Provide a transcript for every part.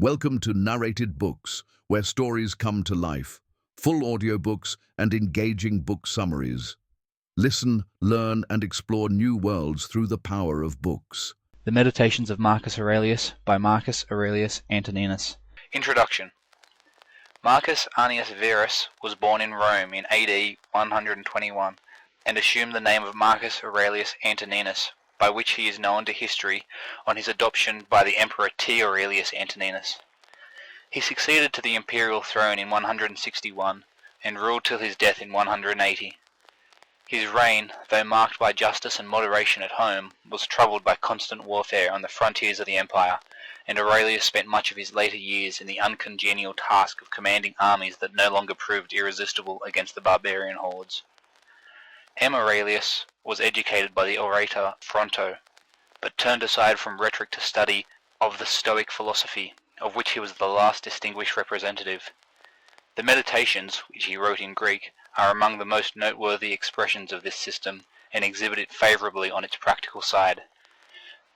Welcome to Narrated Books, where stories come to life, full audiobooks and engaging book summaries. Listen, learn and explore new worlds through the power of books. The Meditations of Marcus Aurelius by Marcus Aurelius Antoninus. Introduction. Marcus Annius Verus was born in Rome in AD 121 and assumed the name of Marcus Aurelius Antoninus, by which he is known to history on his adoption by the Emperor T. Aurelius Antoninus. He succeeded to the imperial throne in 161 and ruled till his death in 180. His reign, though marked by justice and moderation at home, was troubled by constant warfare on the frontiers of the empire, and Aurelius spent much of his later years in the uncongenial task of commanding armies that no longer proved irresistible against the barbarian hordes. M. Aurelius was educated by the orator Fronto, but turned aside from rhetoric to study of the Stoic philosophy, of which he was the last distinguished representative. The Meditations, which he wrote in Greek, are among the most noteworthy expressions of this system and exhibit it favourably on its practical side.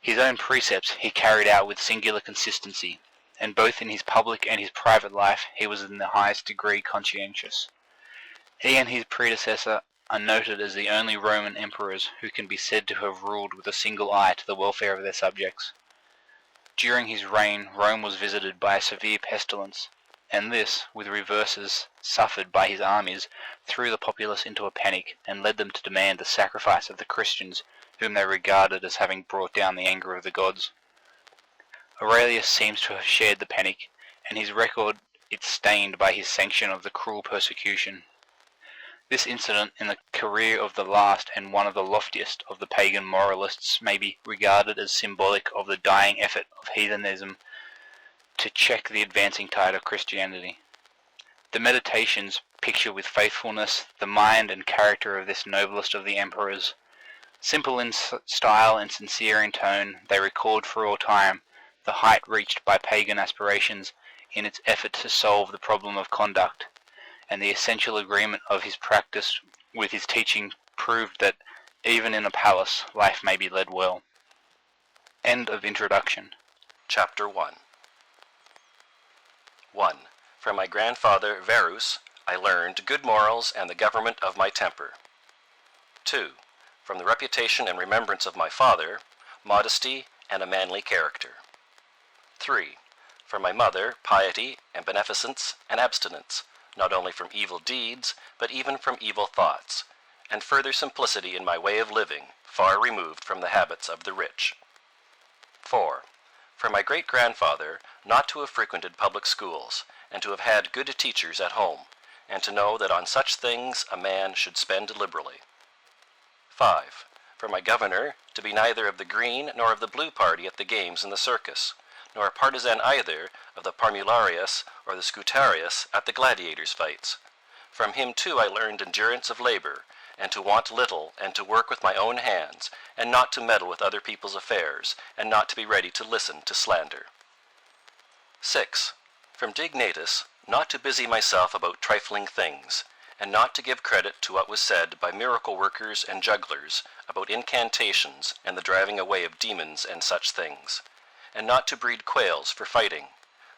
His own precepts he carried out with singular consistency, and both in his public and his private life he was in the highest degree conscientious. He and his predecessor are noted as the only Roman emperors who can be said to have ruled with a single eye to the welfare of their subjects. During his reign, Rome was visited by a severe pestilence, and this, with reverses suffered by his armies, threw the populace into a panic and led them to demand the sacrifice of the Christians, whom they regarded as having brought down the anger of the gods. Aurelius seems to have shared the panic, and his record is stained by his sanction of the cruel persecution. This incident in the career of the last and one of the loftiest of the pagan moralists may be regarded as symbolic of the dying effort of heathenism to check the advancing tide of Christianity. The Meditations picture with faithfulness the mind and character of this noblest of the emperors. Simple in style and sincere in tone, they record for all time the height reached by pagan aspirations in its effort to solve the problem of conduct, and the essential agreement of his practice with his teaching proved that even in a palace life may be led well. End of introduction. Chapter 1. 1. From my grandfather Verus I learned good morals and the government of my temper. 2. From the reputation and remembrance of my father, modesty and a manly character. 3. From my mother, piety and beneficence and abstinence, not only from evil deeds, but even from evil thoughts, and further simplicity in my way of living, far removed from the habits of the rich. 4. From my great-grandfather, not to have frequented public schools, and to have had good teachers at home, and to know that on such things a man should spend liberally. 5. From my governor, to be neither of the green nor of the blue party at the games and the circus, nor a partisan either of the Parmularius or the Scutarius at the gladiators' fights. From him too I learned endurance of labor, and to want little, and to work with my own hands, and not to meddle with other people's affairs, and not to be ready to listen to slander. 6. From Dignatus, not to busy myself about trifling things, and not to give credit to what was said by miracle workers and jugglers about incantations and the driving away of demons and such things, and not to breed quails for fighting,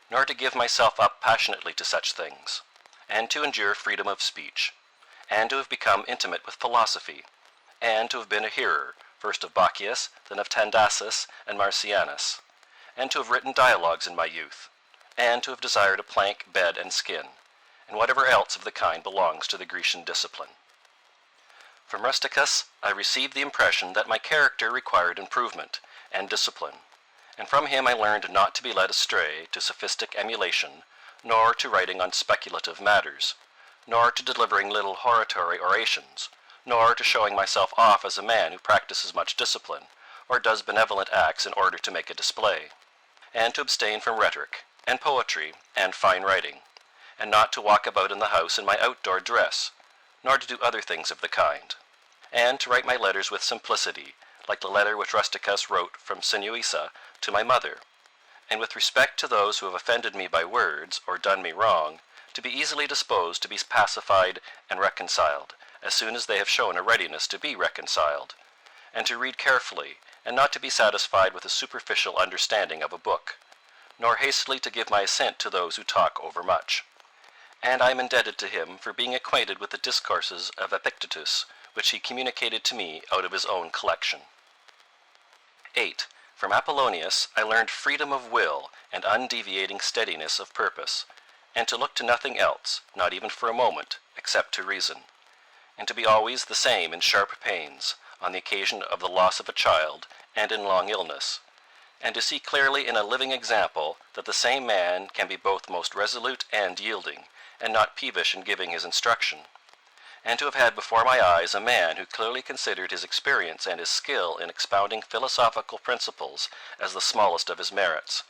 nor to give myself up passionately to such things, and to endure freedom of speech, and to have become intimate with philosophy, and to have been a hearer, first of Bacchius, then of Tandasus and Marcianus, and to have written dialogues in my youth, and to have desired a plank, bed, and skin, and whatever else of the kind belongs to the Grecian discipline. From Rusticus I received the impression that my character required improvement and discipline, and from him I learned not to be led astray to sophistic emulation, nor to writing on speculative matters, nor to delivering little hortatory orations, nor to showing myself off as a man who practices much discipline, or does benevolent acts in order to make a display, and to abstain from rhetoric, and poetry, and fine writing, and not to walk about in the house in my outdoor dress, nor to do other things of the kind, and to write my letters with simplicity, like the letter which Rusticus wrote from Sinuessa to my mother, and with respect to those who have offended me by words, or done me wrong, to be easily disposed to be pacified and reconciled, as soon as they have shown a readiness to be reconciled, and to read carefully, and not to be satisfied with a superficial understanding of a book, nor hastily to give my assent to those who talk overmuch. And I am indebted to him for being acquainted with the discourses of Epictetus, which he communicated to me out of his own collection. 8. From Apollonius I learned freedom of will and undeviating steadiness of purpose, and to look to nothing else, not even for a moment, except to reason, and to be always the same in sharp pains, on the occasion of the loss of a child, and in long illness, and to see clearly in a living example that the same man can be both most resolute and yielding, and not peevish in giving his instruction, and to have had before my eyes a man who clearly considered his experience and his skill in expounding philosophical principles as the smallest of his merits.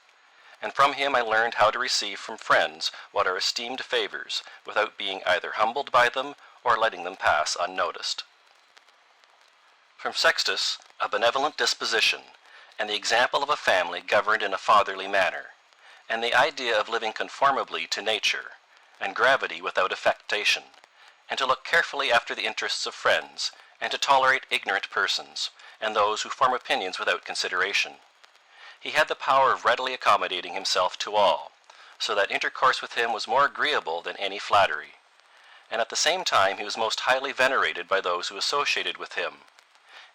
And from him I learned how to receive from friends what are esteemed favors, without being either humbled by them or letting them pass unnoticed. From Sextus, a benevolent disposition, and the example of a family governed in a fatherly manner, and the idea of living conformably to nature, and gravity without affectation, and to look carefully after the interests of friends, and to tolerate ignorant persons, and those who form opinions without consideration. He had the power of readily accommodating himself to all, so that intercourse with him was more agreeable than any flattery, and at the same time he was most highly venerated by those who associated with him,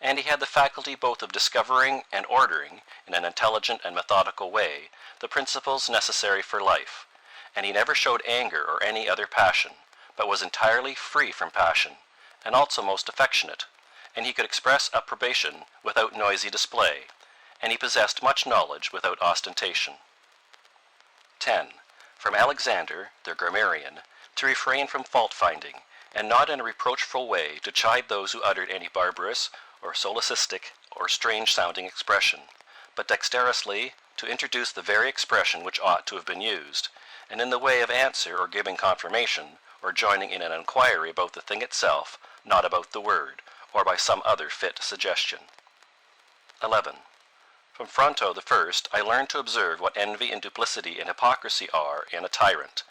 and he had the faculty both of discovering and ordering, in an intelligent and methodical way, the principles necessary for life, and he never showed anger or any other passion, but was entirely free from passion, and also most affectionate, and he could express approbation without noisy display, and he possessed much knowledge without ostentation. 10. From Alexander, the grammarian, to refrain from fault-finding, and not in a reproachful way to chide those who uttered any barbarous, or solecistic, or strange-sounding expression, but dexterously to introduce the very expression which ought to have been used, and in the way of answer or giving confirmation, or joining in an inquiry about the thing itself, not about the word, or by some other fit suggestion. 11. From Fronto the first I learned to observe what envy and duplicity and hypocrisy are in a tyrant,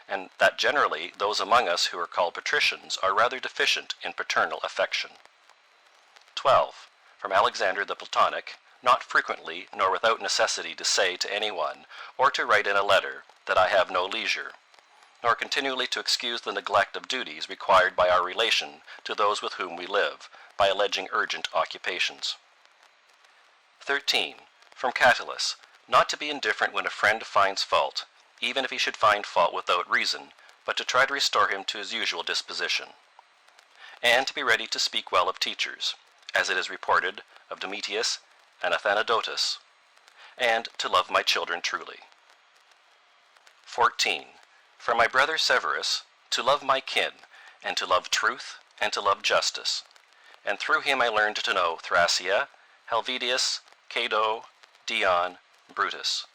and that generally those among us who are called patricians are rather deficient in paternal affection. 12. From Alexander the Platonic, not frequently nor without necessity to say to any one, or to write in a letter, that I have no leisure, nor continually to excuse the neglect of duties required by our relation to those with whom we live, by alleging urgent occupations. 13. From Catullus, not to be indifferent when a friend finds fault, even if he should find fault without reason, but to try to restore him to his usual disposition, and to be ready to speak well of teachers, as it is reported of Domitius and Athanadotus, and to love my children truly. 14. From my brother Severus, to love my kin, and to love truth, and to love justice, and through him I learned to know Thrasea, Helvidius, Cato, Dion, Brutus,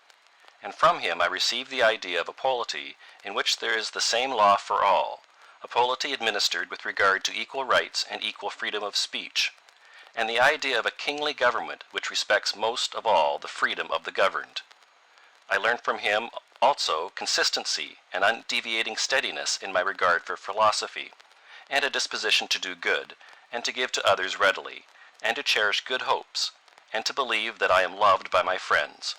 and from him I received the idea of a polity in which there is the same law for all, a polity administered with regard to equal rights and equal freedom of speech, and the idea of a kingly government which respects most of all the freedom of the governed. I learned from him also consistency and undeviating steadiness in my regard for philosophy, and a disposition to do good, and to give to others readily, and to cherish good hopes, and to believe that I am loved by my friends.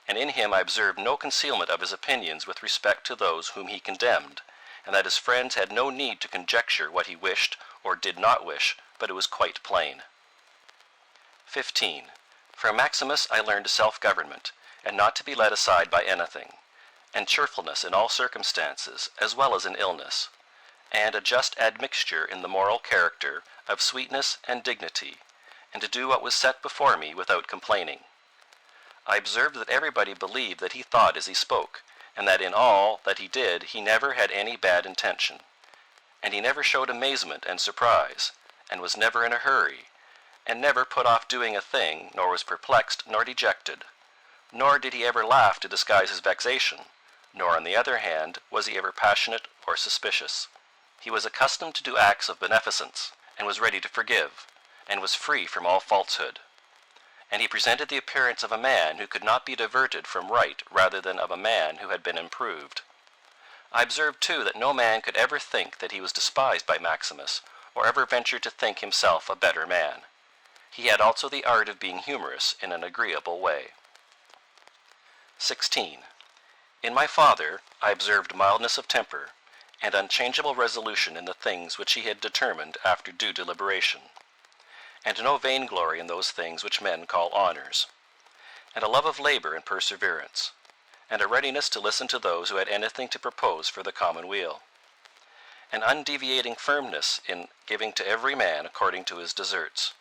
And in him I observed no concealment of his opinions with respect to those whom he condemned, and that his friends had no need to conjecture what he wished or did not wish, but it was quite plain. 15. From Maximus I learned self-government, and not to be led aside by anything, and cheerfulness in all circumstances, as well as in illness, and a just admixture in the moral character of sweetness and dignity, and to do what was set before me without complaining. I observed that everybody believed that he thought as he spoke, and that in all that he did he never had any bad intention, and he never showed amazement and surprise, and was never in a hurry, and never put off doing a thing, nor was perplexed nor dejected, nor did he ever laugh to disguise his vexation, nor on the other hand was he ever passionate or suspicious. He was accustomed to do acts of beneficence, and was ready to forgive, and was free from all falsehood. And he presented the appearance of a man who could not be diverted from right rather than of a man who had been improved. I observed too that no man could ever think that he was despised by Maximus, or ever venture to think himself a better man. He had also the art of being humorous in an agreeable way. 16. In my father I observed mildness of temper, and unchangeable resolution in the things which he had determined after due deliberation, and no vainglory in those things which men call honors, and a love of labor and perseverance, and a readiness to listen to those who had anything to propose for the common weal, an undeviating firmness in giving to every man according to his deserts,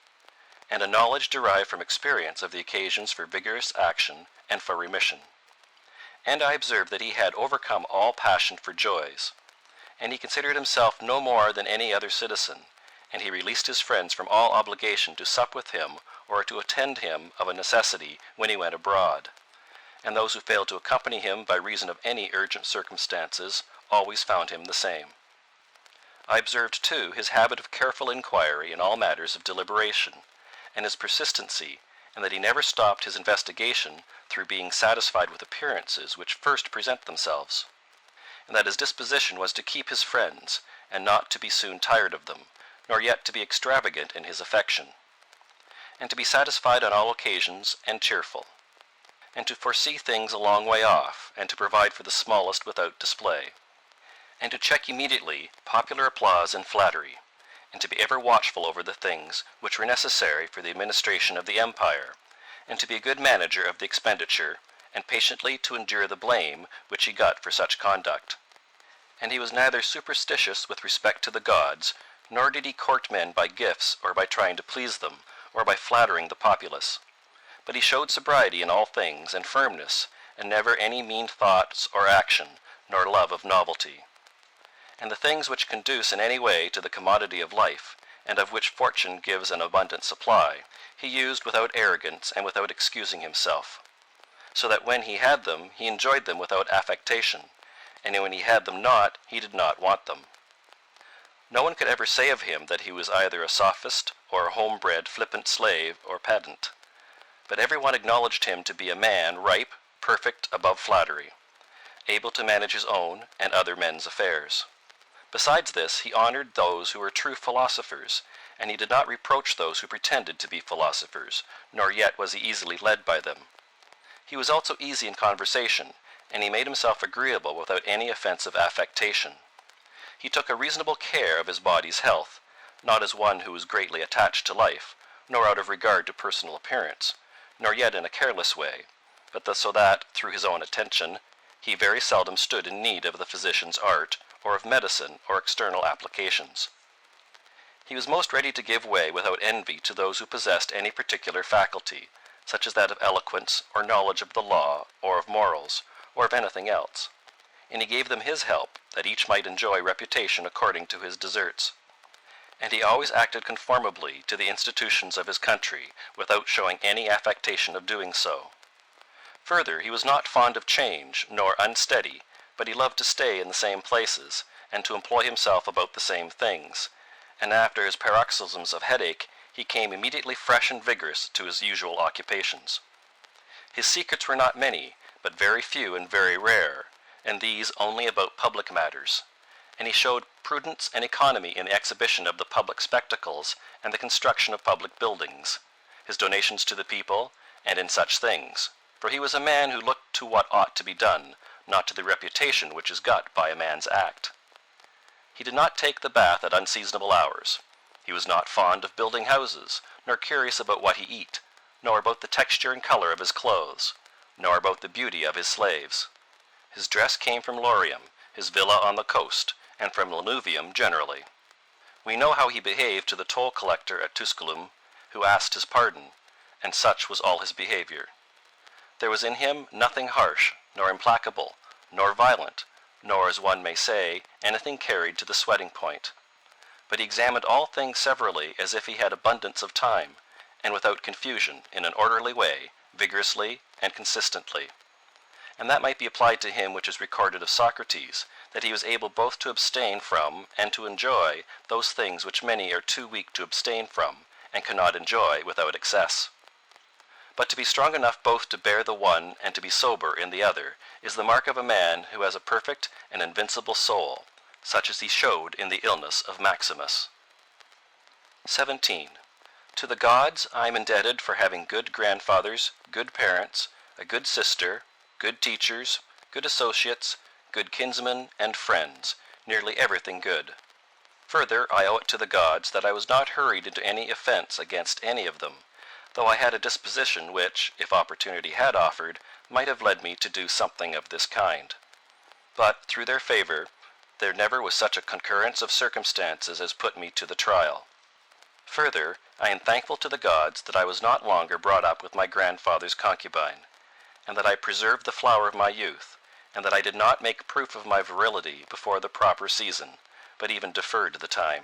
and a knowledge derived from experience of the occasions for vigorous action and for remission. And I observed that he had overcome all passion for joys, and he considered himself no more than any other citizen, and he released his friends from all obligation to sup with him or to attend him of a necessity when he went abroad, and those who failed to accompany him by reason of any urgent circumstances always found him the same. I observed, too, his habit of careful inquiry in all matters of deliberation, and his persistency, and that he never stopped his investigation through being satisfied with appearances which first present themselves, and that his disposition was to keep his friends, and not to be soon tired of them, nor yet to be extravagant in his affection, and to be satisfied on all occasions and cheerful, and to foresee things a long way off, and to provide for the smallest without display, and to check immediately popular applause and flattery, and to be ever watchful over the things which were necessary for the administration of the empire, and to be a good manager of the expenditure, and patiently to endure the blame which he got for such conduct. And he was neither superstitious with respect to the gods, nor did he court men by gifts or by trying to please them, or by flattering the populace. But he showed sobriety in all things, and firmness, and never any mean thoughts or action, nor love of novelty. And the things which conduce in any way to the commodity of life, and of which fortune gives an abundant supply, he used without arrogance and without excusing himself, so that when he had them, he enjoyed them without affectation, and when he had them not, he did not want them. No one could ever say of him that he was either a sophist or a home-bred flippant slave or pedant, but every one acknowledged him to be a man ripe, perfect, above flattery, able to manage his own and other men's affairs. Besides this, he honored those who were true philosophers, and he did not reproach those who pretended to be philosophers, nor yet was he easily led by them. He was also easy in conversation, and he made himself agreeable without any offensive affectation. He took a reasonable care of his body's health, not as one who was greatly attached to life, nor out of regard to personal appearance, nor yet in a careless way, but so that, through his own attention, he very seldom stood in need of the physician's art, or of medicine or external applications. He was most ready to give way without envy to those who possessed any particular faculty, such as that of eloquence, or knowledge of the law, or of morals, or of anything else, and he gave them his help, that each might enjoy reputation according to his deserts. And he always acted conformably to the institutions of his country, without showing any affectation of doing so. Further, he was not fond of change, nor unsteady, but he loved to stay in the same places, and to employ himself about the same things, and after his paroxysms of headache, he came immediately fresh and vigorous to his usual occupations. His secrets were not many, but very few and very rare, and these only about public matters, and he showed prudence and economy in the exhibition of the public spectacles and the construction of public buildings, his donations to the people, and in such things, for he was a man who looked to what ought to be done, not to the reputation which is got by a man's act. He did not take the bath at unseasonable hours. He was not fond of building houses, nor curious about what he eat, nor about the texture and color of his clothes, nor about the beauty of his slaves. His dress came from Lorium, his villa on the coast, and from Lanuvium generally. We know how he behaved to the toll collector at Tusculum, who asked his pardon, and such was all his behavior. There was in him nothing harsh, nor implacable, nor violent, nor, as one may say, anything carried to the sweating point. But he examined all things severally as if he had abundance of time, and without confusion, in an orderly way, vigorously and consistently. And that might be applied to him which is recorded of Socrates, that he was able both to abstain from and to enjoy those things which many are too weak to abstain from, and cannot enjoy without excess. But to be strong enough both to bear the one and to be sober in the other is the mark of a man who has a perfect and invincible soul, such as he showed in the illness of Maximus. 17. To the gods I am indebted for having good grandfathers, good parents, a good sister, good teachers, good associates, good kinsmen and friends, nearly everything good. Further, I owe it to the gods that I was not hurried into any offense against any of them, though I had a disposition which, if opportunity had offered, might have led me to do something of this kind. But, through their favor, there never was such a concurrence of circumstances as put me to the trial. Further, I am thankful to the gods that I was not longer brought up with my grandfather's concubine, and that I preserved the flower of my youth, and that I did not make proof of my virility before the proper season, but even deferred the time.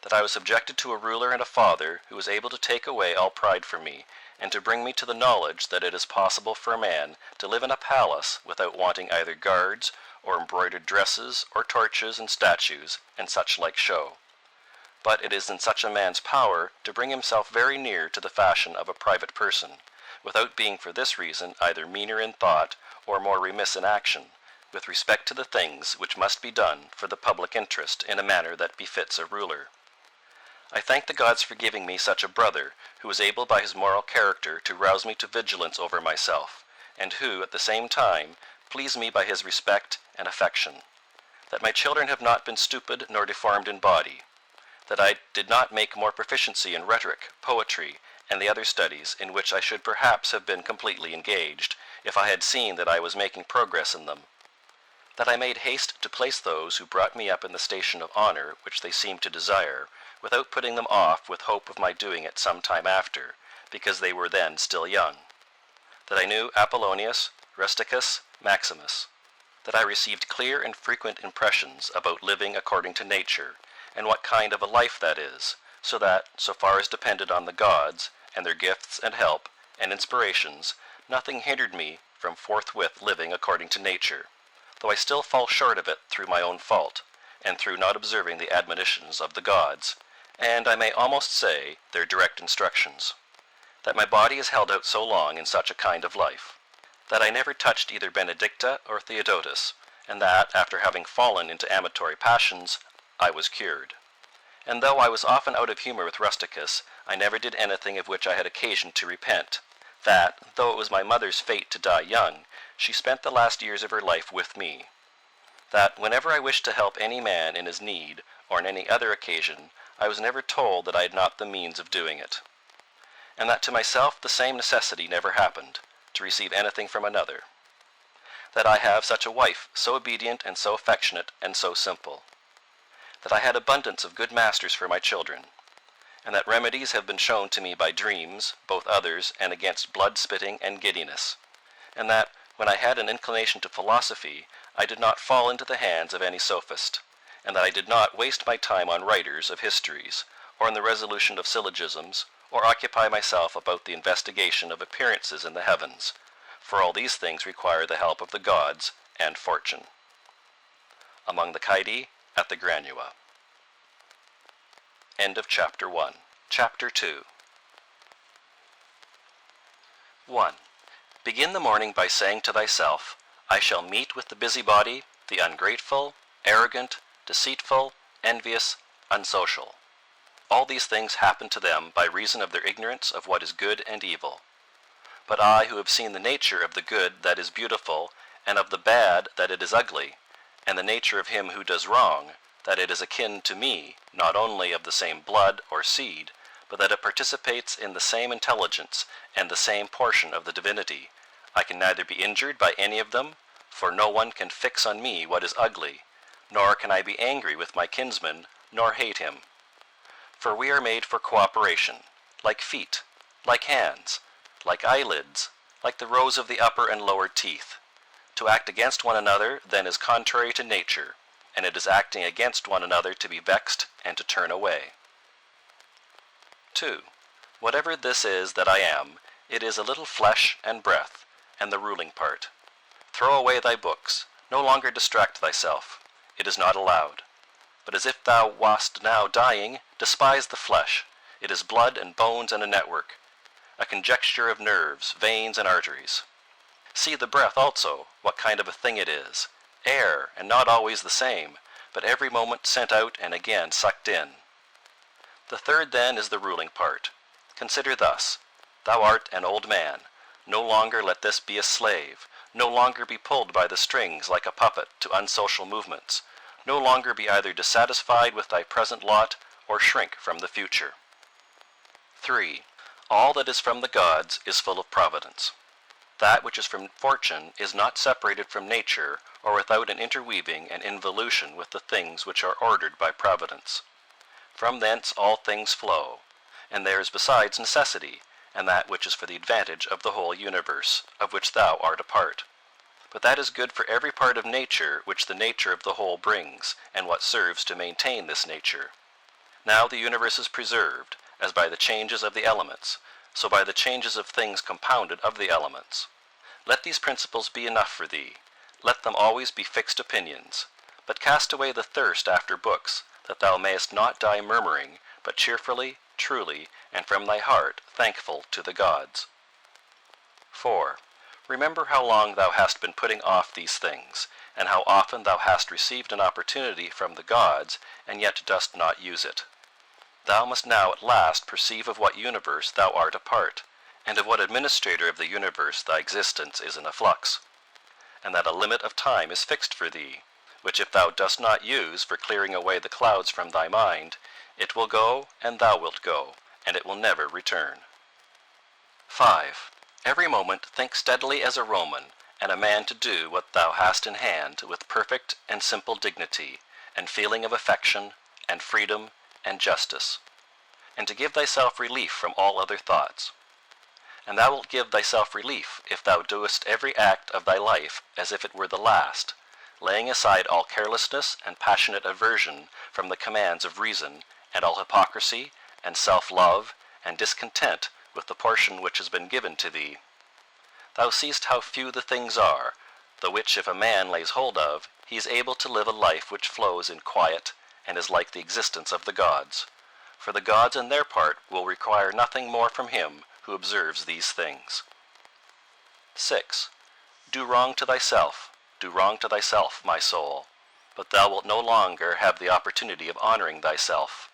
That I was subjected to a ruler and a father who was able to take away all pride from me, and to bring me to the knowledge that it is possible for a man to live in a palace without wanting either guards, or embroidered dresses, or torches and statues, and such like show. But it is in such a man's power to bring himself very near to the fashion of a private person, without being for this reason either meaner in thought, or more remiss in action, with respect to the things which must be done for the public interest in a manner that befits a ruler. I thank the gods for giving me such a brother, who is able by his moral character to rouse me to vigilance over myself, and who, at the same time, please me by his respect and affection. That my children have not been stupid nor deformed in body. That I did not make more proficiency in rhetoric, poetry, and the other studies in which I should perhaps have been completely engaged, if I had seen that I was making progress in them. That I made haste to place those who brought me up in the station of honor which they seemed to desire, without putting them off with hope of my doing it some time after, because they were then still young. That I knew Apollonius, Rusticus, Maximus. That I received clear and frequent impressions about living according to nature, and what kind of a life that is, so that, so far as depended on the gods, and their gifts and help, and inspirations, nothing hindered me from forthwith living according to nature, though I still fall short of it through my own fault, and through not observing the admonitions of the gods, and I may almost say their direct instructions. That my body is held out so long in such a kind of life. That I never touched either Benedicta or Theodotus, and that, after having fallen into amatory passions, I was cured. And though I was often out of humor with Rusticus, I never did anything of which I had occasion to repent. That, though it was my mother's fate to die young, she spent the last years of her life with me. That, whenever I wished to help any man in his need, or on any other occasion, I was never told that I had not the means of doing it. And that to myself the same necessity never happened, to receive anything from another. That I have such a wife, so obedient and so affectionate and so simple. That I had abundance of good masters for my children, and that remedies have been shown to me by dreams, both others and against blood-spitting and giddiness, and that, when I had an inclination to philosophy, I did not fall into the hands of any sophist, and that I did not waste my time on writers of histories, or in the resolution of syllogisms, or occupy myself about the investigation of appearances in the heavens, for all these things require the help of the gods and fortune. Among the Caedi at the Granua. End of Chapter 1. Chapter 2. 1. Begin the morning by saying to thyself, I shall meet with the busybody, the ungrateful, arrogant, deceitful, envious, unsocial. All these things happen to them by reason of their ignorance of what is good and evil. But I, who have seen the nature of the good that is beautiful, and of the bad that it is ugly, and the nature of him who does wrong, that it is akin to me, not only of the same blood or seed, but that it participates in the same intelligence and the same portion of the divinity, I can neither be injured by any of them, for no one can fix on me what is ugly, nor can I be angry with my kinsman, nor hate him. For we are made for cooperation, like feet, like hands, like eyelids, like the rows of the upper and lower teeth. To act against one another then is contrary to nature, and it is acting against one another to be vexed and to turn away. 2. Whatever this is that I am, it is a little flesh and breath, and the ruling part. Throw away thy books, no longer distract thyself. It is not allowed. But as if thou wast now dying, despise the flesh. It is blood and bones and a network, a conjecture of nerves, veins, and arteries. See the breath also, what kind of a thing it is. Air, and not always the same, but every moment sent out and again sucked in. The third then is the ruling part. Consider thus, thou art an old man, no longer let this be a slave, no longer be pulled by the strings like a puppet to unsocial movements, no longer be either dissatisfied with thy present lot or shrink from the future. 3. All that is from the gods is full of providence. That which is from fortune is not separated from nature or without an interweaving and involution with the things which are ordered by providence. From thence all things flow, and there is besides necessity, and that which is for the advantage of the whole universe, of which thou art a part. But that is good for every part of nature which the nature of the whole brings, and what serves to maintain this nature. Now the universe is preserved, as by the changes of the elements, so by the changes of things compounded of the elements. Let these principles be enough for thee. Let them always be fixed opinions. But cast away the thirst after books, that thou mayest not die murmuring, but cheerfully, truly, and from thy heart thankful to the gods. 4. Remember how long thou hast been putting off these things, and how often thou hast received an opportunity from the gods, and yet dost not use it. Thou must now at last perceive of what universe thou art a part, and of what administrator of the universe thy existence is in a flux, and that a limit of time is fixed for thee, which if thou dost not use for clearing away the clouds from thy mind, it will go, and thou wilt go, and it will never return. 5. Every moment think steadily as a Roman, and a man to do what thou hast in hand with perfect and simple dignity, and feeling of affection, and freedom, and justice, and to give thyself relief from all other thoughts. And thou wilt give thyself relief if thou doest every act of thy life as if it were the last, laying aside all carelessness and passionate aversion from the commands of reason, and all hypocrisy, and self-love, and discontent with the portion which has been given to thee. Thou seest how few the things are, the which if a man lays hold of, he is able to live a life which flows in quiet, and is like the existence of the gods. For the gods on their part will require nothing more from him who observes these things. 6. Do wrong to thyself, my soul, but thou wilt no longer have the opportunity of honoring thyself.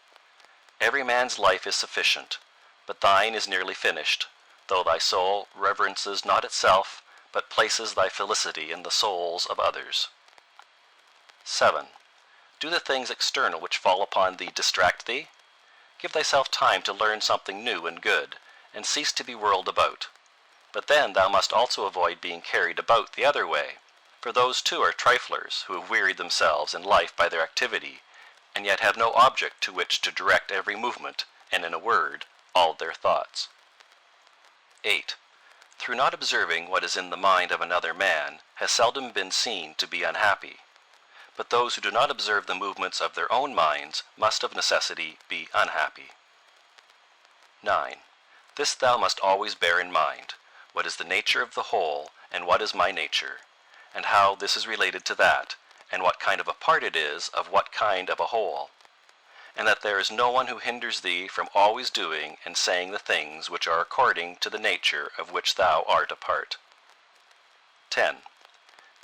Every man's life is sufficient, but thine is nearly finished, though thy soul reverences not itself, but places thy felicity in the souls of others. 7. Do the things external which fall upon thee distract thee? Give thyself time to learn something new and good, and cease to be whirled about. But then thou must also avoid being carried about the other way, for those too are triflers who have wearied themselves in life by their activity, and yet have no object to which to direct every movement, and in a word, all their thoughts. 8. Through not observing what is in the mind of another man, has seldom been seen to be unhappy. But those who do not observe the movements of their own minds must of necessity be unhappy. 9. This thou must always bear in mind, what is the nature of the whole, and what is my nature, and how this is related to that, and what kind of a part it is of what kind of a whole, and that there is no one who hinders thee from always doing and saying the things which are according to the nature of which thou art a part. 10.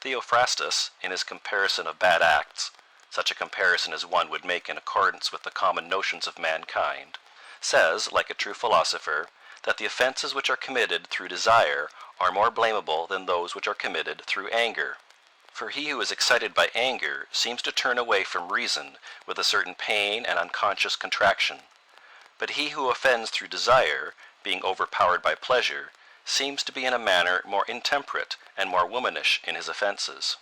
Theophrastus, in his comparison of bad acts, such a comparison as one would make in accordance with the common notions of mankind, says, like a true philosopher, that the offenses which are committed through desire are more blamable than those which are committed through anger. For he who is excited by anger seems to turn away from reason with a certain pain and unconscious contraction. But he who offends through desire, being overpowered by pleasure, seems to be in a manner more intemperate and more womanish in his offenses.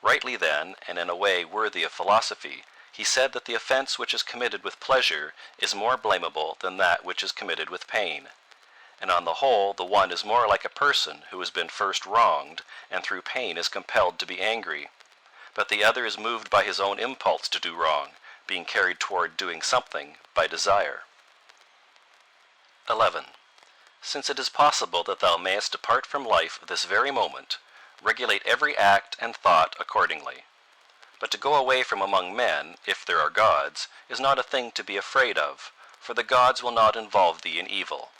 Rightly then, and in a way worthy of philosophy, he said that the offense which is committed with pleasure is more blamable than that which is committed with pain. And on the whole, the one is more like a person who has been first wronged, and through pain is compelled to be angry. But the other is moved by his own impulse to do wrong, being carried toward doing something by desire. 11. Since it is possible that thou mayest depart from life this very moment, regulate every act and thought accordingly. But to go away from among men, if there are gods, is not a thing to be afraid of, for the gods will not involve thee in evil.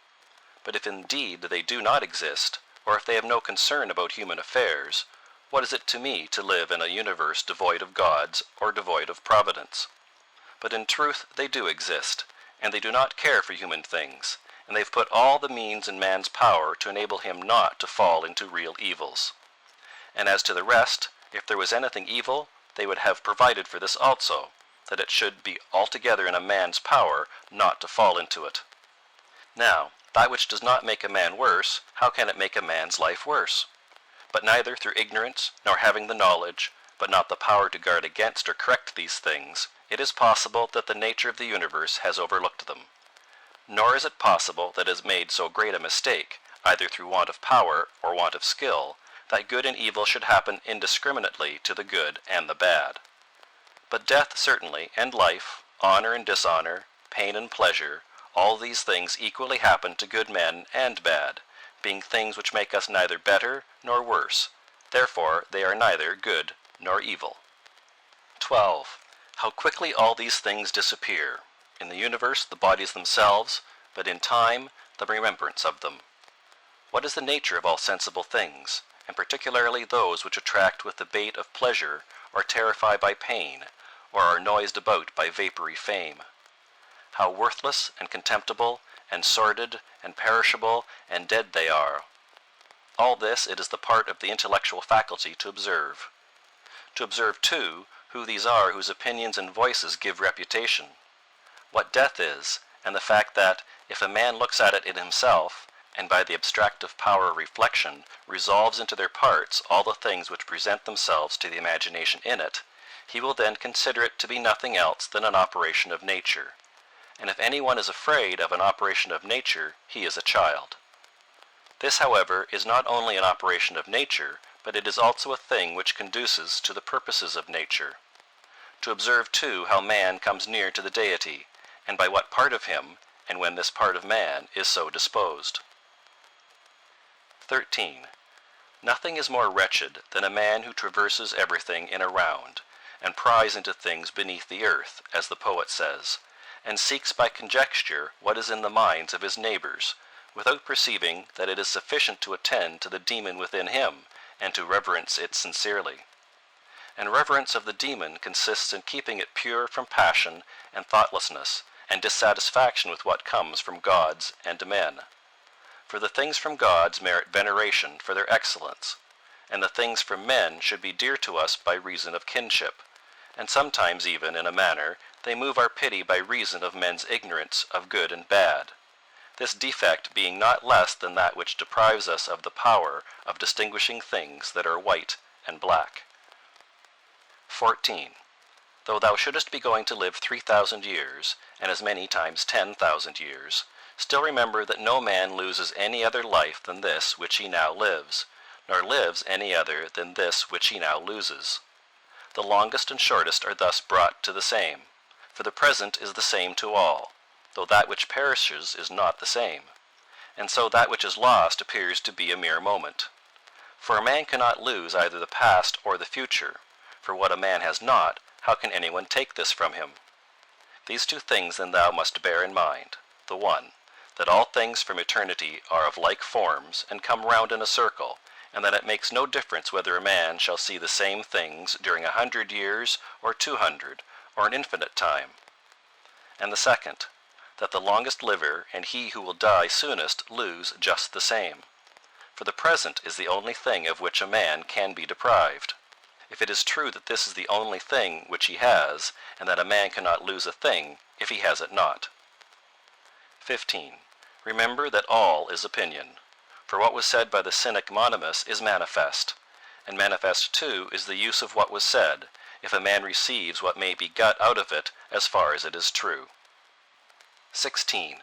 But if indeed they do not exist, or if they have no concern about human affairs, what is it to me to live in a universe devoid of gods or devoid of providence? But in truth they do exist, and they do not care for human things, and they've put all the means in man's power to enable him not to fall into real evils. And as to the rest, if there was anything evil, they would have provided for this also, that it should be altogether in a man's power not to fall into it. Now, that which does not make a man worse, how can it make a man's life worse? But neither through ignorance, nor having the knowledge, but not the power to guard against or correct these things, it is possible that the nature of the universe has overlooked them. Nor is it possible that it has made so great a mistake, either through want of power or want of skill, that good and evil should happen indiscriminately to the good and the bad. But death certainly, and life, honor and dishonor, pain and pleasure, all these things equally happen to good men and bad, being things which make us neither better nor worse. Therefore they are neither good nor evil. 12. How quickly all these things disappear. In the universe the bodies themselves, but in time the remembrance of them. What is the nature of all sensible things, and particularly those which attract with the bait of pleasure, or terrify by pain, or are noised about by vapory fame? How worthless and contemptible, and sordid, and perishable, and dead they are. All this it is the part of the intellectual faculty to observe. To observe, too, who these are whose opinions and voices give reputation. What death is, and the fact that, if a man looks at it in himself, and by the abstractive power of reflection resolves into their parts all the things which present themselves to the imagination in it, he will then consider it to be nothing else than an operation of nature. And if any one is afraid of an operation of nature, he is a child. This, however, is not only an operation of nature, but it is also a thing which conduces to the purposes of nature. To observe, too, how man comes near to the deity, and by what part of him, and when this part of man is so disposed. 13. Nothing is more wretched than a man who traverses everything in a round, and pries into things beneath the earth, as the poet says, and seeks by conjecture what is in the minds of his neighbors, without perceiving that it is sufficient to attend to the demon within him, and to reverence it sincerely. And reverence of the demon consists in keeping it pure from passion and thoughtlessness, and dissatisfaction with what comes from gods and men. For the things from gods merit veneration for their excellence, and the things from men should be dear to us by reason of kinship, and sometimes even, in a manner, they move our pity by reason of men's ignorance of good and bad, this defect being not less than that which deprives us of the power of distinguishing things that are white and black. 14. Though thou shouldest be going to live 3,000 years, and as many times 10,000 years, still remember that no man loses any other life than this which he now lives, nor lives any other than this which he now loses. The longest and shortest are thus brought to the same, for the present is the same to all, though that which perishes is not the same, and so that which is lost appears to be a mere moment. For a man cannot lose either the past or the future, for what a man has not, how can anyone take this from him? These two things then thou must bear in mind. The one, that all things from eternity are of like forms, and come round in a circle, and that it makes no difference whether a man shall see the same things during 100 years, or 200, or an infinite time. And the second, that the longest liver and he who will die soonest lose just the same. For the present is the only thing of which a man can be deprived. If it is true that this is the only thing which he has, and that a man cannot lose a thing if he has it not. 15. Remember that all is opinion. For what was said by the cynic Monimus is manifest, and manifest too is the use of what was said, if a man receives what may be got out of it as far as it is true. 16.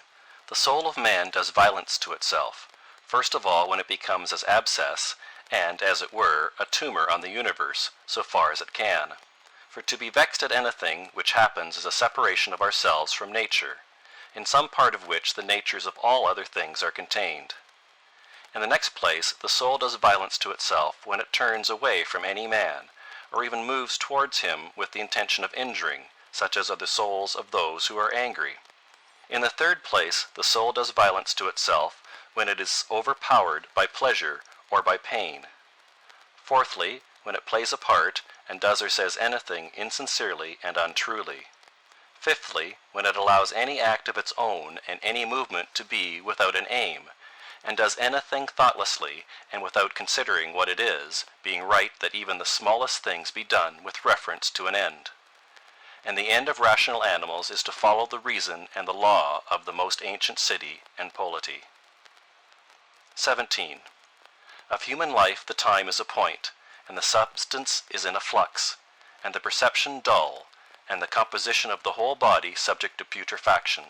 The soul of man does violence to itself, first of all when it becomes as abscess, and, as it were, a tumor on the universe, so far as it can. For to be vexed at anything which happens is a separation of ourselves from nature, in some part of which the natures of all other things are contained. In the next place, the soul does violence to itself when it turns away from any man, or even moves towards him with the intention of injuring, such as are the souls of those who are angry. In the third place, the soul does violence to itself when it is overpowered by pleasure or by pain. Fourthly, when it plays a part, and does or says anything insincerely and untruly. Fifthly, when it allows any act of its own and any movement to be without an aim, and does anything thoughtlessly and without considering what it is, being right that even the smallest things be done with reference to an end. And the end of rational animals is to follow the reason and the law of the most ancient city and polity. 17. Of human life the time is a point, and the substance is in a flux, and the perception dull, and the composition of the whole body subject to putrefaction,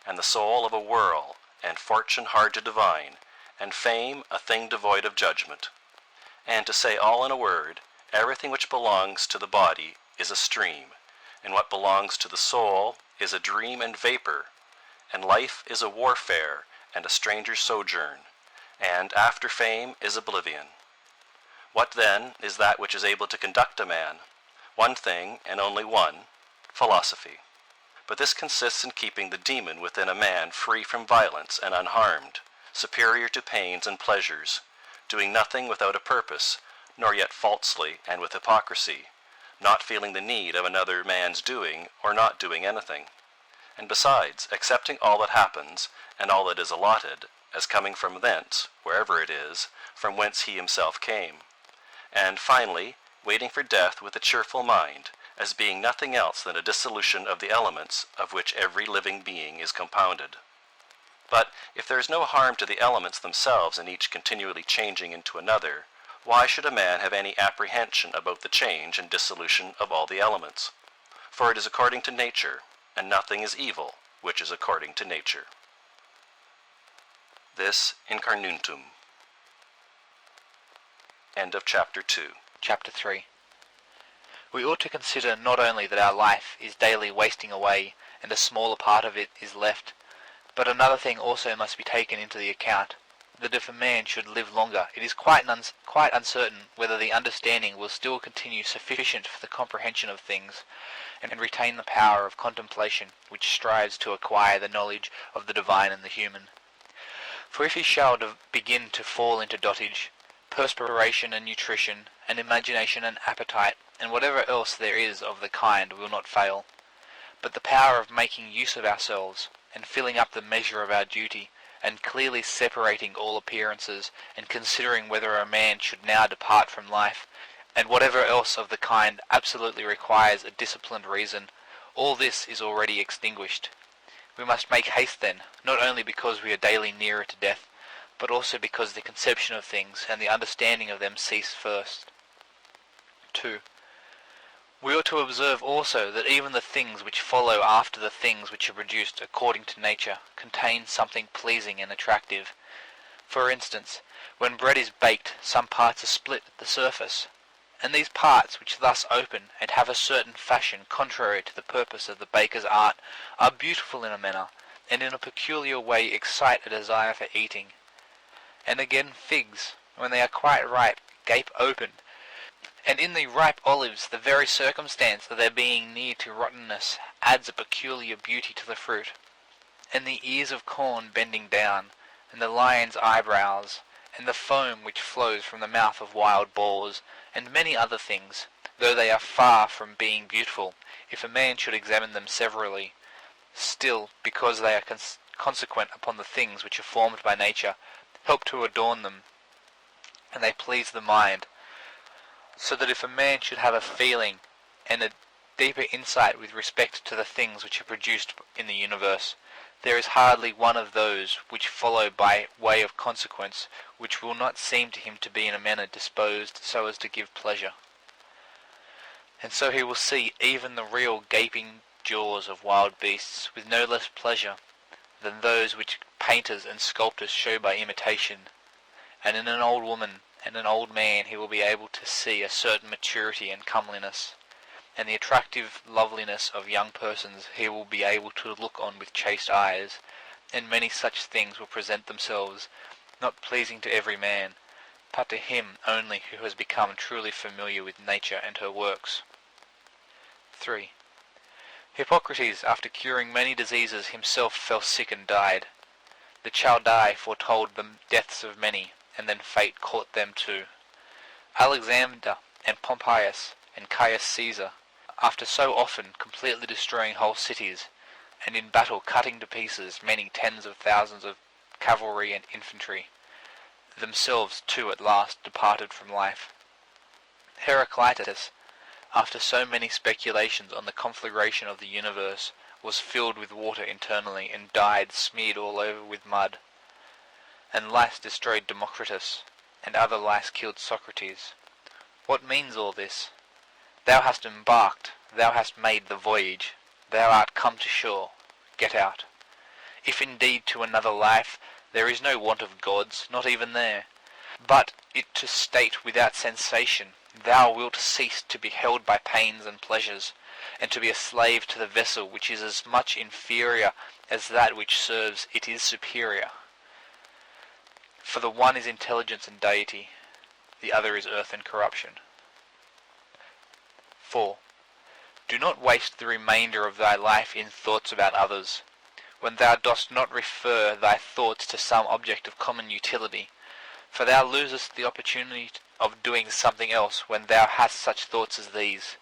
and the soul of a whirl, and fortune hard to divine, and fame a thing devoid of judgment. And to say all in a word, everything which belongs to the body is a stream, and what belongs to the soul is a dream and vapor, and life is a warfare and a stranger's sojourn, and after fame is oblivion. What then is that which is able to conduct a man? One thing, and only one, philosophy. But this consists in keeping the demon within a man free from violence and unharmed, superior to pains and pleasures, doing nothing without a purpose, nor yet falsely and with hypocrisy, not feeling the need of another man's doing or not doing anything, and besides accepting all that happens and all that is allotted as coming from thence, wherever it is, from whence he himself came, and finally waiting for death with a cheerful mind, as being nothing else than a dissolution of the elements of which every living being is compounded. But if there is no harm to the elements themselves in each continually changing into another, why should a man have any apprehension about the change and dissolution of all the elements? For it is according to nature, and nothing is evil which is according to nature. This in Carnuntum. End of Chapter 2. Chapter 3. We ought to consider not only that our life is daily wasting away, and a smaller part of it is left, but another thing also must be taken into the account, that if a man should live longer, it is quite uncertain whether the understanding will still continue sufficient for the comprehension of things, and retain the power of contemplation which strives to acquire the knowledge of the divine and the human. For if he shall begin to fall into dotage, perspiration and nutrition, and imagination and appetite, and whatever else there is of the kind will not fail. But the power of making use of ourselves, and filling up the measure of our duty, and clearly separating all appearances, and considering whether a man should now depart from life, and whatever else of the kind absolutely requires a disciplined reason, all this is already extinguished. We must make haste then, not only because we are daily nearer to death, but also because the conception of things and the understanding of them cease first. 2. We ought to observe also that even the things which follow after the things which are produced according to nature contain something pleasing and attractive. For instance, when bread is baked, some parts are split at the surface, and these parts which thus open and have a certain fashion contrary to the purpose of the baker's art are beautiful in a manner, and in a peculiar way excite a desire for eating. And again figs, when they are quite ripe, gape open, and in the ripe olives the very circumstance of their being near to rottenness adds a peculiar beauty to the fruit. And the ears of corn bending down, and the lion's eyebrows, and the foam which flows from the mouth of wild boars, and many other things, though they are far from being beautiful, if a man should examine them severally, still, because they are consequent upon the things which are formed by nature, help to adorn them, and they please the mind, so that if a man should have a feeling and a deeper insight with respect to the things which are produced in the universe, there is hardly one of those which follow by way of consequence which will not seem to him to be in a manner disposed so as to give pleasure. And so he will see even the real gaping jaws of wild beasts with no less pleasure than those which painters and sculptors show by imitation, and in an old woman and an old man he will be able to see a certain maturity and comeliness, and the attractive loveliness of young persons he will be able to look on with chaste eyes, and many such things will present themselves, not pleasing to every man, but to him only who has become truly familiar with nature and her works. 3. Hippocrates, after curing many diseases, himself fell sick and died. The Chaldai foretold the deaths of many, and then fate caught them too. Alexander and Pompeius and Caius Caesar, after so often completely destroying whole cities, and in battle cutting to pieces many tens of thousands of cavalry and infantry, themselves too at last departed from life. Heraclitus, after so many speculations on the conflagration of the universe, was filled with water internally and died smeared all over with mud. And lice destroyed Democritus, and other lice killed Socrates. What means all this? Thou hast embarked, thou hast made the voyage, thou art come to shore, get out. If indeed to another life there is no want of gods, not even there, but it to state without sensation, thou wilt cease to be held by pains and pleasures, and to be a slave to the vessel which is as much inferior as that which serves it is superior. For the one is intelligence and deity, the other is earth and corruption. 4. Do not waste the remainder of thy life in thoughts about others, when thou dost not refer thy thoughts to some object of common utility, for thou losest the opportunity of doing something else when thou hast such thoughts as these.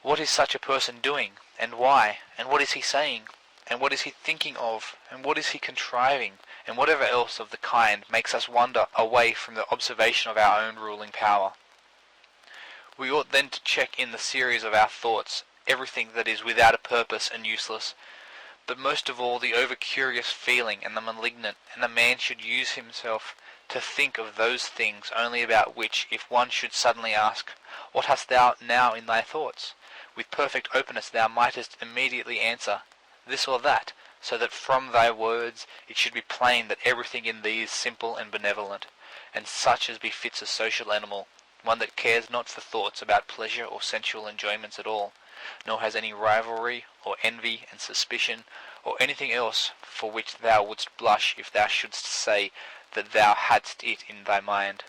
What is such a person doing, and why, and what is he saying, and what is he thinking of, and what is he contriving, and whatever else of the kind makes us wander away from the observation of our own ruling power. We ought then to check in the series of our thoughts everything that is without a purpose and useless, but most of all the over-curious feeling and the malignant, and a man should use himself to think of those things only about which, if one should suddenly ask, "What hast thou now in thy thoughts?" with perfect openness thou mightest immediately answer, "This or that," so that from thy words it should be plain that everything in thee is simple and benevolent, and such as befits a social animal, one that cares not for thoughts about pleasure or sensual enjoyments at all, nor has any rivalry or envy and suspicion, or anything else for which thou wouldst blush if thou shouldst say that thou hadst it in thy mind.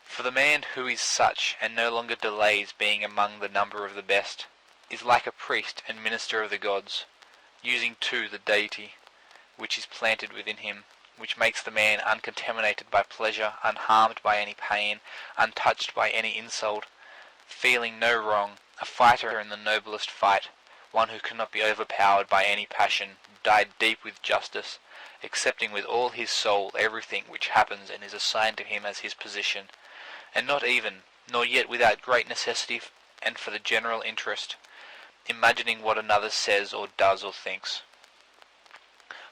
For the man who is such, and no longer delays being among the number of the best, is like a priest and minister of the gods, using too the deity which is planted within him, which makes the man uncontaminated by pleasure, unharmed by any pain, untouched by any insult, feeling no wrong, a fighter in the noblest fight, one who cannot be overpowered by any passion, dyed deep with justice, accepting with all his soul everything which happens and is assigned to him as his position, and not even, nor yet without great necessity and for the general interest, imagining what another says or does or thinks.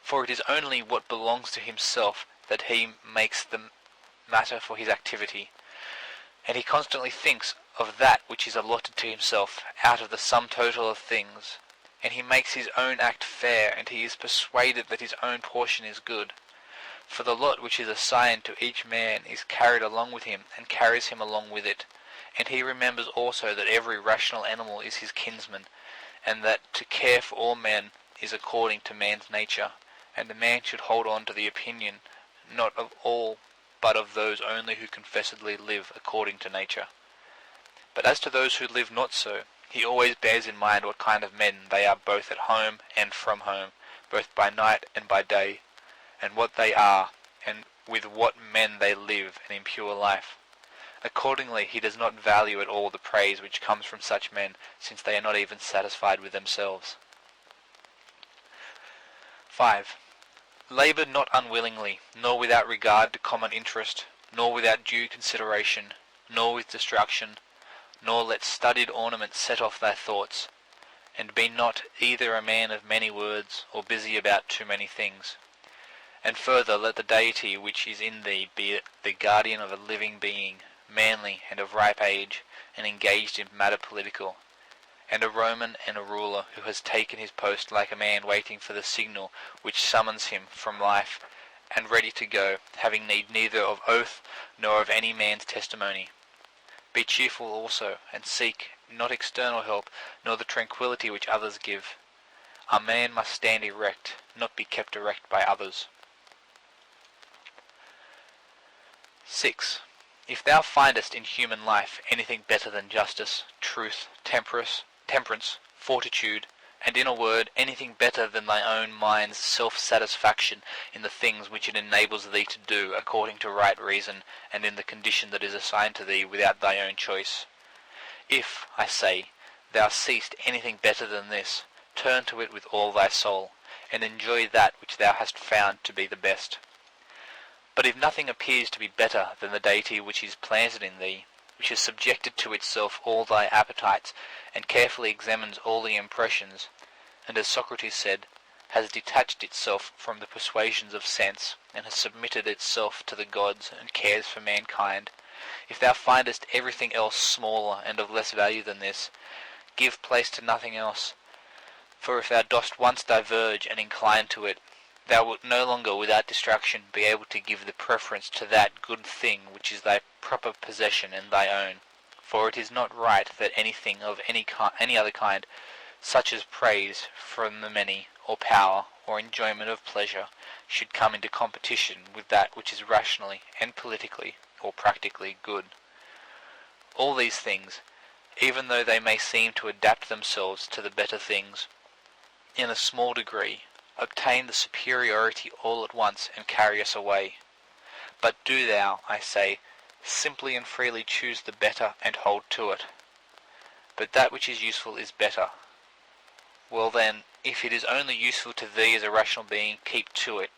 For it is only what belongs to himself that he makes the matter for his activity, and he constantly thinks of that which is allotted to himself out of the sum total of things, and he makes his own act fair, and he is persuaded that his own portion is good. For the lot which is assigned to each man is carried along with him, and carries him along with it, and he remembers also that every rational animal is his kinsman, and that to care for all men is according to man's nature, and a man should hold on to the opinion, not of all, but of those only who confessedly live according to nature. But as to those who live not so, he always bears in mind what kind of men they are both at home and from home, both by night and by day, and what they are, and with what men they live an impure life. Accordingly, he does not value at all the praise which comes from such men, since they are not even satisfied with themselves. 5. Labour not unwillingly, nor without regard to common interest, nor without due consideration, nor with distraction, nor let studied ornaments set off thy thoughts, and be not either a man of many words, or busy about too many things. And further, let the deity which is in thee be the guardian of a living being, manly and of ripe age, and engaged in matter political, and a Roman and a ruler who has taken his post like a man waiting for the signal which summons him from life, and ready to go, having need neither of oath nor of any man's testimony. Be cheerful also, and seek not external help, nor the tranquillity which others give. A man must stand erect, not be kept erect by others. 6. If thou findest in human life anything better than justice, truth, temperance, fortitude, and in a word, anything better than thy own mind's self-satisfaction in the things which it enables thee to do according to right reason, and in the condition that is assigned to thee without thy own choice. If, I say, thou seest anything better than this, turn to it with all thy soul, and enjoy that which thou hast found to be the best. But if nothing appears to be better than the deity which is planted in thee, which has subjected to itself all thy appetites, and carefully examines all the impressions, and, as Socrates said, has detached itself from the persuasions of sense, and has submitted itself to the gods, and cares for mankind, if thou findest everything else smaller and of less value than this, give place to nothing else. For if thou dost once diverge and incline to it, thou wilt no longer without distraction be able to give the preference to that good thing which is thy proper possession and thy own. For it is not right that anything of any other kind, such as praise from the many, or power, or enjoyment of pleasure, should come into competition with that which is rationally and politically or practically good. All these things, even though they may seem to adapt themselves to the better things, in a small degree, obtain the superiority all at once and carry us away. But do thou, I say, simply and freely choose the better and hold to it. But that which is useful is better. Well then, if it is only useful to thee as a rational being, keep to it.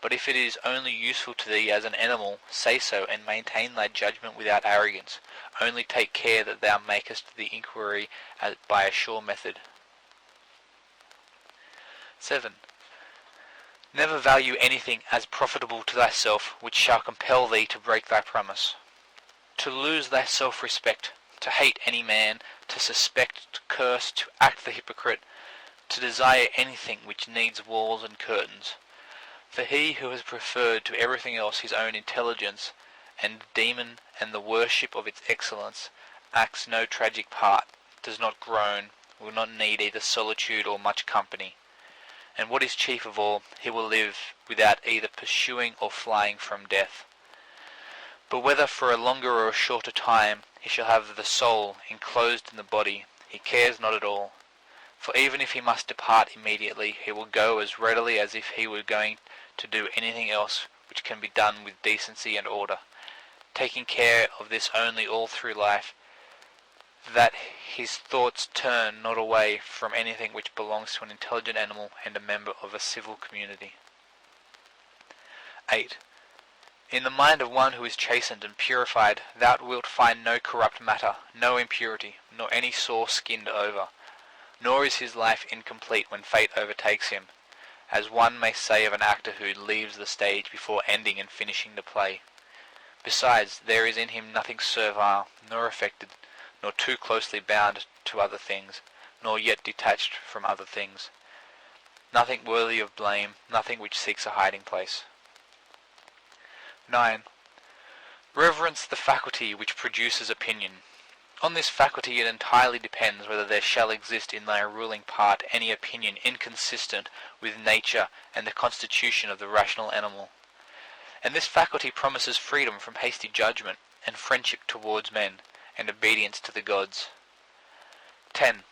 But if it is only useful to thee as an animal, say so, and maintain thy judgment without arrogance. Only take care that thou makest the inquiry by a sure method. 7. Never value anything as profitable to thyself which shall compel thee to break thy promise. To lose thy self-respect, to hate any man, to suspect, to curse, to act the hypocrite, to desire anything which needs walls and curtains. For he who has preferred to everything else his own intelligence and demon and the worship of its excellence, acts no tragic part, does not groan, will not need either solitude or much company. And what is chief of all, he will live without either pursuing or flying from death. But whether for a longer or a shorter time he shall have the soul enclosed in the body, he cares not at all. For even if he must depart immediately, he will go as readily as if he were going to do anything else which can be done with decency and order, taking care of this only all through life, that his thoughts turn not away from anything which belongs to an intelligent animal and a member of a civil community. 8. In the mind of one who is chastened and purified, thou wilt find no corrupt matter, no impurity, nor any sore-skinned over. Nor is his life incomplete when fate overtakes him, as one may say of an actor who leaves the stage before ending and finishing the play. Besides, there is in him nothing servile, nor affected, nor too closely bound to other things, nor yet detached from other things. Nothing worthy of blame, nothing which seeks a hiding place. 9. Reverence the faculty which produces opinion. On this faculty it entirely depends whether there shall exist in thy ruling part any opinion inconsistent with nature and the constitution of the rational animal. And this faculty promises freedom from hasty judgment, and friendship towards men, and obedience to the gods. 10.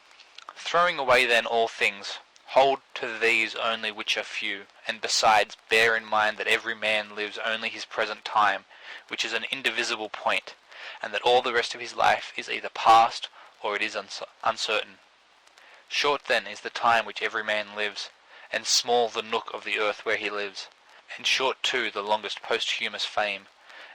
Throwing away then all things, hold to these only which are few, and besides bear in mind that every man lives only his present time, which is an indivisible point, and that all the rest of his life is either past or it is uncertain. Short then is the time which every man lives, and small the nook of the earth where he lives, and short too the longest posthumous fame,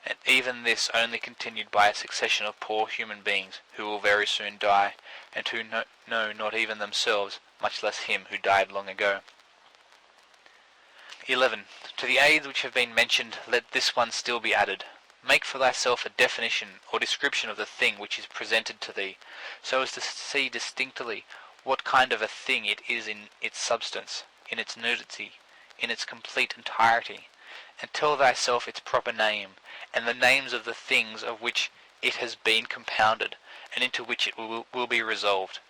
and even this only continued by a succession of poor human beings who will very soon die, and who know not even themselves, much less him who died long ago. 11. To the aids which have been mentioned, let this one still be added. Make for thyself a definition or description of the thing which is presented to thee, so as to see distinctly what kind of a thing it is in its substance, in its nudity, in its complete entirety, and tell thyself its proper name, and the names of the things of which it has been compounded, and into which it will be resolved.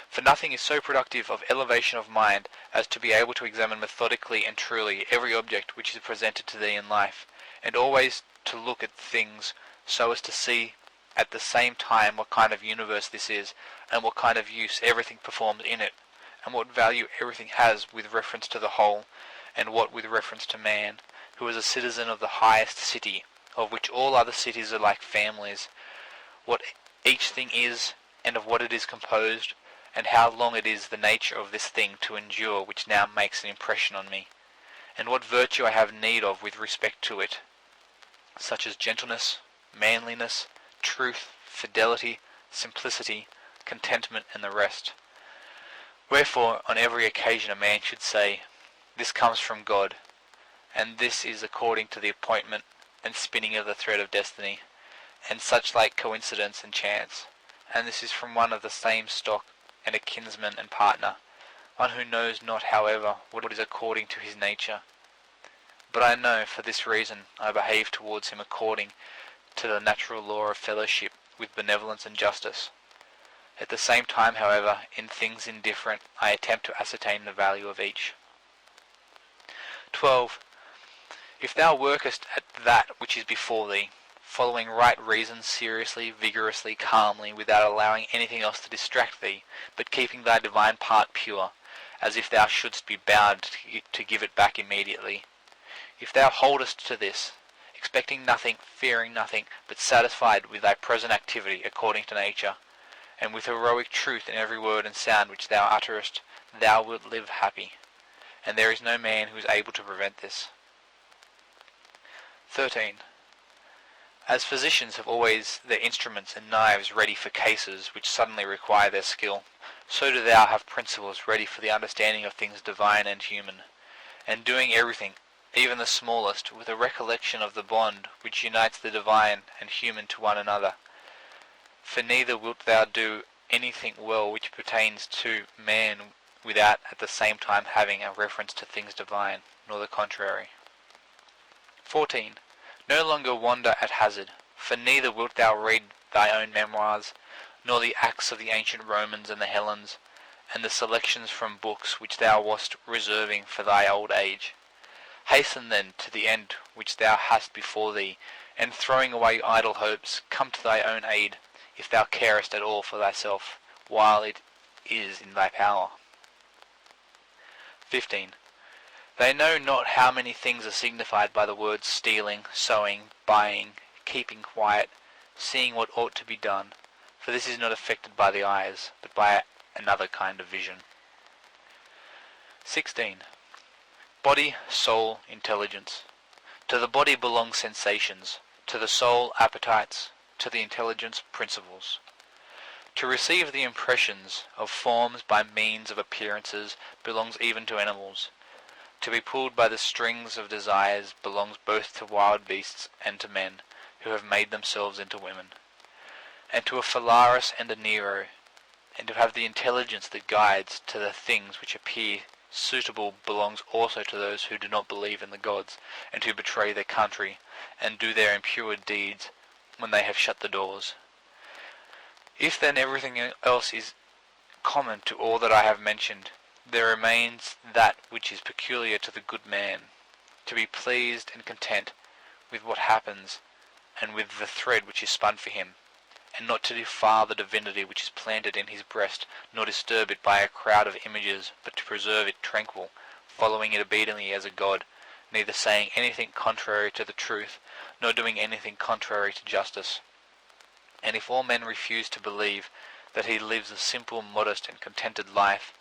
For nothing is so productive of elevation of mind as to be able to examine methodically and truly every object which is presented to thee in life, and always to look at things so as to see at the same time what kind of universe this is, and what kind of use everything performs in it, and what value everything has with reference to the whole, and what with reference to man, who is a citizen of the highest city, of which all other cities are like families, what each thing is, and of what it is composed, and how long it is the nature of this thing to endure which now makes an impression on me, and what virtue I have need of with respect to it, such as gentleness, manliness, truth, fidelity, simplicity, contentment, and the rest. Wherefore on every occasion a man should say, This comes from God, and this is according to the appointment and spinning of the thread of destiny, and such like coincidence and chance, and this is from one of the same stock, and a kinsman and partner, one who knows not, however, what is according to his nature. But I know, for this reason, I behave towards him according to the natural law of fellowship, with benevolence and justice. At the same time, however, in things indifferent, I attempt to ascertain the value of each. 12. If thou workest at that which is before thee, following right reason seriously, vigorously, calmly, without allowing anything else to distract thee, but keeping thy divine part pure, as if thou shouldst be bound to give it back immediately. If thou holdest to this, expecting nothing, fearing nothing, but satisfied with thy present activity according to nature, and with heroic truth in every word and sound which thou utterest, thou wilt live happy, and there is no man who is able to prevent this. 13. As physicians have always their instruments and knives ready for cases which suddenly require their skill, so do thou have principles ready for the understanding of things divine and human, and doing everything, even the smallest, with a recollection of the bond which unites the divine and human to one another. For neither wilt thou do anything well which pertains to man without at the same time having a reference to things divine, nor the contrary. 14. No longer wander at hazard, for neither wilt thou read thy own memoirs, nor the acts of the ancient Romans and the Hellenes, and the selections from books which thou wast reserving for thy old age. Hasten then to the end which thou hast before thee, and throwing away idle hopes, come to thy own aid, if thou carest at all for thyself, while it is in thy power. 15. They know not how many things are signified by the words stealing, sowing, buying, keeping quiet, seeing what ought to be done, for this is not affected by the eyes, but by another kind of vision. 16. Body, soul, intelligence. To the body belong sensations, to the soul appetites, to the intelligence principles. To receive the impressions of forms by means of appearances belongs even to animals. To be pulled by the strings of desires belongs both to wild beasts and to men, who have made themselves into women. And to a Phalaris and a Nero, and to have the intelligence that guides to the things which appear suitable belongs also to those who do not believe in the gods, and who betray their country, and do their impure deeds when they have shut the doors. If then everything else is common to all that I have mentioned, there remains that which is peculiar to the good man, to be pleased and content with what happens, and with the thread which is spun for him, and not to defile the divinity which is planted in his breast, nor disturb it by a crowd of images, but to preserve it tranquil, following it obediently as a god, neither saying anything contrary to the truth, nor doing anything contrary to justice. And if all men refuse to believe that he lives a simple, modest, and contented life,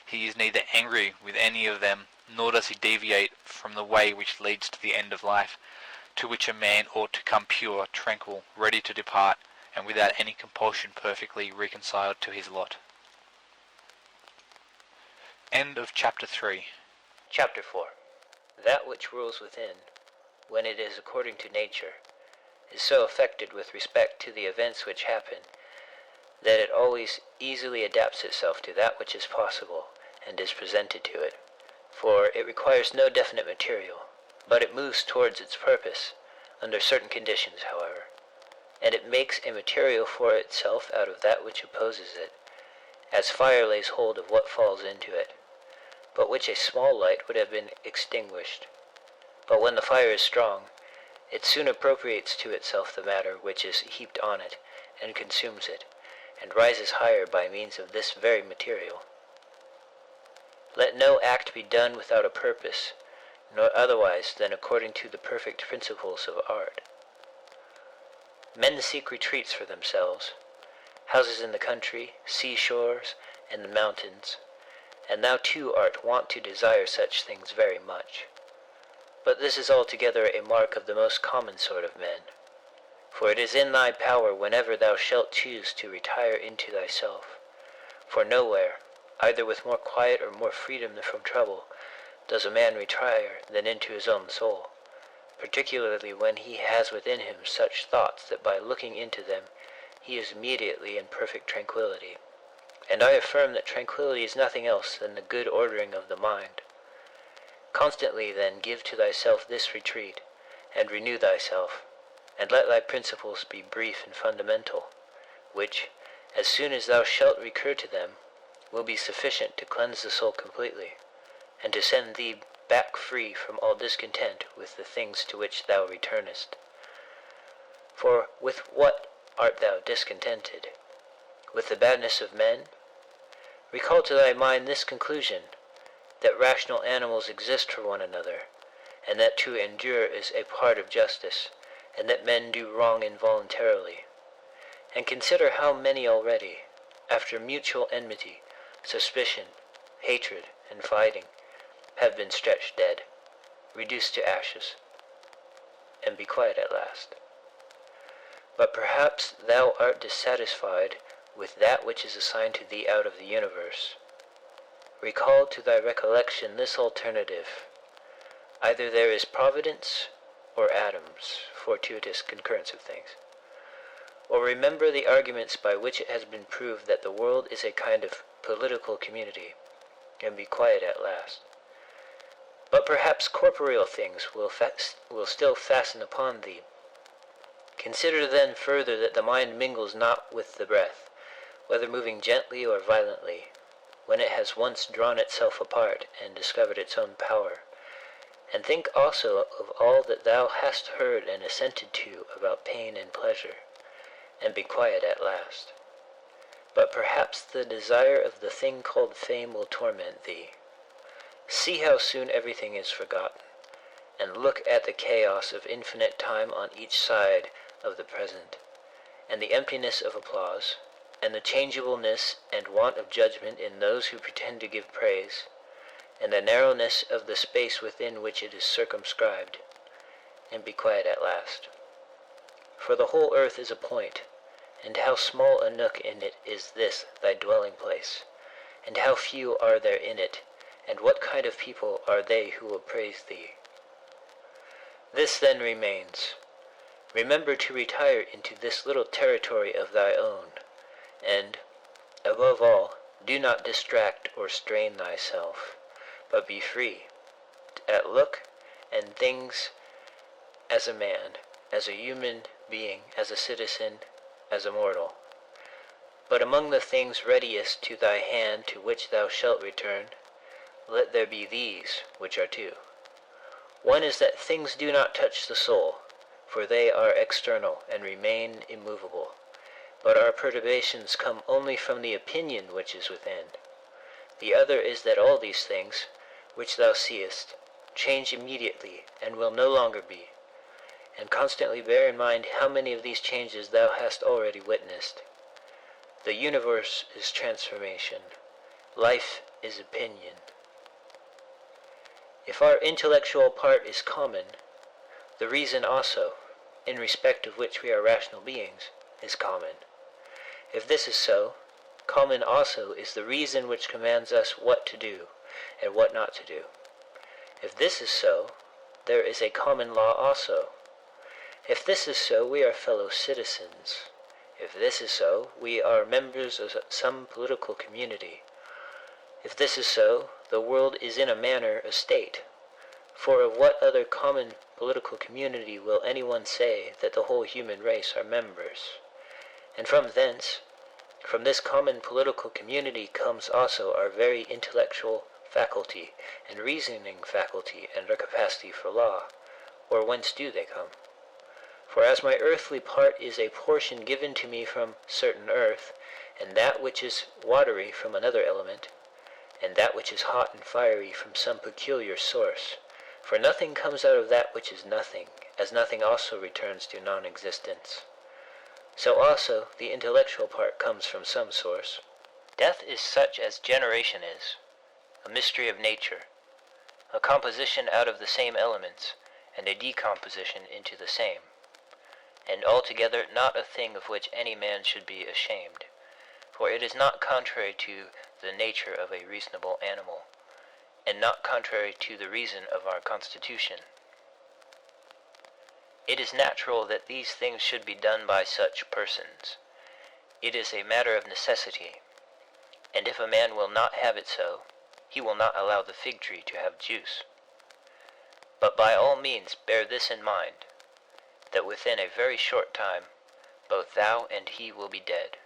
he is neither angry with any of them, nor does he deviate from the way which leads to the end of life, to which a man ought to come pure, tranquil, ready to depart, and without any compulsion perfectly reconciled to his lot. End of Chapter 3. Chapter 4. That which rules within, when it is according to nature, is so affected with respect to the events which happen, that it always easily adapts itself to that which is possible and is presented to it, for it requires no definite material, but it moves towards its purpose, under certain conditions, however, and it makes a material for itself out of that which opposes it, as fire lays hold of what falls into it, but which a small light would have been extinguished. But when the fire is strong, it soon appropriates to itself the matter which is heaped on it, and consumes it, and rises higher by means of this very material. Let no act be done without a purpose, nor otherwise than according to the perfect principles of art. Men seek retreats for themselves, houses in the country, seashores, and the mountains, and thou too art wont to desire such things very much. But this is altogether a mark of the most common sort of men. For it is in thy power whenever thou shalt choose to retire into thyself. For nowhere, either with more quiet or more freedom from trouble, does a man retire than into his own soul, particularly when he has within him such thoughts that by looking into them he is immediately in perfect tranquillity. And I affirm that tranquillity is nothing else than the good ordering of the mind. Constantly then give to thyself this retreat, and renew thyself, and let thy principles be brief and fundamental, which, as soon as thou shalt recur to them, will be sufficient to cleanse the soul completely, and to send thee back free from all discontent with the things to which thou returnest. For with what art thou discontented? With the badness of men? Recall to thy mind this conclusion, that rational animals exist for one another, and that to endure is a part of justice, and that men do wrong involuntarily. And consider how many already, after mutual enmity, suspicion, hatred, and fighting, have been stretched dead, reduced to ashes, and be quiet at last. But perhaps thou art dissatisfied with that which is assigned to thee out of the universe. Recall to thy recollection this alternative: either there is providence or atoms, fortuitous concurrence of things. Or remember the arguments by which it has been proved that the world is a kind of political community, and be quiet at last. But perhaps corporeal things will still fasten upon thee. Consider then further that the mind mingles not with the breath, whether moving gently or violently, when it has once drawn itself apart and discovered its own power. And think also of all that thou hast heard and assented to about pain and pleasure, and be quiet at last. But perhaps the desire of the thing called fame will torment thee. See how soon everything is forgotten, and look at the chaos of infinite time on each side of the present, and the emptiness of applause, and the changeableness and want of judgment in those who pretend to give praise, and the narrowness of the space within which it is circumscribed, and be quiet at last. For the whole earth is a point, and how small a nook in it is this thy dwelling place, and how few are there in it, and what kind of people are they who will praise thee? This then remains. Remember to retire into this little territory of thy own, and, above all, do not distract or strain thyself, but be free, at look and things as a man, as a human being, as a citizen, as a mortal. But among the things readiest to thy hand to which thou shalt return, let there be these, which are two. One is that things do not touch the soul, for they are external and remain immovable, but our perturbations come only from the opinion which is within. The other is that all these things, which thou seest, change immediately and will no longer be, and constantly bear in mind how many of these changes thou hast already witnessed. The universe is transformation. Life is opinion. If our intellectual part is common, the reason also, in respect of which we are rational beings, is common. If this is so, common also is the reason which commands us what to do and what not to do. If this is so, there is a common law also. If this is so, we are fellow citizens. If this is so, we are members of some political community. If this is so, the world is in a manner a state. For of what other common political community will anyone say that the whole human race are members? And from this common political community comes also our very intellectual faculty and reasoning faculty and our capacity for law. Or whence do they come? For as my earthly part is a portion given to me from certain earth, and that which is watery from another element, and that which is hot and fiery from some peculiar source, for nothing comes out of that which is nothing, as nothing also returns to non-existence. So also the intellectual part comes from some source. Death is such as generation is, a mystery of nature, a composition out of the same elements, and a decomposition into the same, and altogether not a thing of which any man should be ashamed, for it is not contrary to the nature of a reasonable animal, and not contrary to the reason of our constitution. It is natural that these things should be done by such persons. It is a matter of necessity, and if a man will not have it so, he will not allow the fig tree to have juice. But by all means bear this in mind, that within a very short time both thou and he will be dead,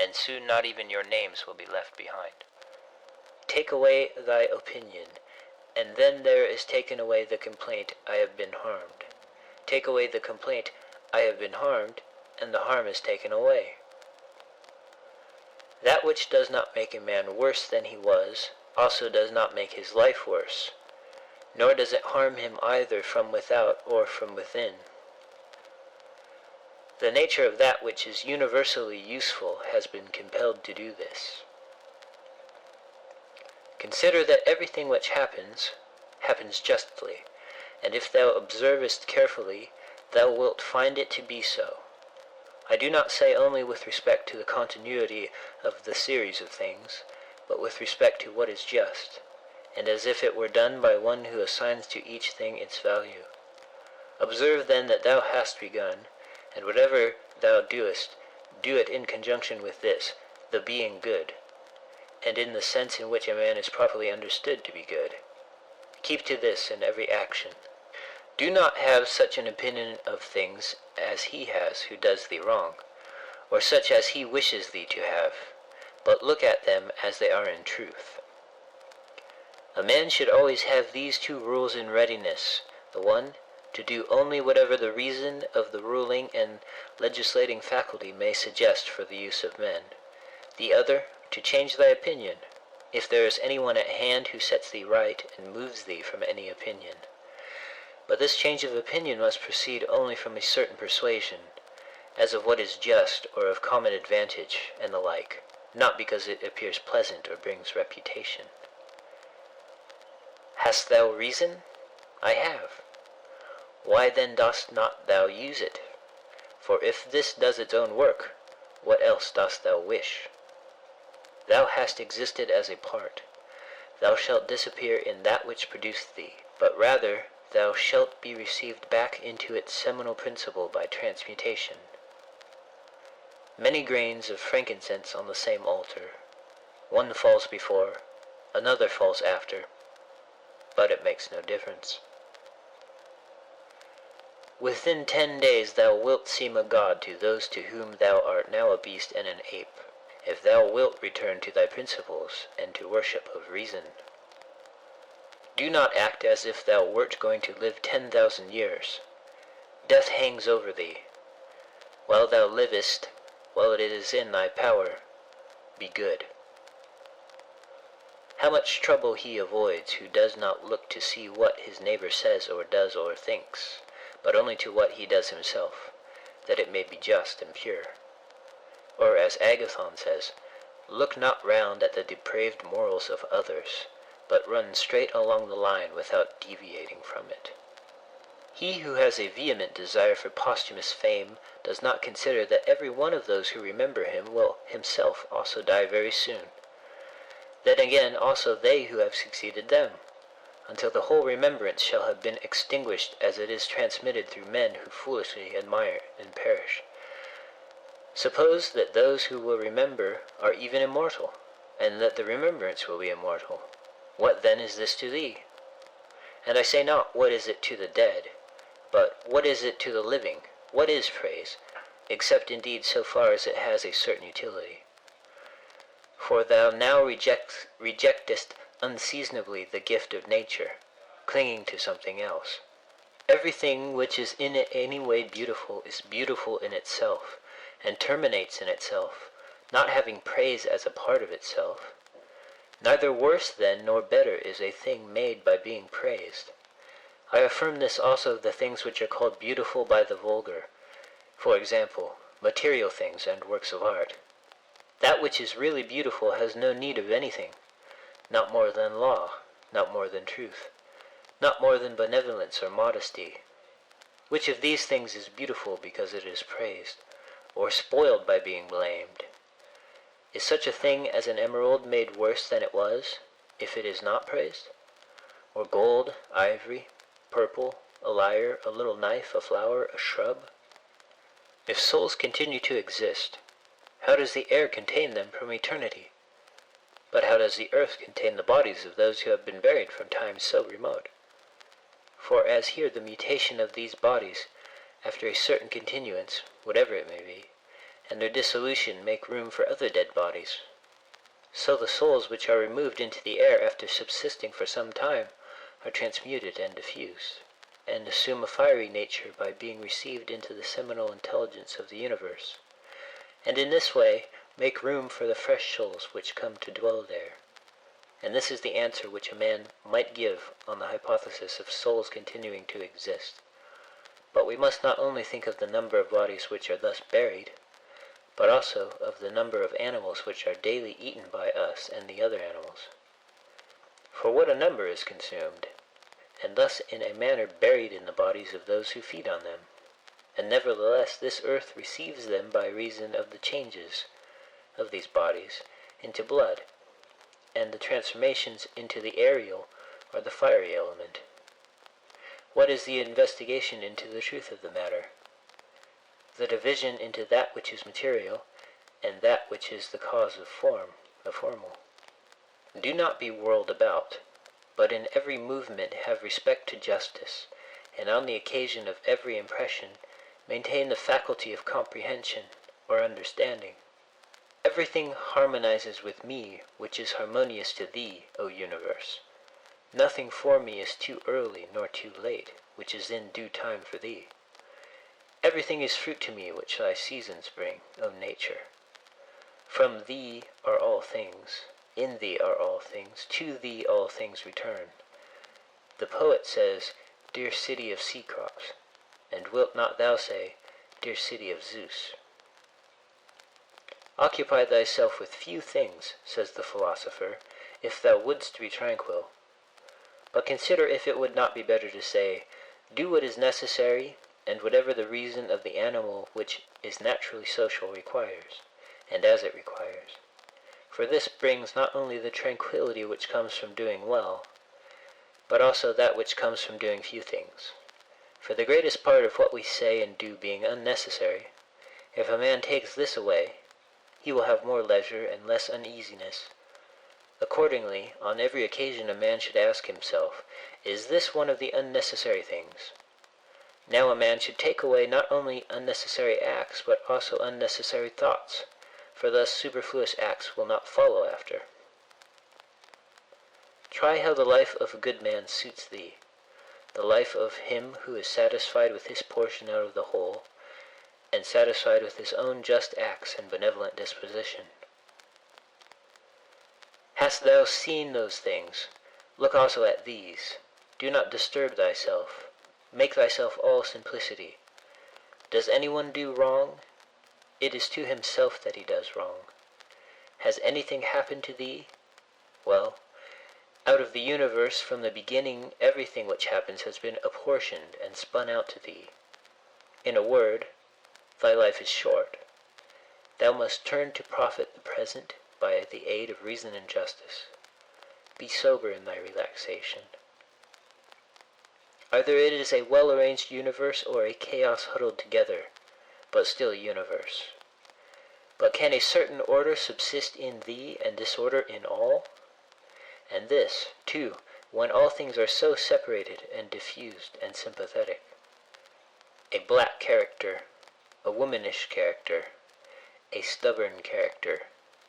and soon not even your names will be left behind. Take away thy opinion, and then there is taken away the complaint, I have been harmed. Take away the complaint, I have been harmed, and the harm is taken away. That which does not make a man worse than he was, also does not make his life worse, nor does it harm him either from without or from within. The nature of that which is universally useful has been compelled to do this. Consider that everything which happens, happens justly, and if thou observest carefully, thou wilt find it to be so. I do not say only with respect to the continuity of the series of things, but with respect to what is just, and as if it were done by one who assigns to each thing its value. Observe then that thou hast begun, and whatever thou doest, do it in conjunction with this, the being good, and in the sense in which a man is properly understood to be good. Keep to this in every action. Do not have such an opinion of things as he has who does thee wrong, or such as he wishes thee to have, but look at them as they are in truth. A man should always have these two rules in readiness: the one, to do only whatever the reason of the ruling and legislating faculty may suggest for the use of men; the other, to change thy opinion, if there is anyone at hand who sets thee right and moves thee from any opinion. But this change of opinion must proceed only from a certain persuasion, as of what is just or of common advantage, and the like, not because it appears pleasant or brings reputation. Hast thou reason? I have. Why then dost not thou use it? For if this does its own work, what else dost thou wish? Thou hast existed as a part. Thou shalt disappear in that which produced thee, but rather thou shalt be received back into its seminal principle by transmutation. Many grains of frankincense on the same altar. One falls before, another falls after, but it makes no difference. Within 10 days thou wilt seem a god to those to whom thou art now a beast and an ape, if thou wilt return to thy principles and to worship of reason. Do not act as if thou wert going to live 10,000 years. Death hangs over thee. While thou livest, while it is in thy power, be good. How much trouble he avoids who does not look to see what his neighbor says or does or thinks, but only to what he does himself, that it may be just and pure. Or as Agathon says, look not round at the depraved morals of others, but run straight along the line without deviating from it. He who has a vehement desire for posthumous fame does not consider that every one of those who remember him will himself also die very soon. Then again also they who have succeeded them, until the whole remembrance shall have been extinguished as it is transmitted through men who foolishly admire and perish. Suppose that those who will remember are even immortal, and that the remembrance will be immortal. What then is this to thee? And I say not, what is it to the dead, but what is it to the living? What is praise, except indeed so far as it has a certain utility? For thou now rejectest unseasonably the gift of nature, clinging to something else. Everything which is in any way beautiful is beautiful in itself, and terminates in itself, not having praise as a part of itself. Neither worse then nor better is a thing made by being praised. I affirm this also of the things which are called beautiful by the vulgar, for example, material things and works of art. That which is really beautiful has no need of anything, not more than law, not more than truth. not more than benevolence or modesty. Which of these things is beautiful because it is praised, or spoiled by being blamed? Is such a thing as an emerald made worse than it was, if it is not praised? Or gold, ivory, purple, a lyre, a little knife, a flower, a shrub? If souls continue to exist, how does the air contain them from eternity? But how does the earth contain the bodies of those who have been buried from times so remote? For as here the mutation of these bodies, after a certain continuance, whatever it may be, and their dissolution make room for other dead bodies, so the souls which are removed into the air after subsisting for some time are transmuted and diffused, and assume a fiery nature by being received into the seminal intelligence of the universe, and in this way make room for the fresh souls which come to dwell there. And this is the answer which a man might give on the hypothesis of souls continuing to exist. But we must not only think of the number of bodies which are thus buried, but also of the number of animals which are daily eaten by us and the other animals. For what a number is consumed, and thus in a manner buried in the bodies of those who feed on them, and nevertheless this earth receives them by reason of the changes of these bodies into blood, and the transformations into the aerial or the fiery element. What is the investigation into the truth of the matter? The division into that which is material, and that which is the cause of form, the formal. Do not be whirled about, but in every movement have respect to justice, and on the occasion of every impression maintain the faculty of comprehension or understanding. Everything harmonizes with me which is harmonious to thee, O universe. Nothing for me is too early nor too late, which is in due time for thee. Everything is fruit to me which thy seasons bring, O nature. From thee are all things, in thee are all things, to thee all things return. The poet says, dear city of sea crops, and wilt not thou say, dear city of Zeus? Occupy thyself with few things, says the philosopher, if thou wouldst be tranquil. But consider if it would not be better to say, do what is necessary, and whatever the reason of the animal which is naturally social requires, and as it requires. For this brings not only the tranquility which comes from doing well, but also that which comes from doing few things. For the greatest part of what we say and do being unnecessary, if a man takes this away, he will have more leisure and less uneasiness. Accordingly, on every occasion a man should ask himself, is this one of the unnecessary things? Now a man should take away not only unnecessary acts, but also unnecessary thoughts, for thus superfluous acts will not follow after. Try how the life of a good man suits thee, the life of him who is satisfied with his portion out of the whole, and satisfied with his own just acts and benevolent disposition. Hast thou seen those things? Look also at these. Do not disturb thyself. Make thyself all simplicity. Does anyone do wrong? It is to himself that he does wrong. Has anything happened to thee? Well, out of the universe from the beginning everything which happens has been apportioned and spun out to thee. In a word, thy life is short. Thou must turn to profit the present by the aid of reason and justice. Be sober in thy relaxation. Either it is a well-arranged universe or a chaos huddled together, but still a universe. But can a certain order subsist in thee and disorder in all? And this, too, when all things are so separated and diffused and sympathetic. A black character, a womanish character, a stubborn character,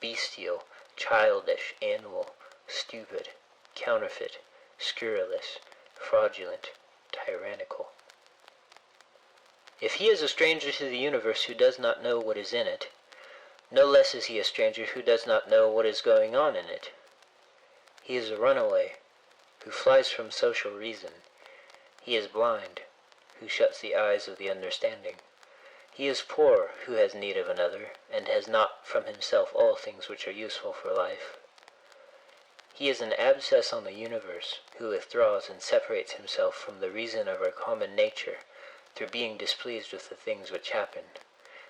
bestial, childish, animal, stupid, counterfeit, scurrilous, fraudulent, tyrannical. If he is a stranger to the universe who does not know what is in it, no less is he a stranger who does not know what is going on in it. He is a runaway, who flies from social reason. He is blind, who shuts the eyes of the understanding. He is poor, who has need of another, and has not from himself all things which are useful for life. He is an abscess on the universe, who withdraws and separates himself from the reason of our common nature, through being displeased with the things which happen.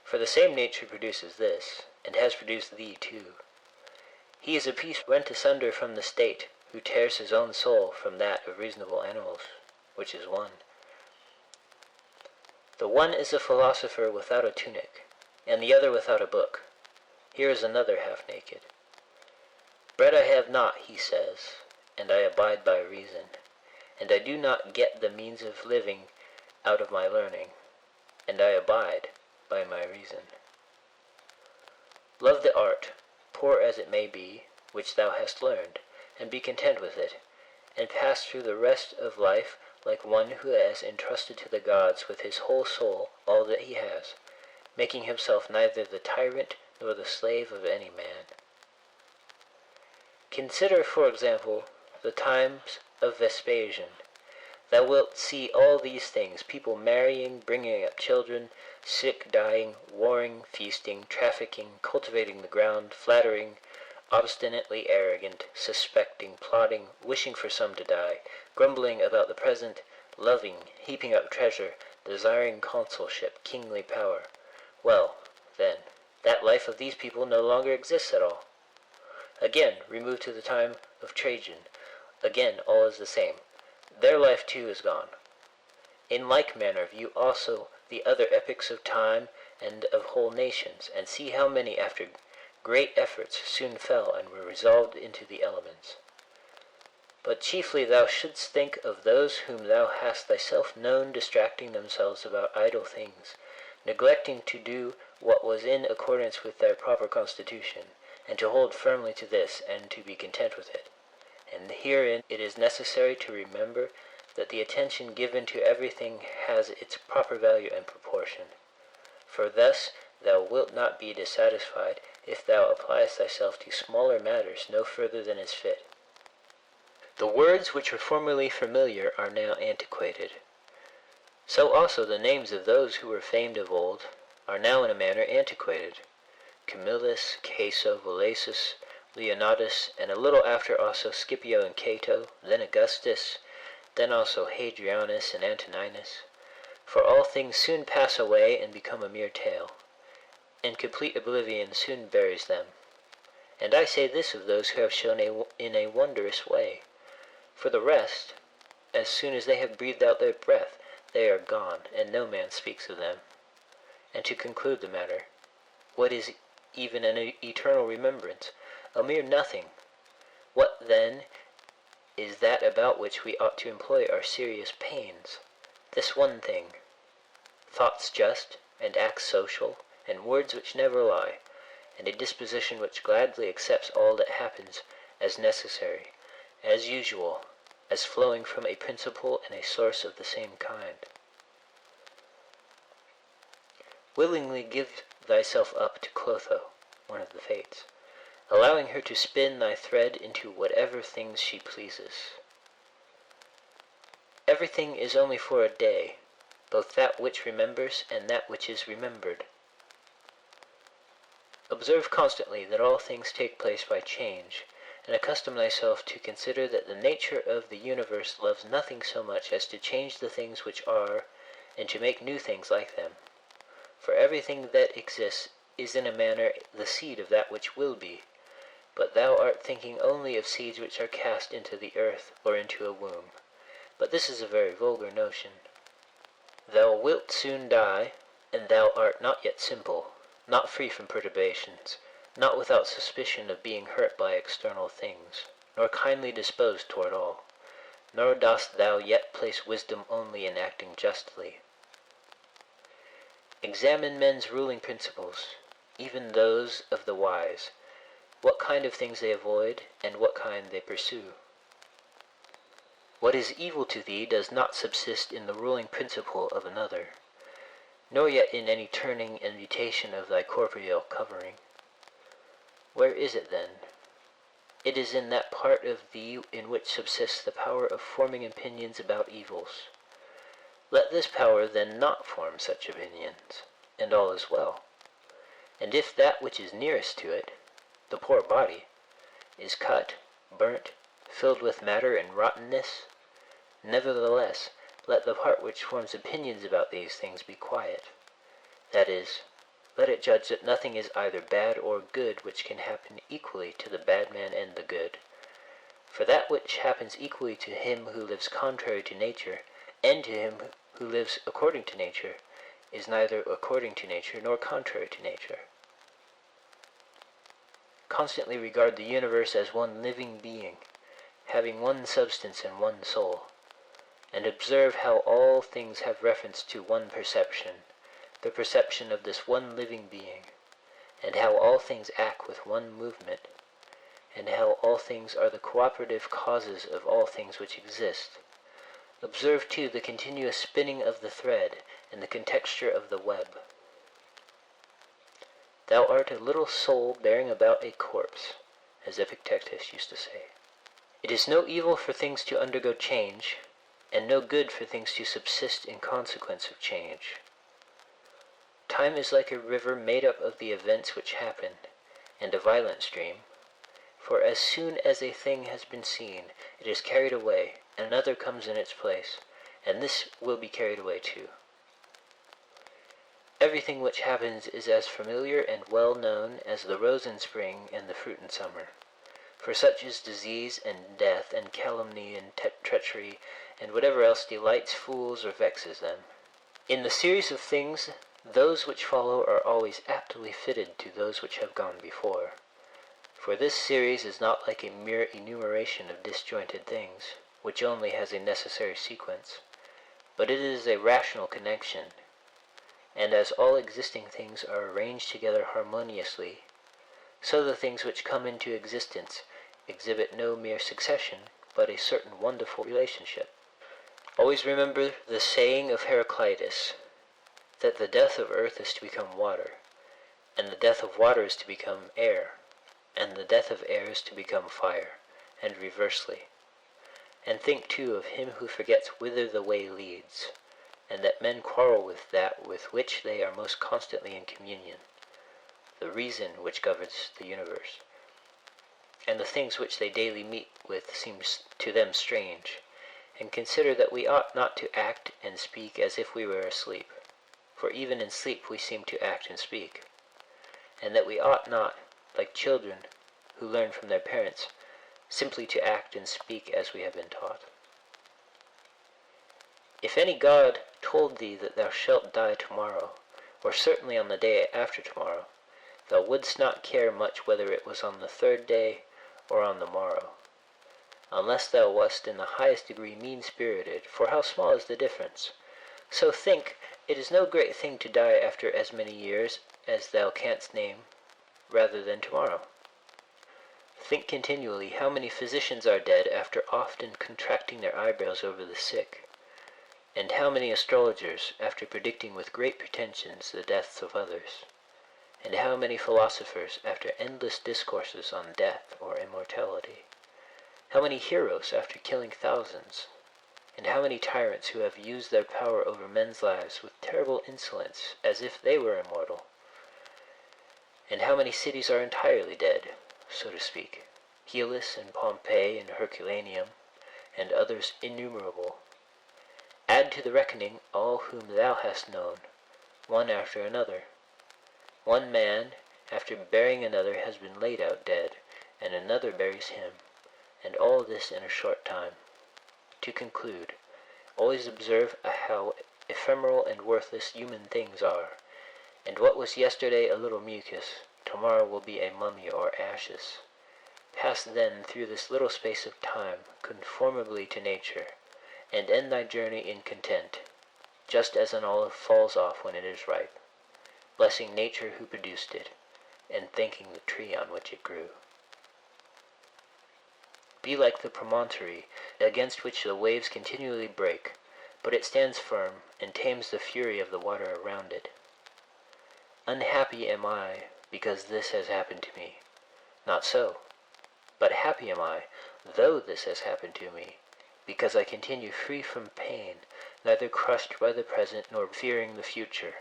For the same nature produces this, and has produced thee too. He is a piece rent asunder from the state, who tears his own soul from that of reasonable animals, which is one. The one is a philosopher without a tunic, and the other without a book. Here is another half naked. Bread I have not, he says, and I abide by reason, and I do not get the means of living out of my learning, and I abide by my reason. Love the art, poor as it may be, which thou hast learned, and be content with it, and pass through the rest of life like one who has entrusted to the gods with his whole soul all that he has, making himself neither the tyrant nor the slave of any man. Consider, for example, the times of Vespasian. Thou wilt see all these things, people marrying, bringing up children, sick, dying, warring, feasting, trafficking, cultivating the ground, flattering, obstinately arrogant, suspecting, plotting, wishing for some to die, grumbling about the present, loving, heaping up treasure, desiring consulship, kingly power. Well, then, that life of these people no longer exists at all. Again, remove to the time of Trajan. Again, all is the same. Their life too is gone. In like manner view also the other epochs of time and of whole nations, and see how many after great efforts soon fell and were resolved into the elements. But chiefly thou shouldst think of those whom thou hast thyself known distracting themselves about idle things, neglecting to do what was in accordance with their proper constitution, and to hold firmly to this, and to be content with it. And herein it is necessary to remember that the attention given to everything has its proper value and proportion. For thus thou wilt not be dissatisfied if thou appliest thyself to smaller matters no further than is fit. The words which were formerly familiar are now antiquated. So also the names of those who were famed of old are now in a manner antiquated. Camillus, Caeso, Volasus, Leonidas, and a little after also Scipio and Cato, then Augustus, then also Hadrianus and Antoninus. For all things soon pass away and become a mere tale, and complete oblivion soon buries them. And I say this of those who have shown in a wondrous way. For the rest, as soon as they have breathed out their breath, they are gone, and no man speaks of them. And to conclude the matter, what is even an eternal remembrance? A mere nothing. What, then, is that about which we ought to employ our serious pains? This one thing: thoughts just, and acts social, and words which never lie, and a disposition which gladly accepts all that happens as necessary, as usual, as flowing from a principle and a source of the same kind. Willingly give thyself up to Clotho, one of the Fates, allowing her to spin thy thread into whatever things she pleases. Everything is only for a day, both that which remembers and that which is remembered. Observe constantly that all things take place by change, and accustom thyself to consider that the nature of the universe loves nothing so much as to change the things which are, and to make new things like them. For everything that exists is in a manner the seed of that which will be, but thou art thinking only of seeds which are cast into the earth or into a womb. But this is a very vulgar notion. Thou wilt soon die, and thou art not yet simple, not free from perturbations, not without suspicion of being hurt by external things, nor kindly disposed toward all, nor dost thou yet place wisdom only in acting justly. Examine men's ruling principles, even those of the wise, what kind of things they avoid, and what kind they pursue. What is evil to thee does not subsist in the ruling principle of another, nor yet in any turning and mutation of thy corporeal covering. Where is it then? It is in that part of thee in which subsists the power of forming opinions about evils. Let this power then not form such opinions, and all is well. And if that which is nearest to it, the poor body, is cut, burnt, filled with matter and rottenness? Nevertheless, let the heart which forms opinions about these things be quiet. That is, let it judge that nothing is either bad or good which can happen equally to the bad man and the good. For that which happens equally to him who lives contrary to nature, and to him who lives according to nature, is neither according to nature nor contrary to nature. Constantly regard the universe as one living being, having one substance and one soul, and observe how all things have reference to one perception, the perception of this one living being, and how all things act with one movement, and how all things are the cooperative causes of all things which exist. Observe, too, the continuous spinning of the thread and the contexture of the web. Thou art a little soul bearing about a corpse, as Epictetus used to say. It is no evil for things to undergo change, and no good for things to subsist in consequence of change. Time is like a river made up of the events which happen, and a violent stream. For as soon as a thing has been seen, it is carried away, and another comes in its place, and this will be carried away too. Everything which happens is as familiar and well known as the rose in spring and the fruit in summer. For such is disease and death and calumny and treachery and whatever else delights fools or vexes them. In the series of things, those which follow are always aptly fitted to those which have gone before. For this series is not like a mere enumeration of disjointed things, which only has a necessary sequence, but it is a rational connection. And as all existing things are arranged together harmoniously, so the things which come into existence exhibit no mere succession, but a certain wonderful relationship. Always remember the saying of Heraclitus, that the death of earth is to become water, and the death of water is to become air, and the death of air is to become fire, and reversely. And think too of him who forgets whither the way leads, and that men quarrel with that with which they are most constantly in communion, the reason which governs the universe. And the things which they daily meet with seem to them strange, and consider that we ought not to act and speak as if we were asleep, for even in sleep we seem to act and speak, and that we ought not, like children who learn from their parents, simply to act and speak as we have been taught. If any god told thee that thou shalt die tomorrow, or certainly on the day after tomorrow, thou wouldst not care much whether it was on the third day or on the morrow, unless thou wast in the highest degree mean-spirited, for how small is the difference? So think, it is no great thing to die after as many years as thou canst name, rather than tomorrow. Think continually how many physicians are dead after often contracting their eyebrows over the sick, and how many astrologers after predicting with great pretensions the deaths of others, and how many philosophers after endless discourses on death or immortality, how many heroes after killing thousands, and how many tyrants who have used their power over men's lives with terrible insolence as if they were immortal, and how many cities are entirely dead, so to speak, Hellas and Pompeii and Herculaneum, and others innumerable. Add to the reckoning all whom thou hast known, one after another. One man, after burying another, has been laid out dead, and another buries him, and all this in a short time. To conclude, always observe how ephemeral and worthless human things are, and what was yesterday a little mucus, tomorrow will be a mummy or ashes. Pass then through this little space of time conformably to nature, and end thy journey in content, just as an olive falls off when it is ripe, blessing nature who produced it, and thanking the tree on which it grew. Be like the promontory against which the waves continually break, but it stands firm and tames the fury of the water around it. Unhappy am I because this has happened to me. Not so, but happy am I, though this has happened to me, because I continue free from pain, neither crushed by the present nor fearing the future.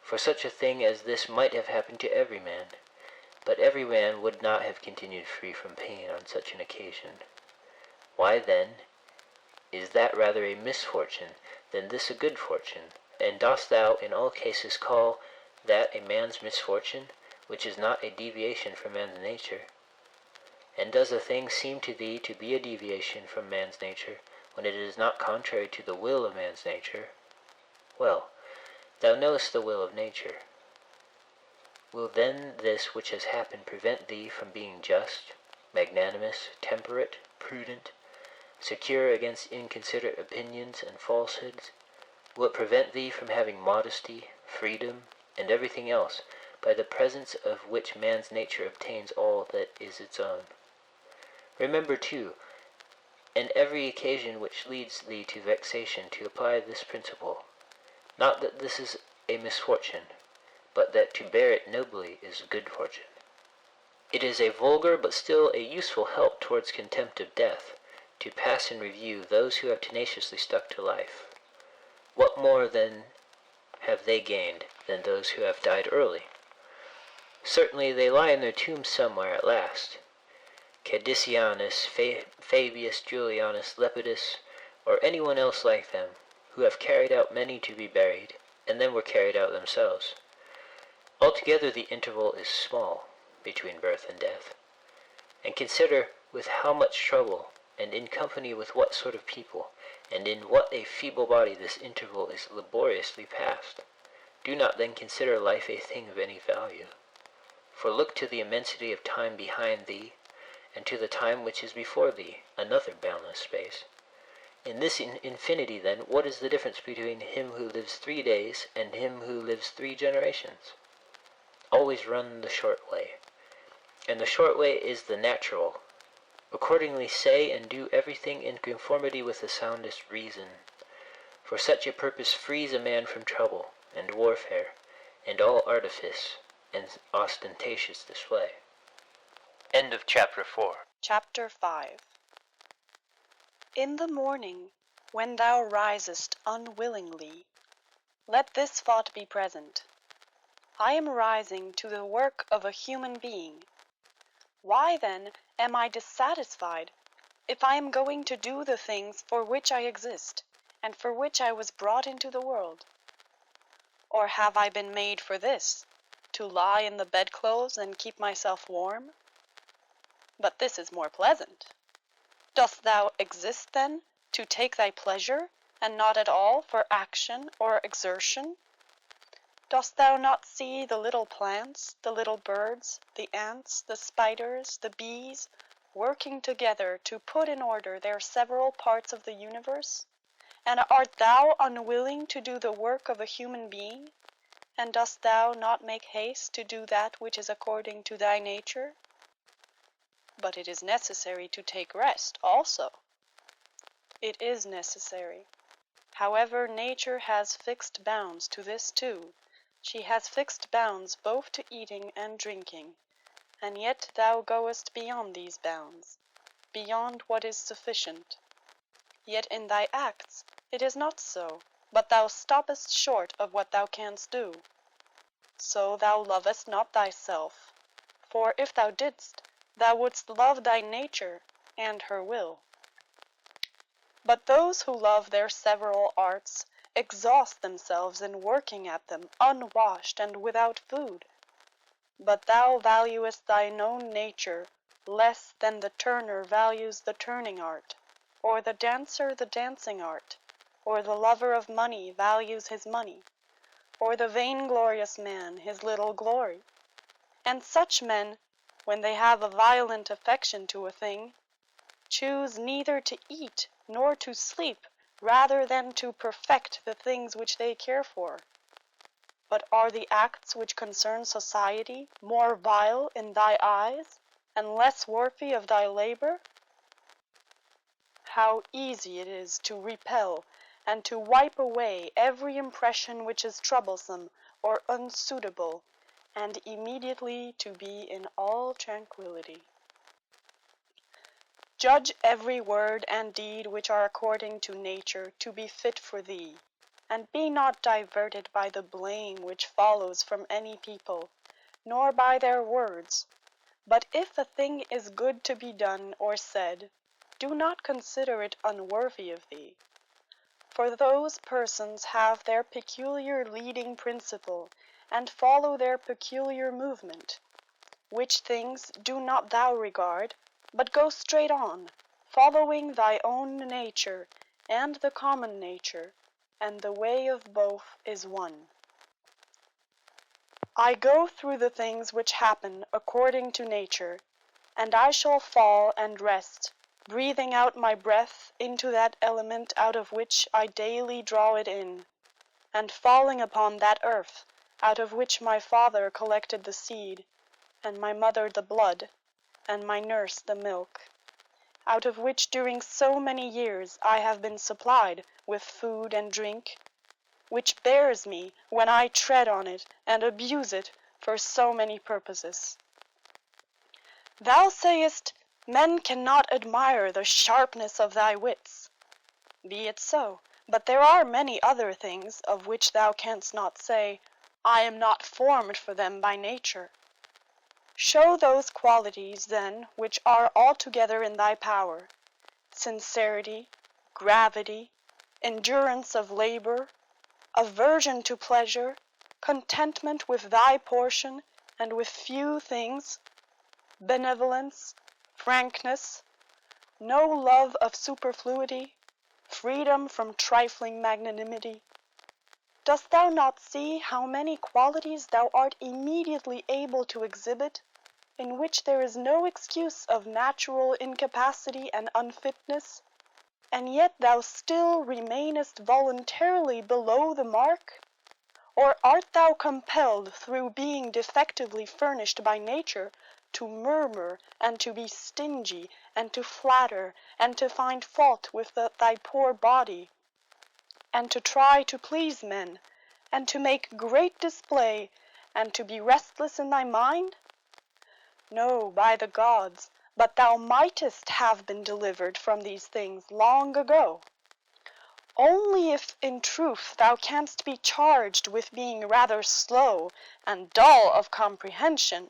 For such a thing as this might have happened to every man, But every man would not have continued free from pain on such an occasion. Why, then, is that rather a misfortune than this a good fortune? And dost thou in all cases call that a man's misfortune, which is not a deviation from man's nature? And does a thing seem to thee to be a deviation from man's nature, when it is not contrary to the will of man's nature? Well, thou knowest the will of nature. Will then this which has happened prevent thee from being just, magnanimous, temperate, prudent, secure against inconsiderate opinions and falsehoods? Will it prevent thee from having modesty, freedom, and everything else, by the presence of which man's nature obtains all that is its own? Remember, too, in every occasion which leads thee to vexation, to apply this principle, not that this is a misfortune, but that to bear it nobly is good fortune. It is a vulgar but still a useful help towards contempt of death, to pass in review those who have tenaciously stuck to life. What more then have they gained than those who have died early? Certainly they lie in their tombs somewhere at last. Cadicianus, Fabius Julianus Lepidus, or anyone else like them, who have carried out many to be buried, and then were carried out themselves. Altogether the interval is small between birth and death. And consider with how much trouble, and in company with what sort of people, and in what a feeble body this interval is laboriously passed. Do not then consider life a thing of any value. For look to the immensity of time behind thee, and to the time which is before thee, another boundless space. In this infinity, then, what is the difference between him who lives 3 days and him who lives 3 generations? Always run the short way, and the short way is the natural. Accordingly say and do everything in conformity with the soundest reason, for such a purpose frees a man from trouble, and warfare, and all artifice, and ostentatious display. End of chapter 4. Chapter 5. In the morning, when thou risest unwillingly, let this thought be present: I am rising to the work of a human being. Why, then, am I dissatisfied if I am going to do the things for which I exist, and for which I was brought into the world? Or have I been made for this, to lie in the bedclothes and keep myself warm? But this is more pleasant. Dost thou exist, then, to take thy pleasure, and not at all for action or exertion? Dost thou not see the little plants, the little birds, the ants, the spiders, the bees, working together to put in order their several parts of the universe? And art thou unwilling to do the work of a human being? And dost thou not make haste to do that which is according to thy nature? But it is necessary to take rest also. It is necessary. However, nature has fixed bounds to this too. She has fixed bounds both to eating and drinking, and yet thou goest beyond these bounds, beyond what is sufficient. Yet in thy acts it is not so, but thou stoppest short of what thou canst do. So thou lovest not thyself, for if thou didst, thou wouldst love thy nature and her will. But those who love their several arts exhaust themselves in working at them unwashed and without food. But thou valuest thine own nature less than the turner values the turning art, or the dancer the dancing art, or the lover of money values his money, or the vainglorious man his little glory. And such men, when they have a violent affection to a thing, choose neither to eat nor to sleep rather than to perfect the things which they care for. But are the acts which concern society more vile in thy eyes, and less worthy of thy labor? How easy it is to repel and to wipe away every impression which is troublesome or unsuitable, and immediately to be in all tranquillity. Judge every word and deed which are according to nature to be fit for thee, and be not diverted by the blame which follows from any people, nor by their words. But if a thing is good to be done or said, do not consider it unworthy of thee. For those persons have their peculiar leading principle, and follow their peculiar movement, which things do not thou regard, but go straight on, following thy own nature and the common nature, and the way of both is one. I go through the things which happen according to nature, and I shall fall and rest, breathing out my breath into that element out of which I daily draw it in, and falling upon that earth out of which my father collected the seed, and my mother the blood, and my nurse the milk, out of which during so many years I have been supplied with food and drink, which bears me when I tread on it and abuse it for so many purposes. Thou sayest, men cannot admire the sharpness of thy wits. Be it so, but there are many other things of which thou canst not say, I am not formed for them by nature. Show those qualities, then, which are altogether in thy power, sincerity, gravity, endurance of labor, aversion to pleasure, contentment with thy portion and with few things, benevolence, frankness, no love of superfluity, freedom from trifling magnanimity. Dost thou not see how many qualities thou art immediately able to exhibit, in which there is no excuse of natural incapacity and unfitness, and yet thou still remainest voluntarily below the mark? Or art thou compelled, through being defectively furnished by nature, to murmur, and to be stingy, and to flatter, and to find fault with thy poor body, and to try to please men, and to make great display, and to be restless in thy mind? No, by the gods, but thou mightest have been delivered from these things long ago. Only if in truth thou canst be charged with being rather slow and dull of comprehension,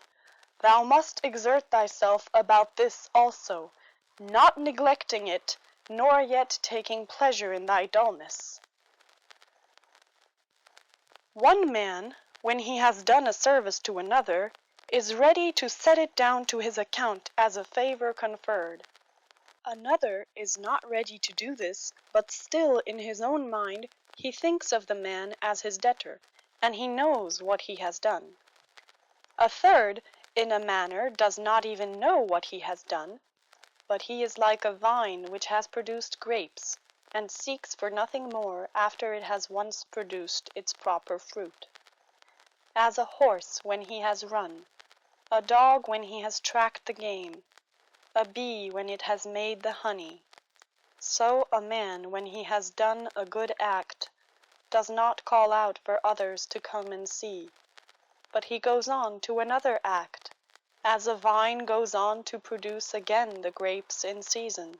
thou must exert thyself about this also, not neglecting it, nor yet taking pleasure in thy dullness. One man, when he has done a service to another, is ready to set it down to his account as a favor conferred. Another is not ready to do this, but still in his own mind he thinks of the man as his debtor, and he knows what he has done. A third, in a manner, does not even know what he has done, but he is like a vine which has produced grapes, and seeks for nothing more after it has once produced its proper fruit. As a horse when he has run, a dog when he has tracked the game, a bee when it has made the honey, so a man when he has done a good act does not call out for others to come and see, but he goes on to another act, as a vine goes on to produce again the grapes in season.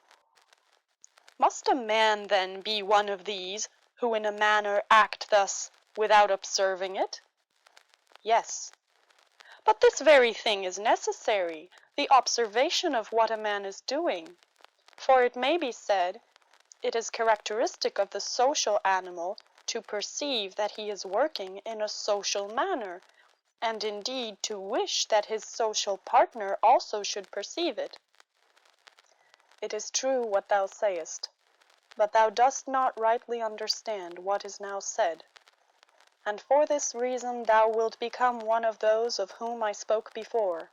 Must a man then be one of these who in a manner act thus without observing it? Yes. But this very thing is necessary, the observation of what a man is doing. For it may be said, it is characteristic of the social animal to perceive that he is working in a social manner, and indeed to wish that his social partner also should perceive it. It is true what thou sayest, but thou dost not rightly understand what is now said. And for this reason thou wilt become one of those of whom I spoke before,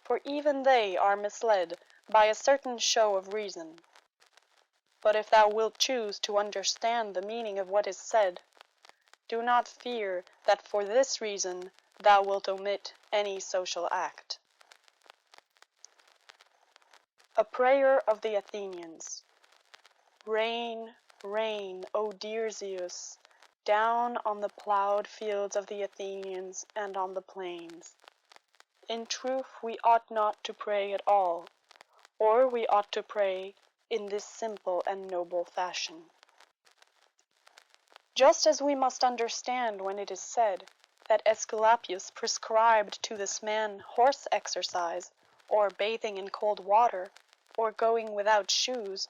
for even they are misled by a certain show of reason. But if thou wilt choose to understand the meaning of what is said, do not fear that for this reason thou wilt omit any social act. A prayer of the Athenians. Rain, rain, O dear Zeus, down on the plowed fields of the Athenians and on the plains. In truth, we ought not to pray at all, or we ought to pray in this simple and noble fashion. Just as we must understand when it is said, that Aesculapius prescribed to this man horse exercise, or bathing in cold water, or going without shoes,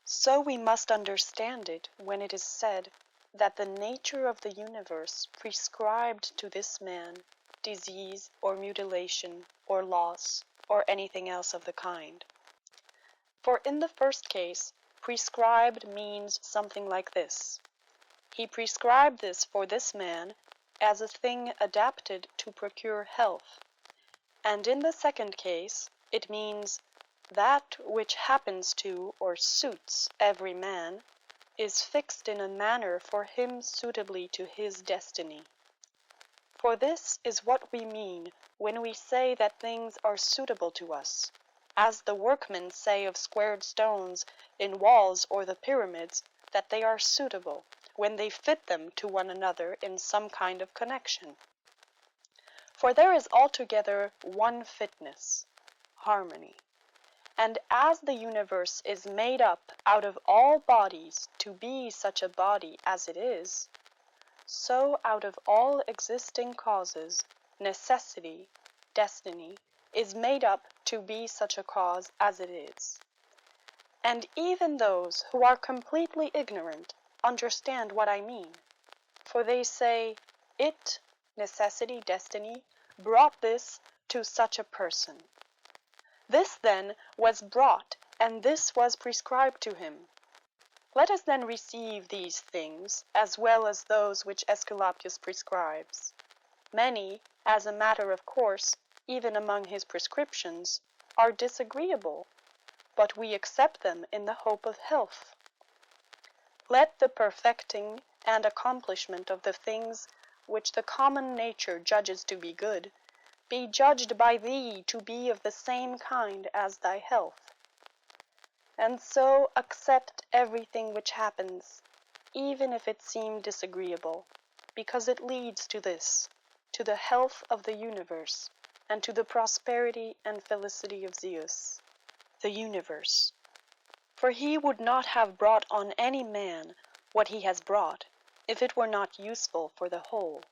so we must understand it when it is said that the nature of the universe prescribed to this man disease or mutilation or loss or anything else of the kind. For in the first case, prescribed means something like this. He prescribed this for this man as a thing adapted to procure health, and in the second case it means that which happens to or suits every man is fixed in a manner for him suitably to his destiny. For this is what we mean when we say that things are suitable to us, as the workmen say of squared stones in walls or the pyramids that they are suitable when they fit them to one another in some kind of connection. For there is altogether one fitness, harmony. And as the universe is made up out of all bodies to be such a body as it is, so out of all existing causes, necessity, destiny, is made up to be such a cause as it is. And even those who are completely ignorant understand what I mean, for they say, it, necessity, destiny, brought this to such a person. This then was brought, and this was prescribed to him. Let us then receive these things, as well as those which Aesculapius prescribes. Many, as a matter of course, even among his prescriptions, are disagreeable, but we accept them in the hope of health. Let the perfecting and accomplishment of the things which the common nature judges to be good, be judged by thee to be of the same kind as thy health. And so accept everything which happens, even if it seem disagreeable, because it leads to this, to the health of the universe, and to the prosperity and felicity of Zeus, the universe. For he would not have brought on any man what he has brought, if it were not useful for the whole.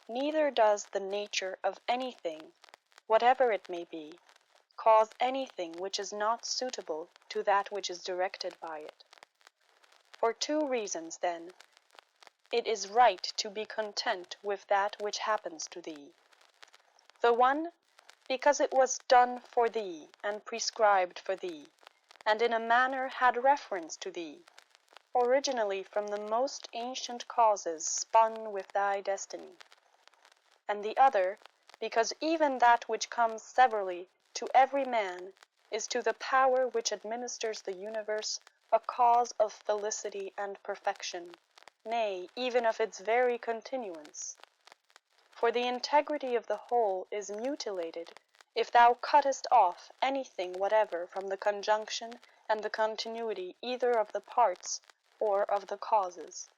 Neither does the nature of anything, whatever it may be, cause anything which is not suitable to that which is directed by it. For two reasons, then, it is right to be content with that which happens to thee. The one, because it was done for thee, and prescribed for thee, and in a manner had reference to thee, originally from the most ancient causes spun with thy destiny. And the other, because even that which comes severally to every man is to the power which administers the universe a cause of felicity and perfection, nay, even of its very continuance. For the integrity of the whole is mutilated if thou cuttest off anything whatever from the conjunction and the continuity either of the parts or of the causes.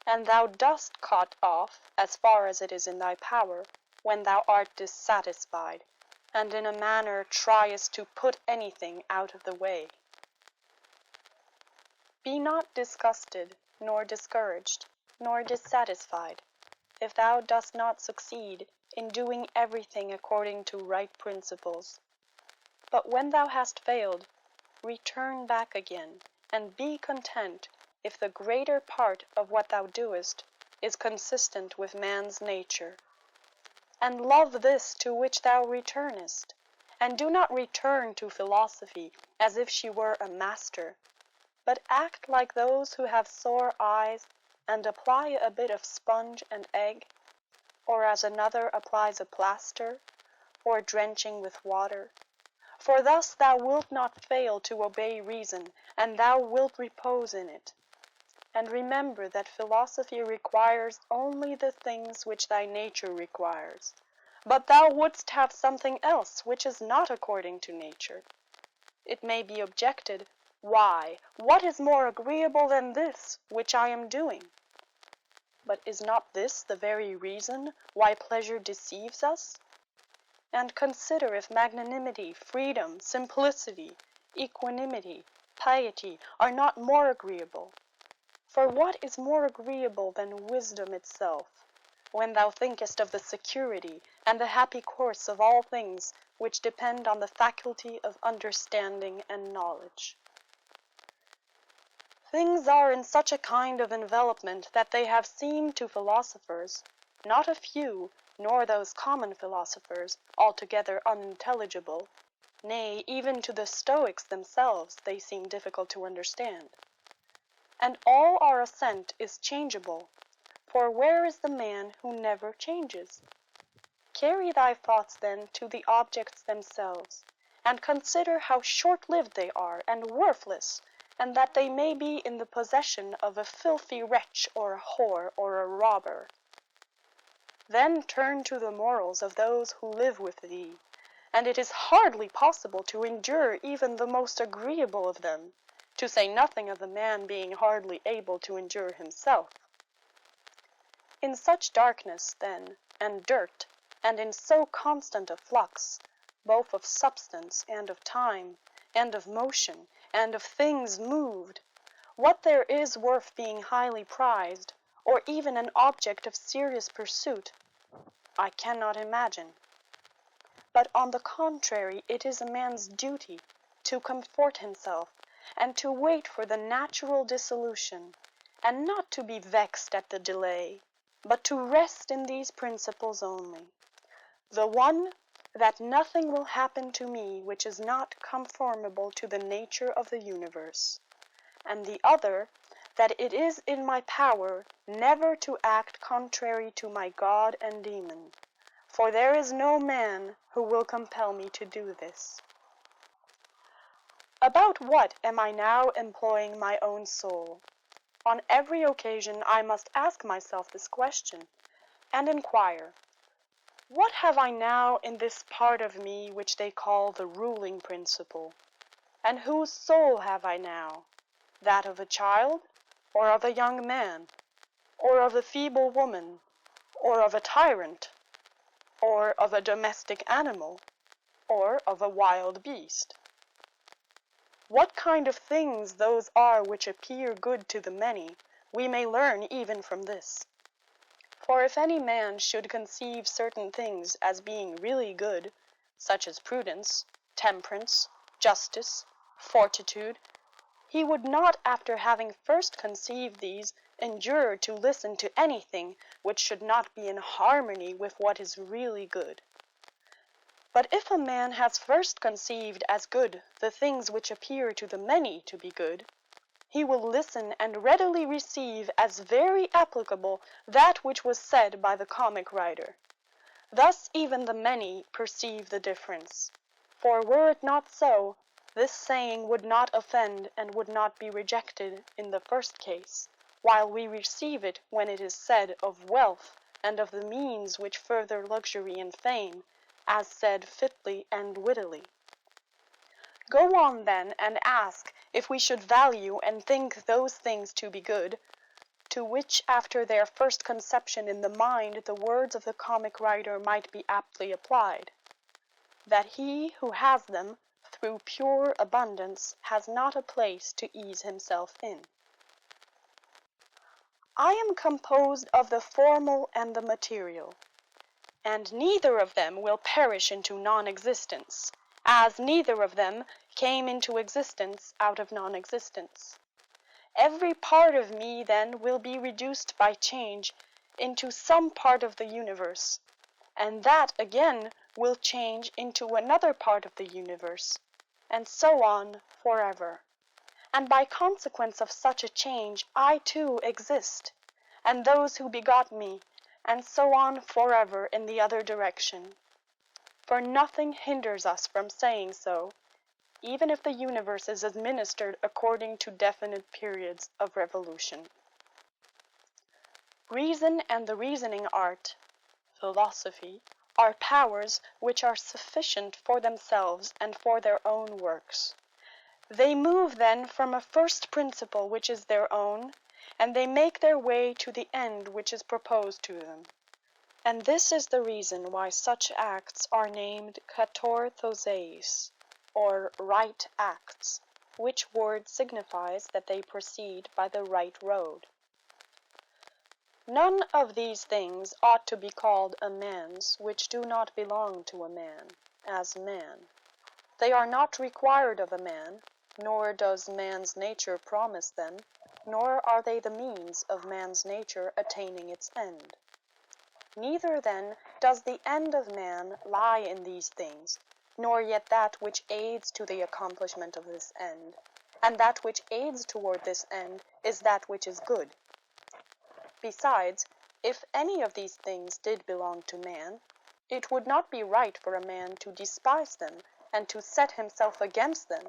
And thou dost cut off, as far as it is in thy power, when thou art dissatisfied, and in a manner triest to put anything out of the way. Be not disgusted, nor discouraged, nor dissatisfied, if thou dost not succeed in doing everything according to right principles. But when thou hast failed, return back again, and be content if the greater part of what thou doest is consistent with man's nature. And love this to which thou returnest, and do not return to philosophy as if she were a master, but act like those who have sore eyes and apply a bit of sponge and egg, or as another applies a plaster, or drenching with water. For thus thou wilt not fail to obey reason, and thou wilt repose in it. And remember that philosophy requires only the things which thy nature requires. But thou wouldst have something else which is not according to nature. It may be objected, why, what is more agreeable than this which I am doing? But is not this the very reason why pleasure deceives us? And consider if magnanimity, freedom, simplicity, equanimity, piety are not more agreeable. For what is more agreeable than wisdom itself, when thou thinkest of the security and the happy course of all things which depend on the faculty of understanding and knowledge. Things are in such a kind of envelopment that they have seemed to philosophers, not a few, nor those common philosophers, altogether unintelligible, nay, even to the Stoics themselves they seem difficult to understand. And all our assent is changeable, for where is the man who never changes? Carry thy thoughts then to the objects themselves, and consider how short-lived they are and worthless, and that they may be in the possession of a filthy wretch or a whore or a robber. Then turn to the morals of those who live with thee, and it is hardly possible to endure even the most agreeable of them, to say nothing of the man being hardly able to endure himself. In such darkness, then, and dirt, and in so constant a flux, both of substance and of time, and of motion, and of things moved, what there is worth being highly prized, or even an object of serious pursuit, I cannot imagine. But on the contrary, it is a man's duty to comfort himself, and to wait for the natural dissolution, and not to be vexed at the delay, but to rest in these principles only. The one, that nothing will happen to me which is not conformable to the nature of the universe, and the other, that it is in my power never to act contrary to my God and demon, for there is no man who will compel me to do this. About what am I now employing my own soul? On every occasion I must ask myself this question, and inquire, what have I now in this part of me which they call the ruling principle? And whose soul have I now? That of a child, or of a young man, or of a feeble woman, or of a tyrant, or of a domestic animal, or of a wild beast? What kind of things those are which appear good to the many, we may learn even from this. For if any man should conceive certain things as being really good, such as prudence, temperance, justice, fortitude, he would not, after having first conceived these, endure to listen to anything which should not be in harmony with what is really good. But if a man has first conceived as good the things which appear to the many to be good, he will listen and readily receive as very applicable that which was said by the comic writer. Thus even the many perceive the difference. For were it not so, this saying would not offend and would not be rejected in the first case, while we receive it when it is said of wealth and of the means which further luxury and fame, as said fitly and wittily. Go on then and ask if we should value and think those things to be good, to which after their first conception in the mind the words of the comic writer might be aptly applied, that he who has them through pure abundance has not a place to ease himself in. I am composed of the formal and the material, and neither of them will perish into non-existence, as neither of them came into existence out of non-existence. Every part of me, then, will be reduced by change into some part of the universe, and that again will change into another part of the universe, and so on forever. And by consequence of such a change, I too exist, and those who begot me, and so on forever in the other direction. For nothing hinders us from saying so, even if the universe is administered according to definite periods of revolution. Reason and the reasoning art, philosophy, are powers which are sufficient for themselves and for their own works. They move then from a first principle which is their own, and they make their way to the end which is proposed to them. And this is the reason why such acts are named katorthoseis, or right acts, which word signifies that they proceed by the right road. None of these things ought to be called a man's which do not belong to a man, as man. They are not required of a man, nor does man's nature promise them, nor are they the means of man's nature attaining its end. Neither then does the end of man lie in these things, nor yet that which aids to the accomplishment of this end, and that which aids toward this end is that which is good. Besides, if any of these things did belong to man, it would not be right for a man to despise them and to set himself against them,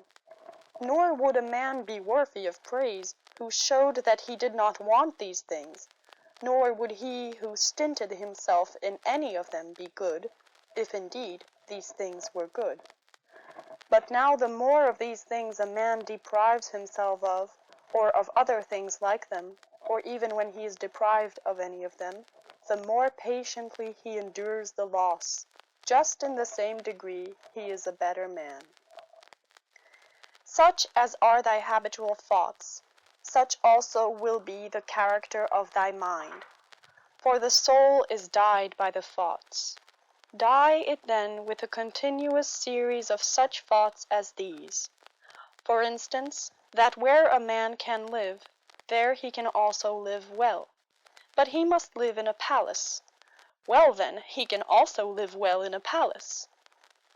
nor would a man be worthy of praise who showed that he did not want these things, nor would he who stinted himself in any of them be good, if indeed these things were good. But now the more of these things a man deprives himself of, or of other things like them, or even when he is deprived of any of them, the more patiently he endures the loss, just in the same degree he is a better man. Such as are thy habitual thoughts, such also will be the character of thy mind. For the soul is dyed by the thoughts. Dye it then with a continuous series of such thoughts as these. For instance, that where a man can live, there he can also live well. But he must live in a palace. Well then, he can also live well in a palace.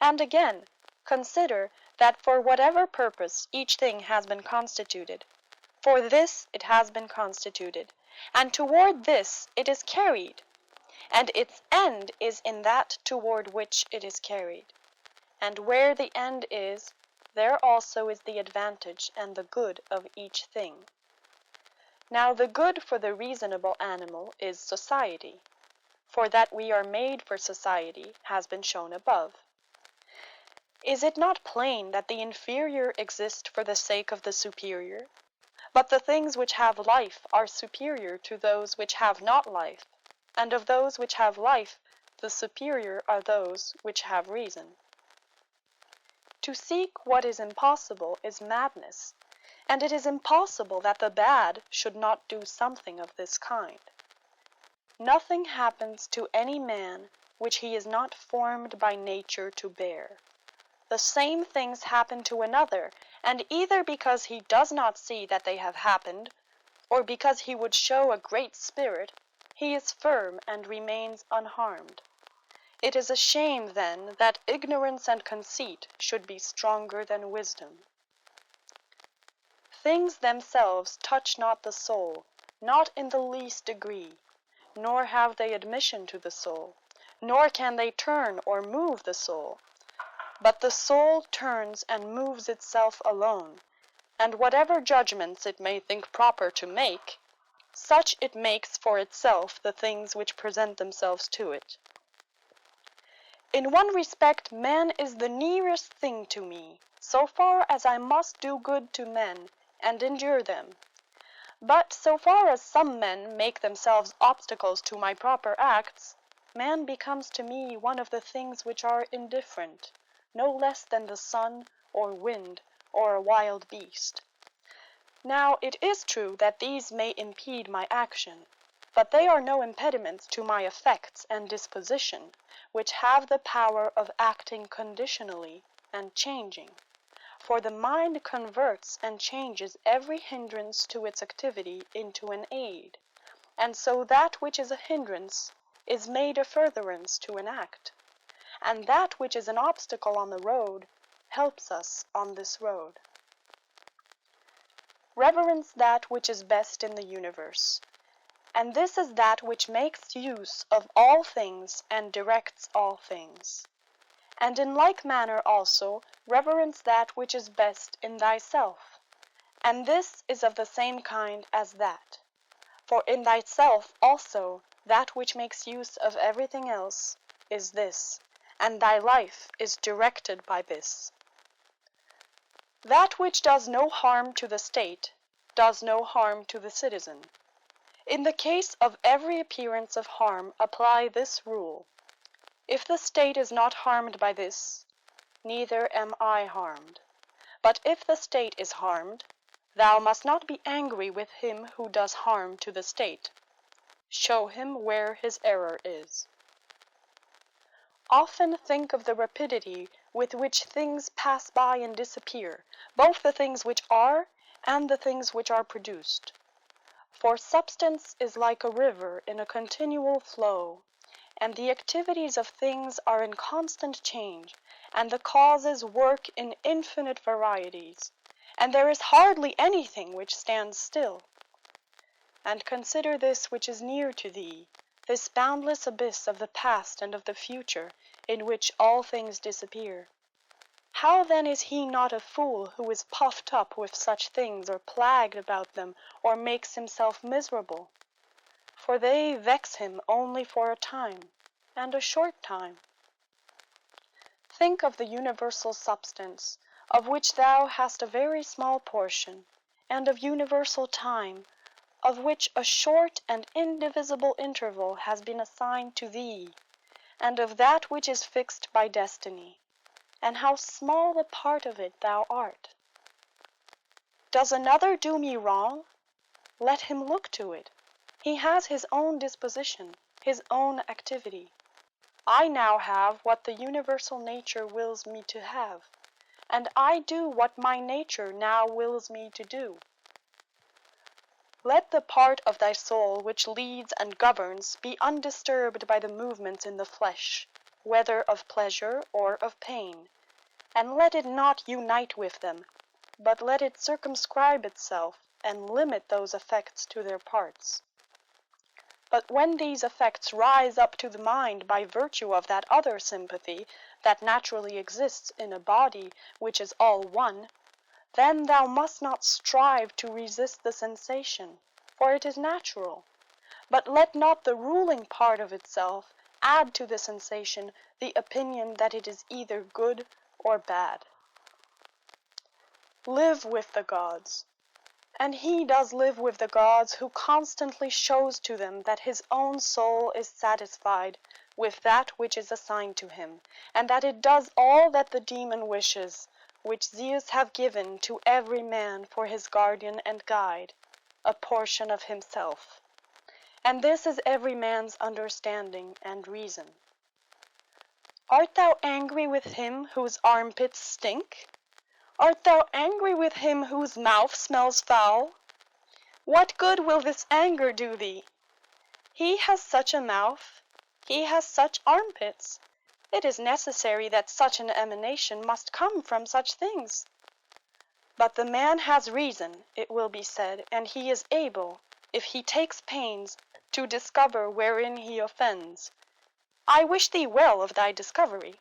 And again, consider that for whatever purpose each thing has been constituted, for this it has been constituted, and toward this it is carried, and its end is in that toward which it is carried. And where the end is, there also is the advantage and the good of each thing. Now the good for the reasonable animal is society, for that we are made for society has been shown above. Is it not plain that the inferior exist for the sake of the superior? But the things which have life are superior to those which have not life, and of those which have life, the superior are those which have reason. To seek what is impossible is madness, and it is impossible that the bad should not do something of this kind. Nothing happens to any man which he is not formed by nature to bear. The same things happen to another, and either because he does not see that they have happened, or because he would show a great spirit, he is firm and remains unharmed. It is a shame, then, that ignorance and conceit should be stronger than wisdom. Things themselves touch not the soul, not in the least degree, nor have they admission to the soul, nor can they turn or move the soul. But the soul turns and moves itself alone, and whatever judgments it may think proper to make, such it makes for itself the things which present themselves to it. In one respect man is the nearest thing to me, so far as I must do good to men, and endure them. But so far as some men make themselves obstacles to my proper acts, man becomes to me one of the things which are indifferent, no less than the sun, or wind, or a wild beast. Now it is true that these may impede my action, but they are no impediments to my effects and disposition, which have the power of acting conditionally and changing. For the mind converts and changes every hindrance to its activity into an aid, and so that which is a hindrance is made a furtherance to an act, and that which is an obstacle on the road helps us on this road. Reverence that which is best in the universe, and this is that which makes use of all things and directs all things. And in like manner also reverence that which is best in thyself, and this is of the same kind as that. For in thyself also that which makes use of everything else is this, and thy life is directed by this. That which does no harm to the state does no harm to the citizen. In the case of every appearance of harm apply this rule: if the state is not harmed by this, neither am I harmed. But if the state is harmed, thou must not be angry with him who does harm to the state. Show him where his error is. Often think of the rapidity with which things pass by and disappear, both the things which are and the things which are produced. For substance is like a river in a continual flow, and the activities of things are in constant change, and the causes work in infinite varieties, and there is hardly anything which stands still. And consider this which is near to thee, this boundless abyss of the past and of the future, in which all things disappear. How then is he not a fool who is puffed up with such things, or plagued about them, or makes himself miserable? For they vex him only for a time, and a short time. Think of the universal substance, of which thou hast a very small portion, and of universal time, of which a short and indivisible interval has been assigned to thee, and of that which is fixed by destiny, and how small a part of it thou art. Does another do me wrong? Let him look to it. He has his own disposition, his own activity. I now have what the universal nature wills me to have, and I do what my nature now wills me to do. Let the part of thy soul which leads and governs be undisturbed by the movements in the flesh, whether of pleasure or of pain, and let it not unite with them, but let it circumscribe itself and limit those effects to their parts. But when these effects rise up to the mind by virtue of that other sympathy that naturally exists in a body which is all one, then thou must not strive to resist the sensation, for it is natural, but let not the ruling part of itself add to the sensation the opinion that it is either good or bad. Live with the gods, and he does live with the gods who constantly shows to them that his own soul is satisfied with that which is assigned to him, and that it does all that the demon wishes, which Zeus have given to every man for his guardian and guide, a portion of himself. And this is every man's understanding and reason. Art thou angry with him whose armpits stink? Art thou angry with him whose mouth smells foul? What good will this anger do thee? He has such a mouth, he has such armpits. It is necessary that such an emanation must come from such things. But the man has reason, it will be said, and he is able, if he takes pains, to discover wherein he offends. I wish thee well of thy discovery.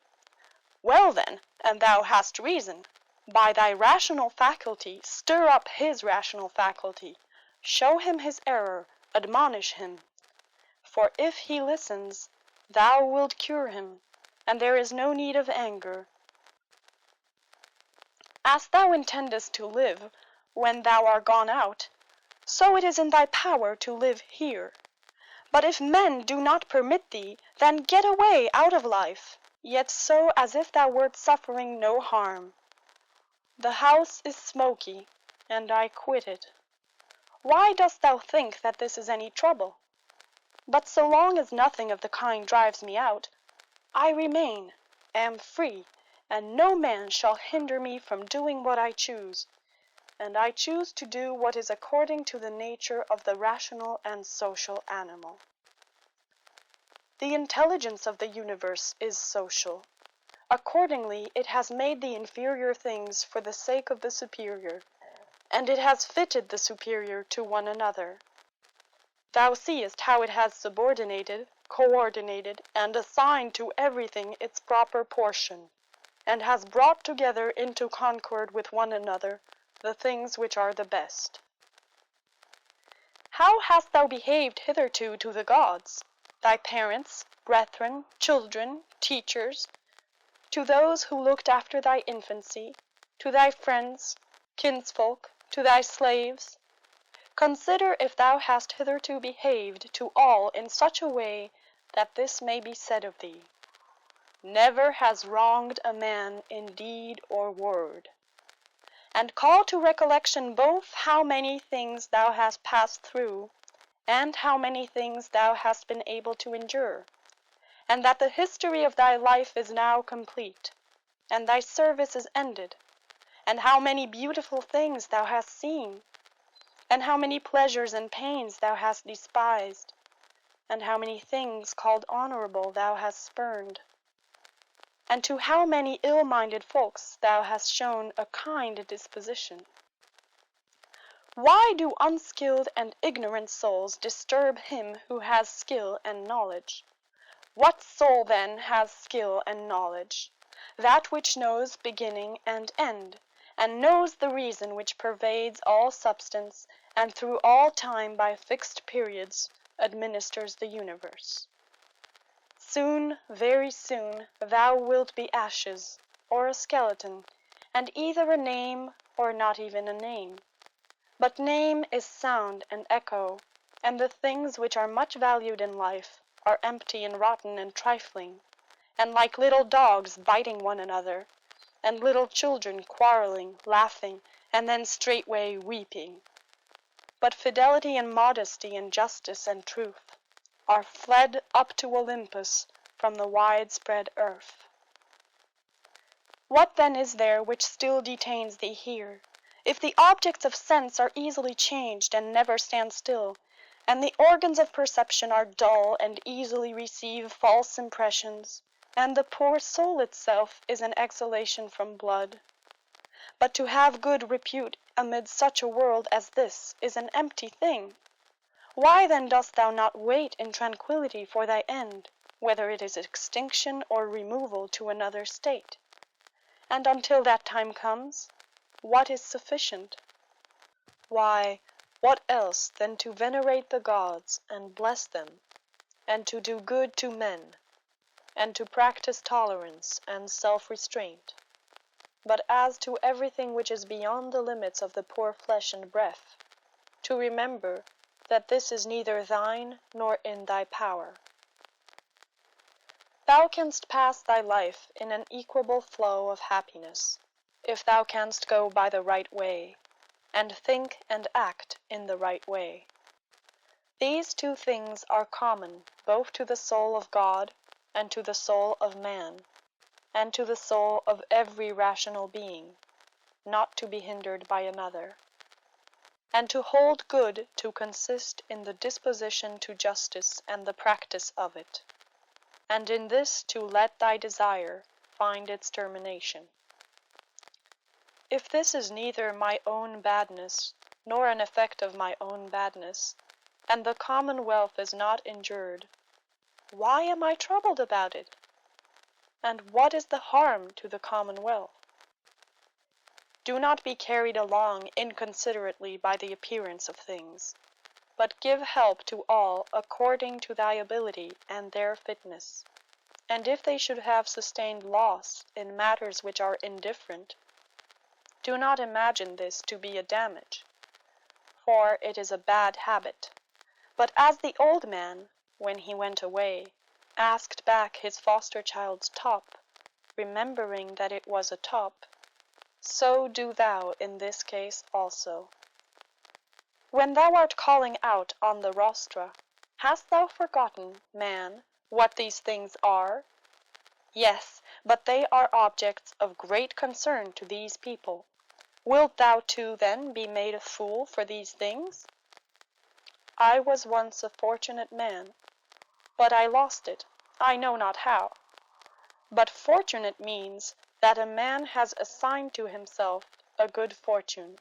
Well then, and thou hast reason, by thy rational faculty stir up his rational faculty, show him his error, admonish him. For if he listens, thou wilt cure him, and there is no need of anger. As thou intendest to live when thou art gone out, so it is in thy power to live here. But if men do not permit thee, then get away out of life, yet so as if thou wert suffering no harm. The house is smoky, and I quit it. Why dost thou think that this is any trouble? But so long as nothing of the kind drives me out, I remain, am free, and no man shall hinder me from doing what I choose, and I choose to do what is according to the nature of the rational and social animal. The intelligence of the universe is social. Accordingly, it has made the inferior things for the sake of the superior, and it has fitted the superior to one another. Thou seest how it has subordinated, coordinated, and assigned to everything its proper portion, and has brought together into concord with one another the things which are the best. How hast thou behaved hitherto to the gods, thy parents, brethren, children, teachers, to those who looked after thy infancy, to thy friends, kinsfolk, to thy slaves? Consider if thou hast hitherto behaved to all in such a way that this may be said of thee, never has wronged a man in deed or word. And call to recollection both how many things thou hast passed through, and how many things thou hast been able to endure, and that the history of thy life is now complete, and thy service is ended, and how many beautiful things thou hast seen, and how many pleasures and pains thou hast despised, and how many things called honorable thou hast spurned, and to how many ill-minded folks thou hast shown a kind disposition. Why do unskilled and ignorant souls disturb him who has skill and knowledge? What soul then has skill and knowledge? That which knows beginning and end, and knows the reason which pervades all substance, and through all time by fixed periods administers the universe. Soon, very soon, thou wilt be ashes, or a skeleton, and either a name or not even a name. But name is sound and echo, and the things which are much valued in life are empty and rotten and trifling, and like little dogs biting one another, and little children quarreling, laughing, and then straightway weeping. But fidelity and modesty and justice and truth are fled up to Olympus from the widespread earth. What then is there which still detains thee here? If the objects of sense are easily changed and never stand still, and the organs of perception are dull and easily receive false impressions, and the poor soul itself is an exhalation from blood. But to have good repute amid such a world as this is an empty thing. Why then dost thou not wait in tranquillity for thy end, whether it is extinction or removal to another state? And until that time comes, what is sufficient? Why, what else than to venerate the gods and bless them, and to do good to men, and to practice tolerance and self-restraint? But as to everything which is beyond the limits of the poor flesh and breath, to remember that this is neither thine nor in thy power. Thou canst pass thy life in an equable flow of happiness, if thou canst go by the right way, and think and act in the right way. These two things are common both to the soul of God and to the soul of man, and to the soul of every rational being, not to be hindered by another. And to hold good to consist in the disposition to justice and the practice of it, and in this to let thy desire find its termination. If this is neither my own badness, nor an effect of my own badness, and the commonwealth is not injured, why am I troubled about it? And what is the harm to the commonwealth? Do not be carried along inconsiderately by the appearance of things, but give help to all according to thy ability and their fitness. And if they should have sustained loss in matters which are indifferent, do not imagine this to be a damage, for it is a bad habit. But as the old man, when he went away, asked back his foster child's top, remembering that it was a top, so do thou in this case also. When thou art calling out on the rostra, hast thou forgotten, man, what these things are? Yes, but they are objects of great concern to these people. Wilt thou too then be made a fool for these things? I was once a fortunate man, but I lost it, I know not how. But fortunate means that a man has assigned to himself a good fortune,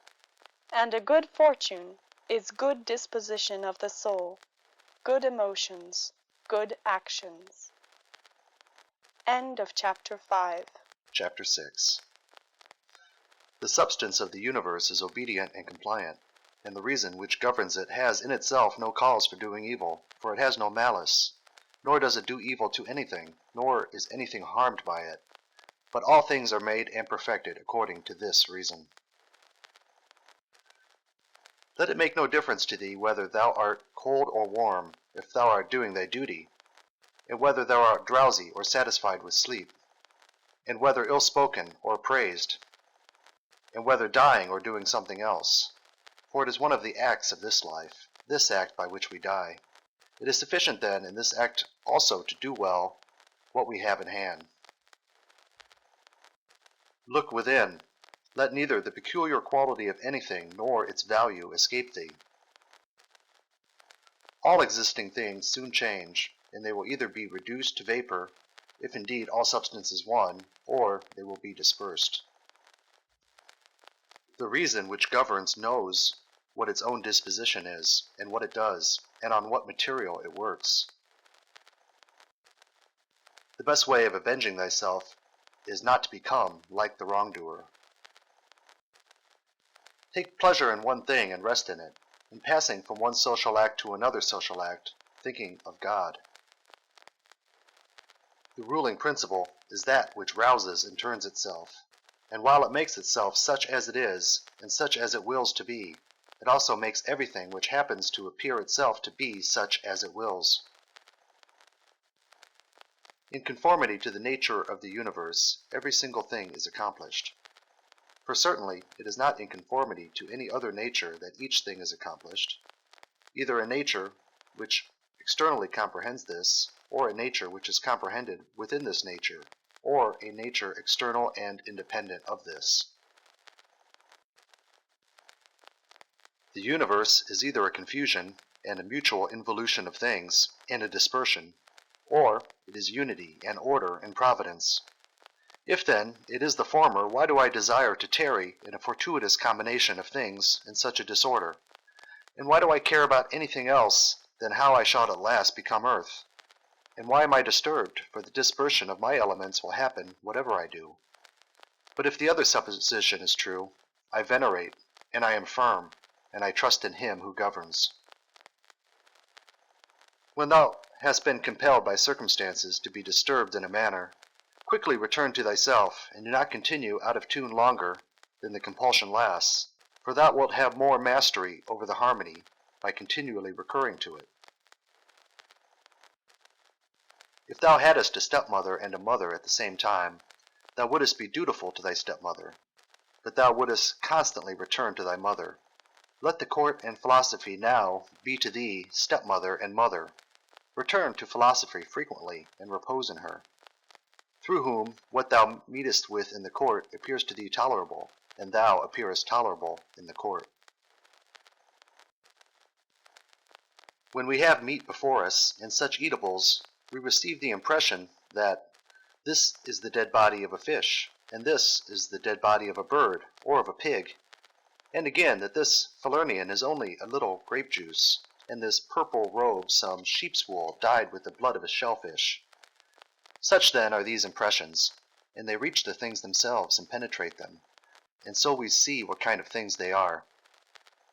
and a good fortune is good disposition of the soul, good emotions, good actions. End of chapter 5. Chapter 6. The substance of the universe is obedient and compliant, and the reason which governs it has in itself no cause for doing evil, for it has no malice, nor does it do evil to anything, nor is anything harmed by it. But all things are made and perfected according to this reason. Let it make no difference to thee whether thou art cold or warm, if thou art doing thy duty, and whether thou art drowsy or satisfied with sleep, and whether ill-spoken or praised, and whether dying or doing something else. For it is one of the acts of this life, this act by which we die. It is sufficient then in this act also to do well what we have in hand. Look within. Let neither the peculiar quality of anything nor its value escape thee. All existing things soon change, and they will either be reduced to vapor, if indeed all substance is one, or they will be dispersed. The reason which governs knows what its own disposition is, and what it does, and on what material it works. The best way of avenging thyself is not to become like the wrongdoer. Take pleasure in one thing and rest in it, in passing from one social act to another social act, thinking of God. The ruling principle is that which rouses and turns itself, and while it makes itself such as it is, and such as it wills to be, it also makes everything which happens to appear itself to be such as it wills. In conformity to the nature of the universe, every single thing is accomplished. For certainly it is not in conformity to any other nature that each thing is accomplished, either a nature which externally comprehends this, or a nature which is comprehended within this nature, or a nature external and independent of this. The universe is either a confusion and a mutual involution of things, and a dispersion, or it is unity and order and providence. If then it is the former, why do I desire to tarry in a fortuitous combination of things in such a disorder? And why do I care about anything else than how I shall at last become earth? And why am I disturbed? For the dispersion of my elements will happen whatever I do. But if the other supposition is true, I venerate, and I am firm, and I trust in him who governs. When thou hast been compelled by circumstances to be disturbed in a manner, quickly return to thyself, and do not continue out of tune longer than the compulsion lasts, for thou wilt have more mastery over the harmony by continually recurring to it. If thou hadst a stepmother and a mother at the same time, thou wouldst be dutiful to thy stepmother, but thou wouldst constantly return to thy mother. Let the court and philosophy now be to thee stepmother and mother. Return to philosophy frequently, and repose in her, through whom what thou meetest with in the court appears to thee tolerable, and thou appearest tolerable in the court. When we have meat before us, and such eatables, we receive the impression that this is the dead body of a fish, and this is the dead body of a bird or of a pig, and again that this Falernian is only a little grape juice, and this purple robe some sheep's wool dyed with the blood of a shellfish. Such then are these impressions, and they reach the things themselves and penetrate them, and so we see what kind of things they are.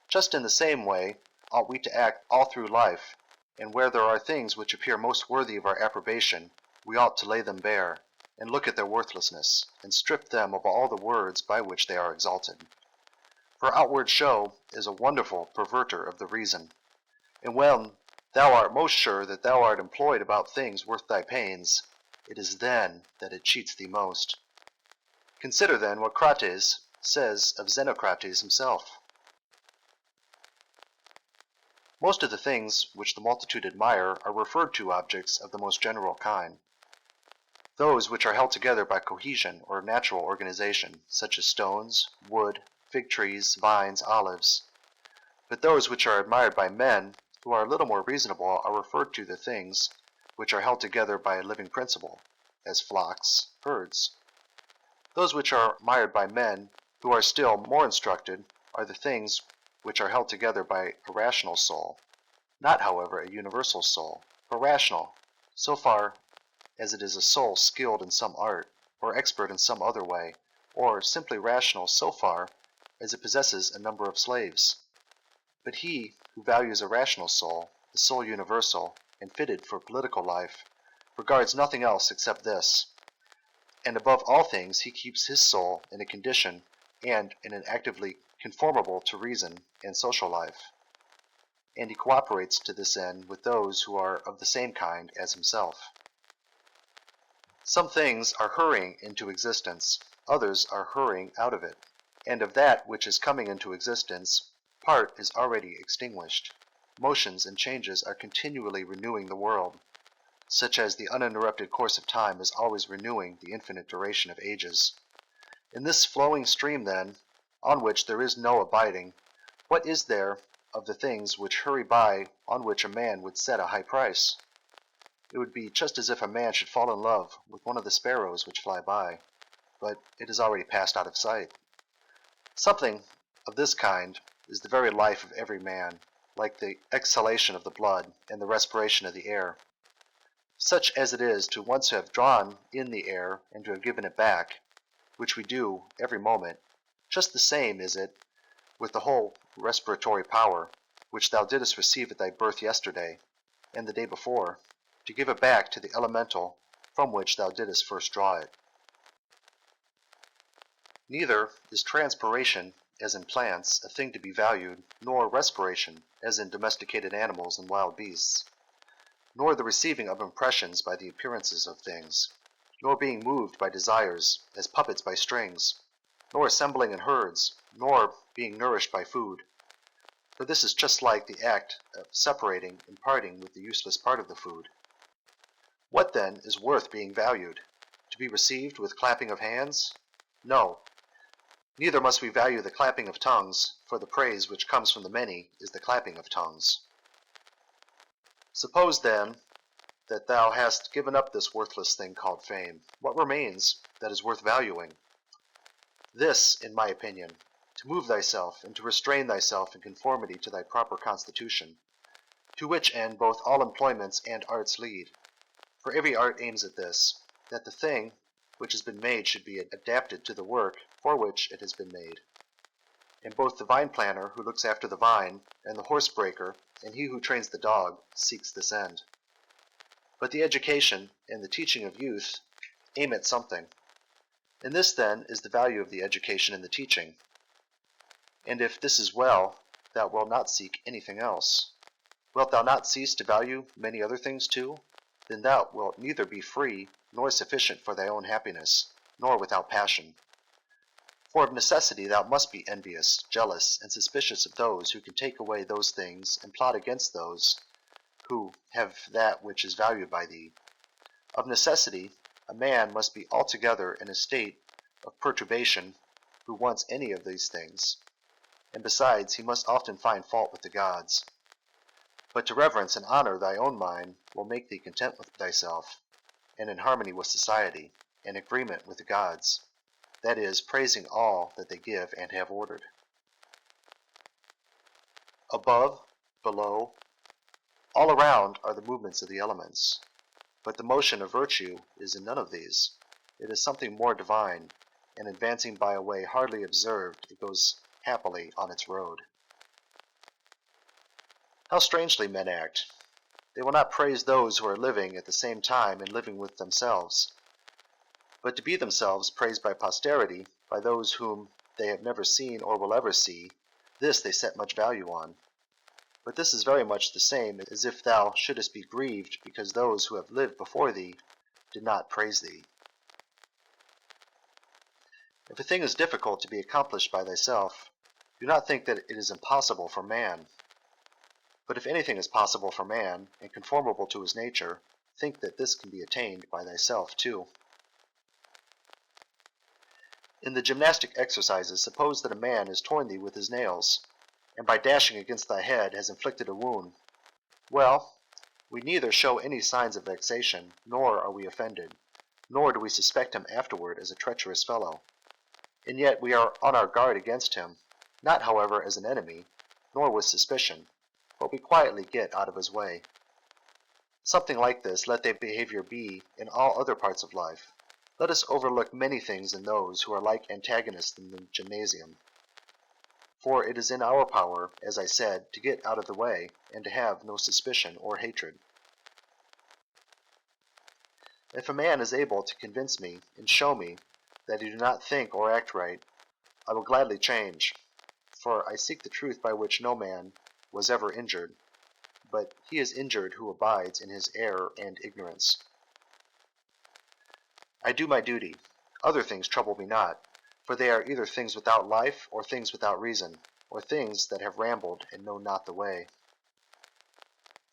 Just in the same way ought we to act all through life, and where there are things which appear most worthy of our approbation, we ought to lay them bare, and look at their worthlessness, and strip them of all the words by which they are exalted. For outward show is a wonderful perverter of the reason, and when thou art most sure that thou art employed about things worth thy pains, it is then that it cheats thee most. Consider then what Crates says of Xenocrates himself. Most of the things which the multitude admire are referred to objects of the most general kind. Those which are held together by cohesion or natural organization, such as stones, wood, fig trees, vines, olives. But those which are admired by men, who are a little more reasonable, are referred to the things which are held together by a living principle, as flocks, herds. Those which are admired by men, who are still more instructed, are the things which are held together by a rational soul, not, however, a universal soul, for rational, so far as it is a soul skilled in some art, or expert in some other way, or simply rational so far as it possesses a number of slaves. But he who values a rational soul, the soul universal, and fitted for political life, regards nothing else except this, and above all things he keeps his soul in a condition and in an actively conformable to reason and social life, and he cooperates to this end with those who are of the same kind as himself. Some things are hurrying into existence, others are hurrying out of it, and of that which is coming into existence, part is already extinguished. motions and changes are continually renewing the world, such as the uninterrupted course of time is always renewing the infinite duration of ages. In this flowing stream, then, on which there is no abiding, what is there of the things which hurry by on which a man would set a high price? It would be just as if a man should fall in love with one of the sparrows which fly by, but it has already passed out of sight. Something of this kind is the very life of every man, like the exhalation of the blood and the respiration of the air. Such as it is to once have drawn in the air and to have given it back, which we do every moment, just the same is it with the whole respiratory power, which thou didst receive at thy birth yesterday, and the day before, to give it back to the elemental from which thou didst first draw it. Neither is transpiration, as in plants, a thing to be valued, nor respiration, as in domesticated animals and wild beasts, nor the receiving of impressions by the appearances of things, nor being moved by desires, as puppets by strings, nor assembling in herds, nor being nourished by food. For this is just like the act of separating and parting with the useless part of the food. What then is worth being valued? To be received with clapping of hands? No. Neither must we value the clapping of tongues, for the praise which comes from the many is the clapping of tongues. Suppose, then, that thou hast given up this worthless thing called fame. What remains that is worth valuing? This, in my opinion, to move thyself and to restrain thyself in conformity to thy proper constitution, to which end both all employments and arts lead. For every art aims at this, that the thing which has been made should be adapted to the work for which it has been made. And both the vine planter who looks after the vine, and the horse breaker, and he who trains the dog, seeks this end. But the education and the teaching of youth aim at something. And this, then, is the value of the education and the teaching. And if this is well, thou wilt not seek anything else. Wilt thou not cease to value many other things too? Then thou wilt neither be free, nor sufficient for thy own happiness, nor without passion. For of necessity thou must be envious, jealous, and suspicious of those who can take away those things and plot against those who have that which is valued by thee. Of necessity, a man must be altogether in a state of perturbation who wants any of these things, and besides he must often find fault with the gods. But to reverence and honor thy own mind will make thee content with thyself, and in harmony with society, and agreement with the gods, that is, praising all that they give and have ordered. Above, below, all around are the movements of the elements, but the motion of virtue is in none of these. It is something more divine, and advancing by a way hardly observed, it goes happily on its road. How strangely men act! They will not praise those who are living at the same time and living with themselves, but to be themselves praised by posterity, by those whom they have never seen or will ever see, this they set much value on. But this is very much the same as if thou shouldest be grieved because those who have lived before thee did not praise thee. If a thing is difficult to be accomplished by thyself, do not think that it is impossible for man. But if anything is possible for man, and conformable to his nature, think that this can be attained by thyself too. In the gymnastic exercises, suppose that a man has torn thee with his nails, and by dashing against thy head has inflicted a wound. Well, we neither show any signs of vexation, nor are we offended, nor do we suspect him afterward as a treacherous fellow. And yet we are on our guard against him, not however as an enemy, nor with suspicion, but we quietly get out of his way. Something like this let thy behavior be in all other parts of life. Let us overlook many things in those who are like antagonists in the gymnasium. For it is in our power, as I said, to get out of the way, and to have no suspicion or hatred. If a man is able to convince me and show me that he do not think or act right, I will gladly change, for I seek the truth by which no man was ever injured, but he is injured who abides in his error and ignorance. I do my duty. Other things trouble me not, for they are either things without life, or things without reason, or things that have rambled and know not the way.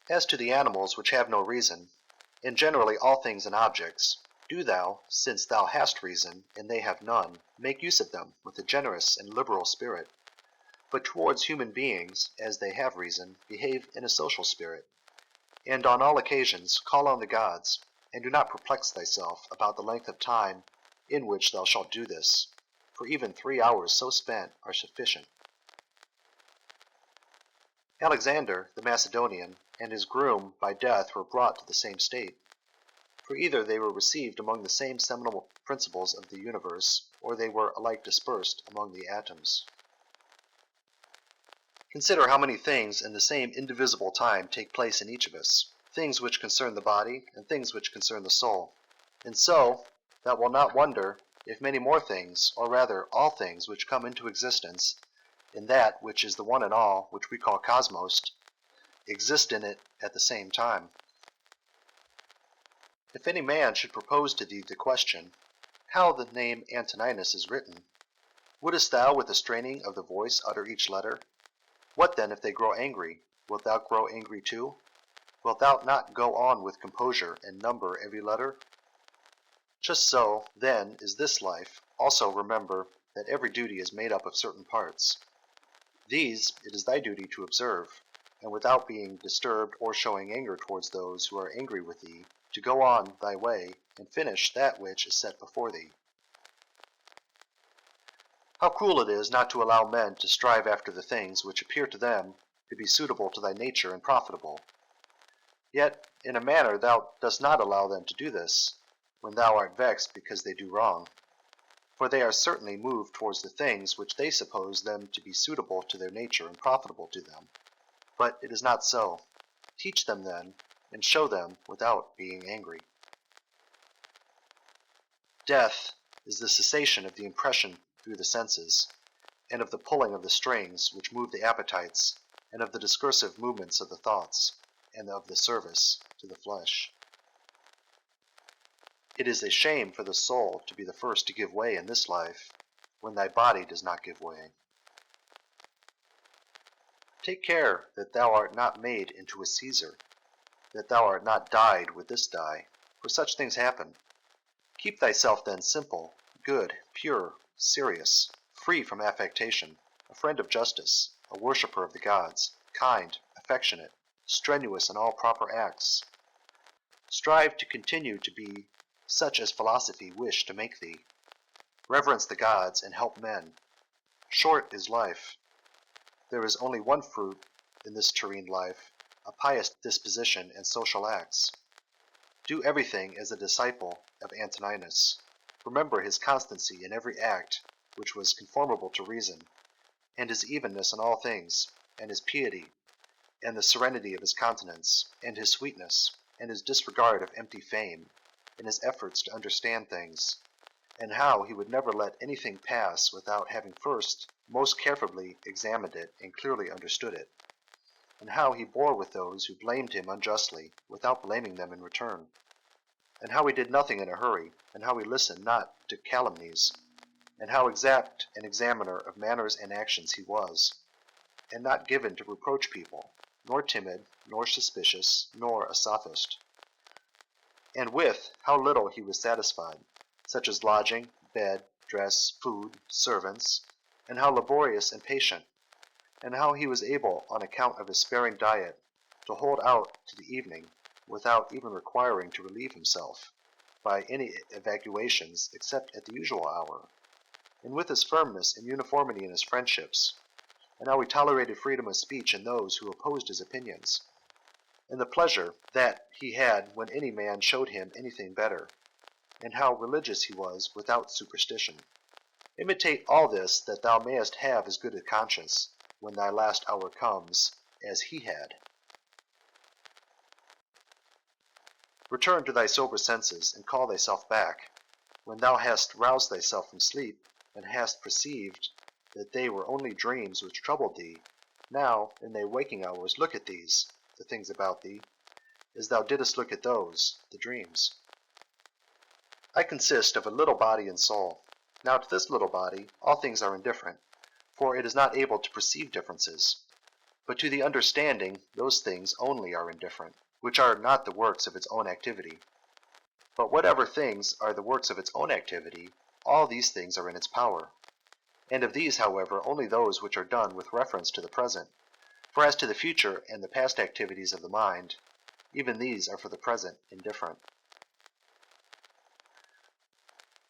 As to the animals which have no reason, and generally all things and objects, do thou, since thou hast reason, and they have none, make use of them with a generous and liberal spirit. But towards human beings, as they have reason, behave in a social spirit, and on all occasions call on the gods, and do not perplex thyself about the length of time in which thou shalt do this, for even 3 hours so spent are sufficient. Alexander the Macedonian and his groom by death were brought to the same state, for either they were received among the same seminal principles of the universe, or they were alike dispersed among the atoms. Consider how many things in the same indivisible time take place in each of us, things which concern the body and things which concern the soul. And so, thou wilt not wonder if many more things, or rather all things which come into existence in that which is the one and all, which we call cosmos, exist in it at the same time. If any man should propose to thee the question, how the name Antoninus is written, wouldst thou with a straining of the voice utter each letter? What then if they grow angry? Wilt thou grow angry too? Wilt thou not go on with composure and number every letter? Just so, then, is this life. Also remember that every duty is made up of certain parts. These it is thy duty to observe, and without being disturbed or showing anger towards those who are angry with thee, to go on thy way and finish that which is set before thee. How cruel it is not to allow men to strive after the things which appear to them to be suitable to thy nature and profitable. Yet, in a manner thou dost not allow them to do this, when thou art vexed because they do wrong. For they are certainly moved towards the things which they suppose them to be suitable to their nature and profitable to them. But it is not so. Teach them then, and show them without being angry. Death is the cessation of the impression through the senses, and of the pulling of the strings which move the appetites, and of the discursive movements of the thoughts, and of the service to the flesh. It is a shame for the soul to be the first to give way in this life, when thy body does not give way. Take care that thou art not made into a Caesar, that thou art not dyed with this dye, for such things happen. Keep thyself then simple, good, pure, serious, free from affectation, a friend of justice, a worshipper of the gods, kind, affectionate, strenuous in all proper acts. Strive to continue to be such as philosophy wished to make thee. Reverence the gods and help men. Short is life. There is only one fruit in this terrene life, a pious disposition and social acts. Do everything as a disciple of Antoninus. Remember his constancy in every act which was conformable to reason, and his evenness in all things, and his piety, and the serenity of his countenance, and his sweetness, and his disregard of empty fame, and his efforts to understand things, and how he would never let anything pass without having first most carefully examined it and clearly understood it, and how he bore with those who blamed him unjustly without blaming them in return, and how he did nothing in a hurry, and how he listened not to calumnies, and how exact an examiner of manners and actions he was, and not given to reproach people, nor timid, nor suspicious, nor a sophist. And with how little he was satisfied, such as lodging, bed, dress, food, servants, and how laborious and patient, and how he was able, on account of his sparing diet, to hold out to the evening, without even requiring to relieve himself by any evacuations except at the usual hour, and with his firmness and uniformity in his friendships, and how he tolerated freedom of speech in those who opposed his opinions, and the pleasure that he had when any man showed him anything better, and how religious he was without superstition. Imitate all this, that thou mayest have as good a conscience, when thy last hour comes, as he had. Return to thy sober senses, and call thyself back, when thou hast roused thyself from sleep, and hast perceived that they were only dreams which troubled thee. Now, in thy waking hours, look at these, the things about thee, as thou didst look at those, the dreams. I consist of a little body and soul. Now to this little body all things are indifferent, for it is not able to perceive differences. But to the understanding, those things only are indifferent, which are not the works of its own activity. But whatever things are the works of its own activity, all these things are in its power. And of these, however, only those which are done with reference to the present. For as to the future and the past activities of the mind, even these are for the present indifferent.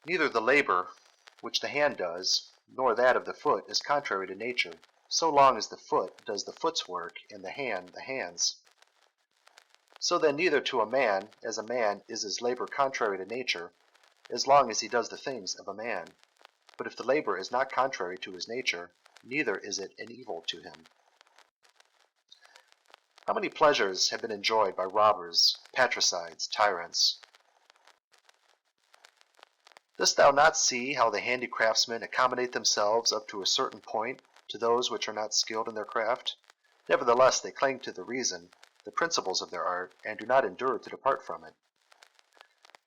Neither the labor which the hand does, nor that of the foot is contrary to nature, so long as the foot does the foot's work and the hand the hand's. So then neither to a man as a man is his labor contrary to nature, as long as he does the things of a man. But if the labor is not contrary to his nature, neither is it an evil to him. How many pleasures have been enjoyed by robbers, patricides, tyrants? Dost thou not see how the handicraftsmen accommodate themselves up to a certain point to those which are not skilled in their craft? Nevertheless they cling to the reason, the principles of their art, and do not endure to depart from it.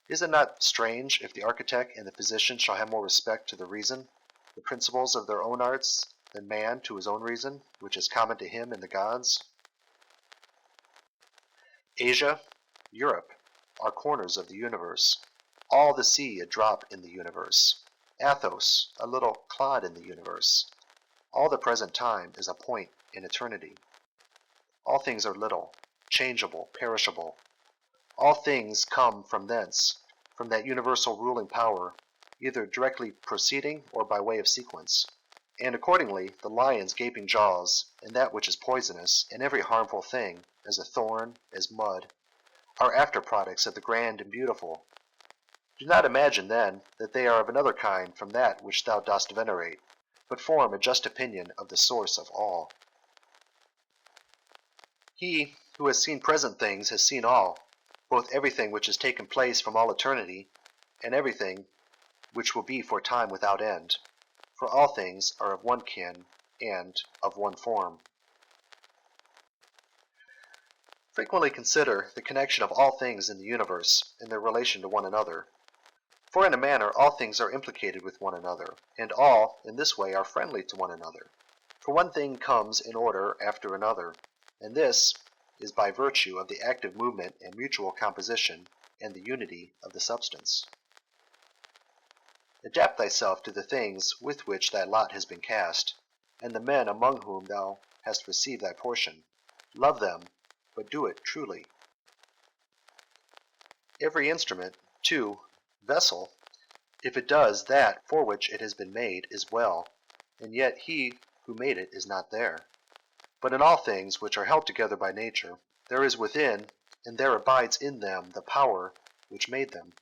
Is it not strange if the architect and the physician shall have more respect to the reason, the principles of their own arts, than man to his own reason, which is common to him and the gods? Asia, Europe, are corners of the universe. All the sea a drop in the universe. Athos, a little clod in the universe. All the present time is a point in eternity. All things are little, changeable, perishable. All things come from thence, from that universal ruling power, either directly proceeding or by way of sequence. And accordingly, the lion's gaping jaws, and that which is poisonous, and every harmful thing, as a thorn, as mud, are after products of the grand and beautiful. Do not imagine, then, that they are of another kind from that which thou dost venerate, but form a just opinion of the source of all. He who has seen present things has seen all, both everything which has taken place from all eternity, and everything which will be for time without end, for all things are of one kin and of one form. Frequently consider the connection of all things in the universe in their relation to one another. For in a manner all things are implicated with one another, and all, in this way, are friendly to one another. For one thing comes in order after another, and this is by virtue of the active movement and mutual composition and the unity of the substance. Adapt thyself to the things with which thy lot has been cast, and the men among whom thou hast received thy portion. Love them, but do it truly. Every instrument, too, vessel, if it does that for which it has been made, is well, and yet he who made it is not there. But in all things which are held together by nature, there is within, and there abides in them the power which made them.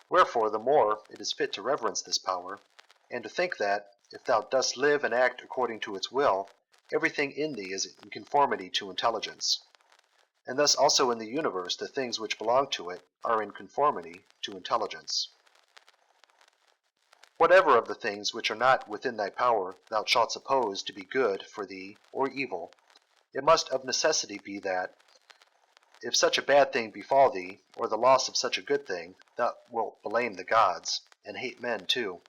Wherefore the more it is fit to reverence this power, and to think that, if thou dost live and act according to its will, everything in thee is in conformity to intelligence. And thus also in the universe the things which belong to it are in conformity to intelligence. Whatever of the things which are not within thy power thou shalt suppose to be good for thee or evil, it must of necessity be that, if such a bad thing befall thee, or the loss of such a good thing, thou wilt blame the gods, and hate men too,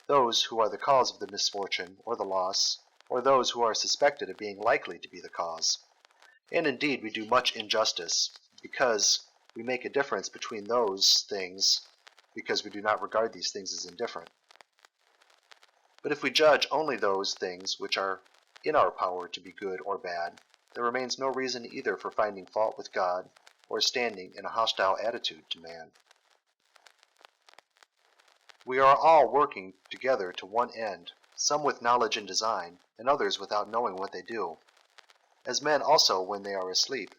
those who are the cause of the misfortune or the loss, or those who are suspected of being likely to be the cause. And indeed we do much injustice, because we make a difference between those things, because we do not regard these things as indifferent. But if we judge only those things which are in our power to be good or bad, there remains no reason either for finding fault with God or standing in a hostile attitude to man. We are all working together to one end, some with knowledge and design, and others without knowing what they do, as men also when they are asleep,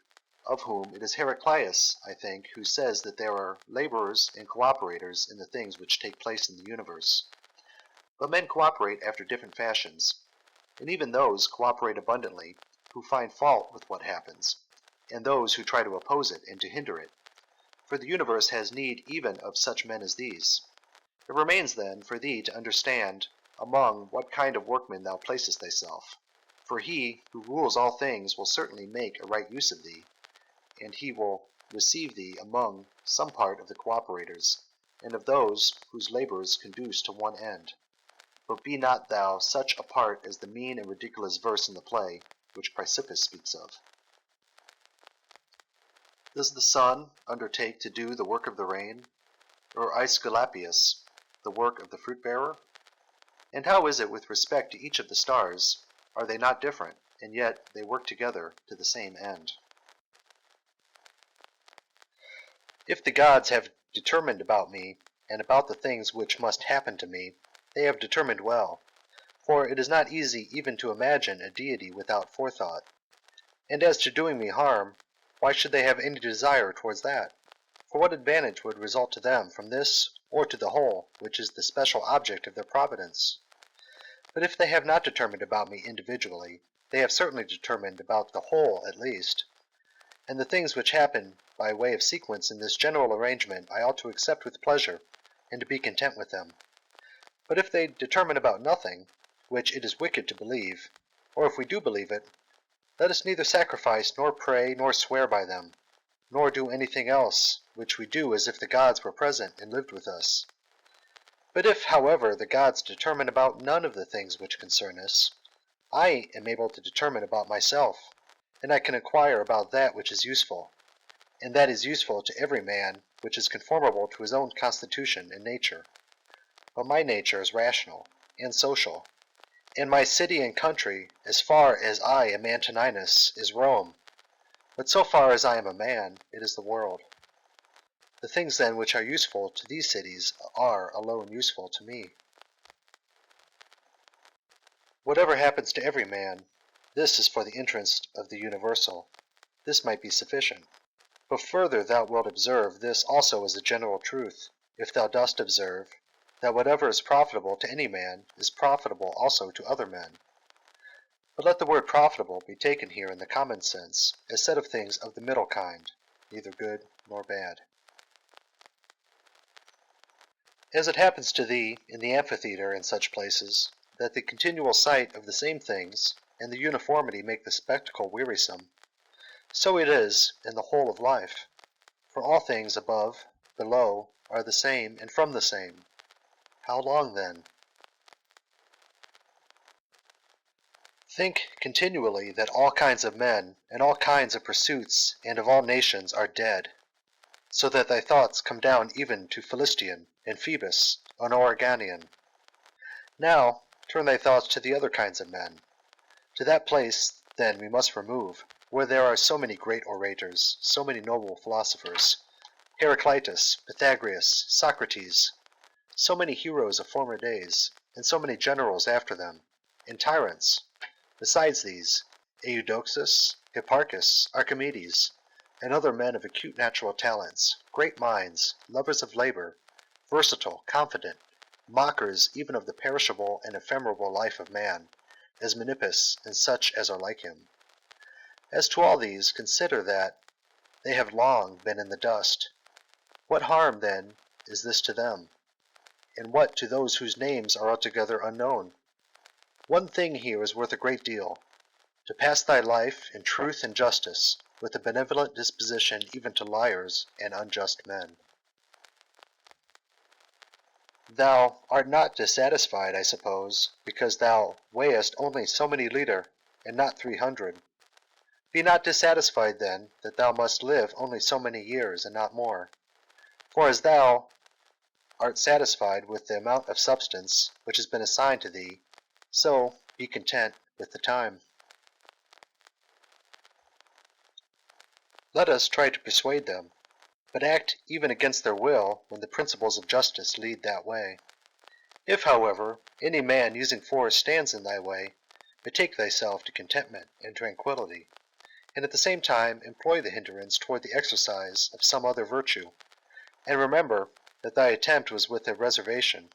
of whom it is Heraclius, I think, who says that there are laborers and cooperators in the things which take place in the universe. But men cooperate after different fashions, and even those cooperate abundantly who find fault with what happens, and those who try to oppose it and to hinder it. For the universe has need even of such men as these. It remains then for thee to understand among what kind of workmen thou placest thyself. For he who rules all things will certainly make a right use of thee, and he will receive thee among some part of the cooperators, and of those whose labors conduce to one end. But be not thou such a part as the mean and ridiculous verse in the play, which Chrysippus speaks of. Does the sun undertake to do the work of the rain, or Aesculapius the work of the fruit-bearer? And how is it with respect to each of the stars? Are they not different, and yet they work together to the same end? If the gods have determined about me, and about the things which must happen to me, they have determined well, for it is not easy even to imagine a deity without forethought. And as to doing me harm, why should they have any desire towards that? For what advantage would result to them from this, or to the whole, which is the special object of their providence? But if they have not determined about me individually, they have certainly determined about the whole at least, and the things which happen by way of sequence in this general arrangement I ought to accept with pleasure, and to be content with them. But if they determine about nothing, which it is wicked to believe, or if we do believe it, let us neither sacrifice, nor pray, nor swear by them, nor do anything else, which we do as if the gods were present and lived with us. But if, however, the gods determine about none of the things which concern us, I am able to determine about myself, and I can inquire about that which is useful, and that is useful to every man, which is conformable to his own constitution and nature. But my nature is rational and social, and my city and country, as far as I am Antoninus, is Rome, but so far as I am a man, it is the world. The things then which are useful to these cities are alone useful to me. Whatever happens to every man, this is for the interest of the universal. This might be sufficient. But further thou wilt observe this also as a general truth, if thou dost observe, that whatever is profitable to any man is profitable also to other men. But let the word profitable be taken here in the common sense, as said of things of the middle kind, neither good nor bad. As it happens to thee in the amphitheatre and such places, that the continual sight of the same things and the uniformity make the spectacle wearisome, so it is in the whole of life. For all things above, below, are the same and from the same. How long then? Think continually that all kinds of men and all kinds of pursuits and of all nations are dead, so that thy thoughts come down even to Philistion and Phoebus and Oreganian. Now turn thy thoughts to the other kinds of men. To that place then we must remove, where there are so many great orators, so many noble philosophers, Heraclitus, Pythagoras, Socrates, so many heroes of former days, and so many generals after them, and tyrants. Besides these, Eudoxus, Hipparchus, Archimedes, and other men of acute natural talents, great minds, lovers of labor, versatile, confident, mockers even of the perishable and ephemeral life of man, as Menippus and such as are like him. As to all these, consider that they have long been in the dust. What harm, then, is this to them? And what to those whose names are altogether unknown? One thing here is worth a great deal, to pass thy life in truth and justice, with a benevolent disposition even to liars and unjust men. Thou art not dissatisfied, I suppose, because thou weighest only so many liter, and not 300. Be not dissatisfied, then, that thou must live only so many years, and not more. For as thou art satisfied with the amount of substance which has been assigned to thee, so be content with the time. Let us try to persuade them, but act even against their will when the principles of justice lead that way. If, however, any man using force stands in thy way, betake thyself to contentment and tranquillity, and at the same time employ the hindrance toward the exercise of some other virtue, and remember that thy attempt was with a reservation,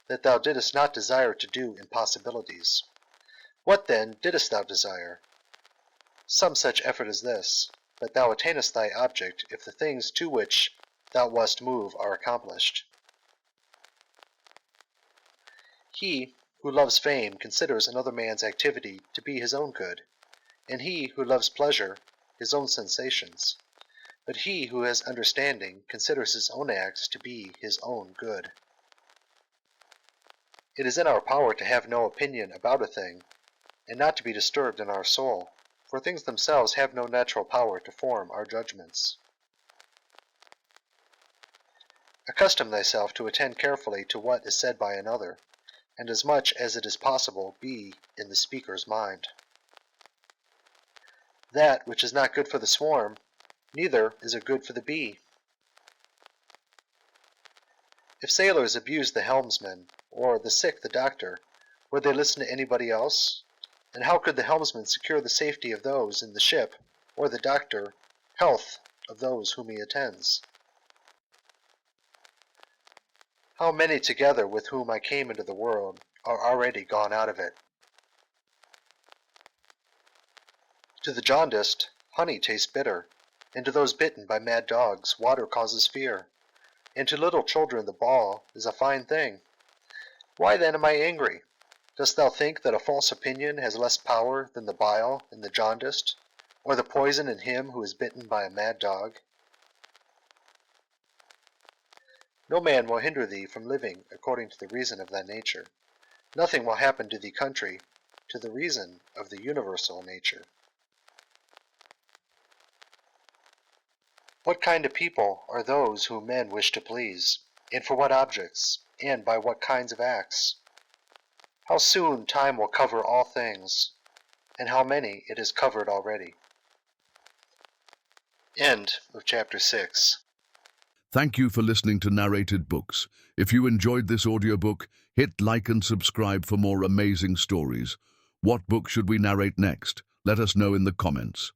that thou didst not desire to do impossibilities. What then didst thou desire? Some such effort as this, that thou attainest thy object if the things to which thou wast move are accomplished. He who loves fame considers another man's activity to be his own good, and he who loves pleasure his own sensations. But he who has understanding considers his own acts to be his own good. It is in our power to have no opinion about a thing, and not to be disturbed in our soul, for things themselves have no natural power to form our judgments. Accustom thyself to attend carefully to what is said by another, and as much as it is possible be in the speaker's mind. That which is not good for the swarm, neither is it good for the bee. If sailors abused the helmsman, or the sick the doctor, would they listen to anybody else? And how could the helmsman secure the safety of those in the ship, or the doctor health of those whom he attends? How many together with whom I came into the world are already gone out of it? To the jaundiced, honey tastes bitter, and to those bitten by mad dogs, water causes fear, and to little children the ball is a fine thing. Why then am I angry? Dost thou think that a false opinion has less power than the bile in the jaundiced, or the poison in him who is bitten by a mad dog? No man will hinder thee from living according to the reason of thy nature. Nothing will happen to thee contrary to the reason of the universal nature. What kind of people are those whom men wish to please, and for what objects, and by what kinds of acts? How soon time will cover all things, and how many it has covered already. End of chapter 6. Thank you for listening to Narrated Books. If you enjoyed this audiobook, hit like and subscribe for more amazing stories. What book should we narrate next? Let us know in the comments.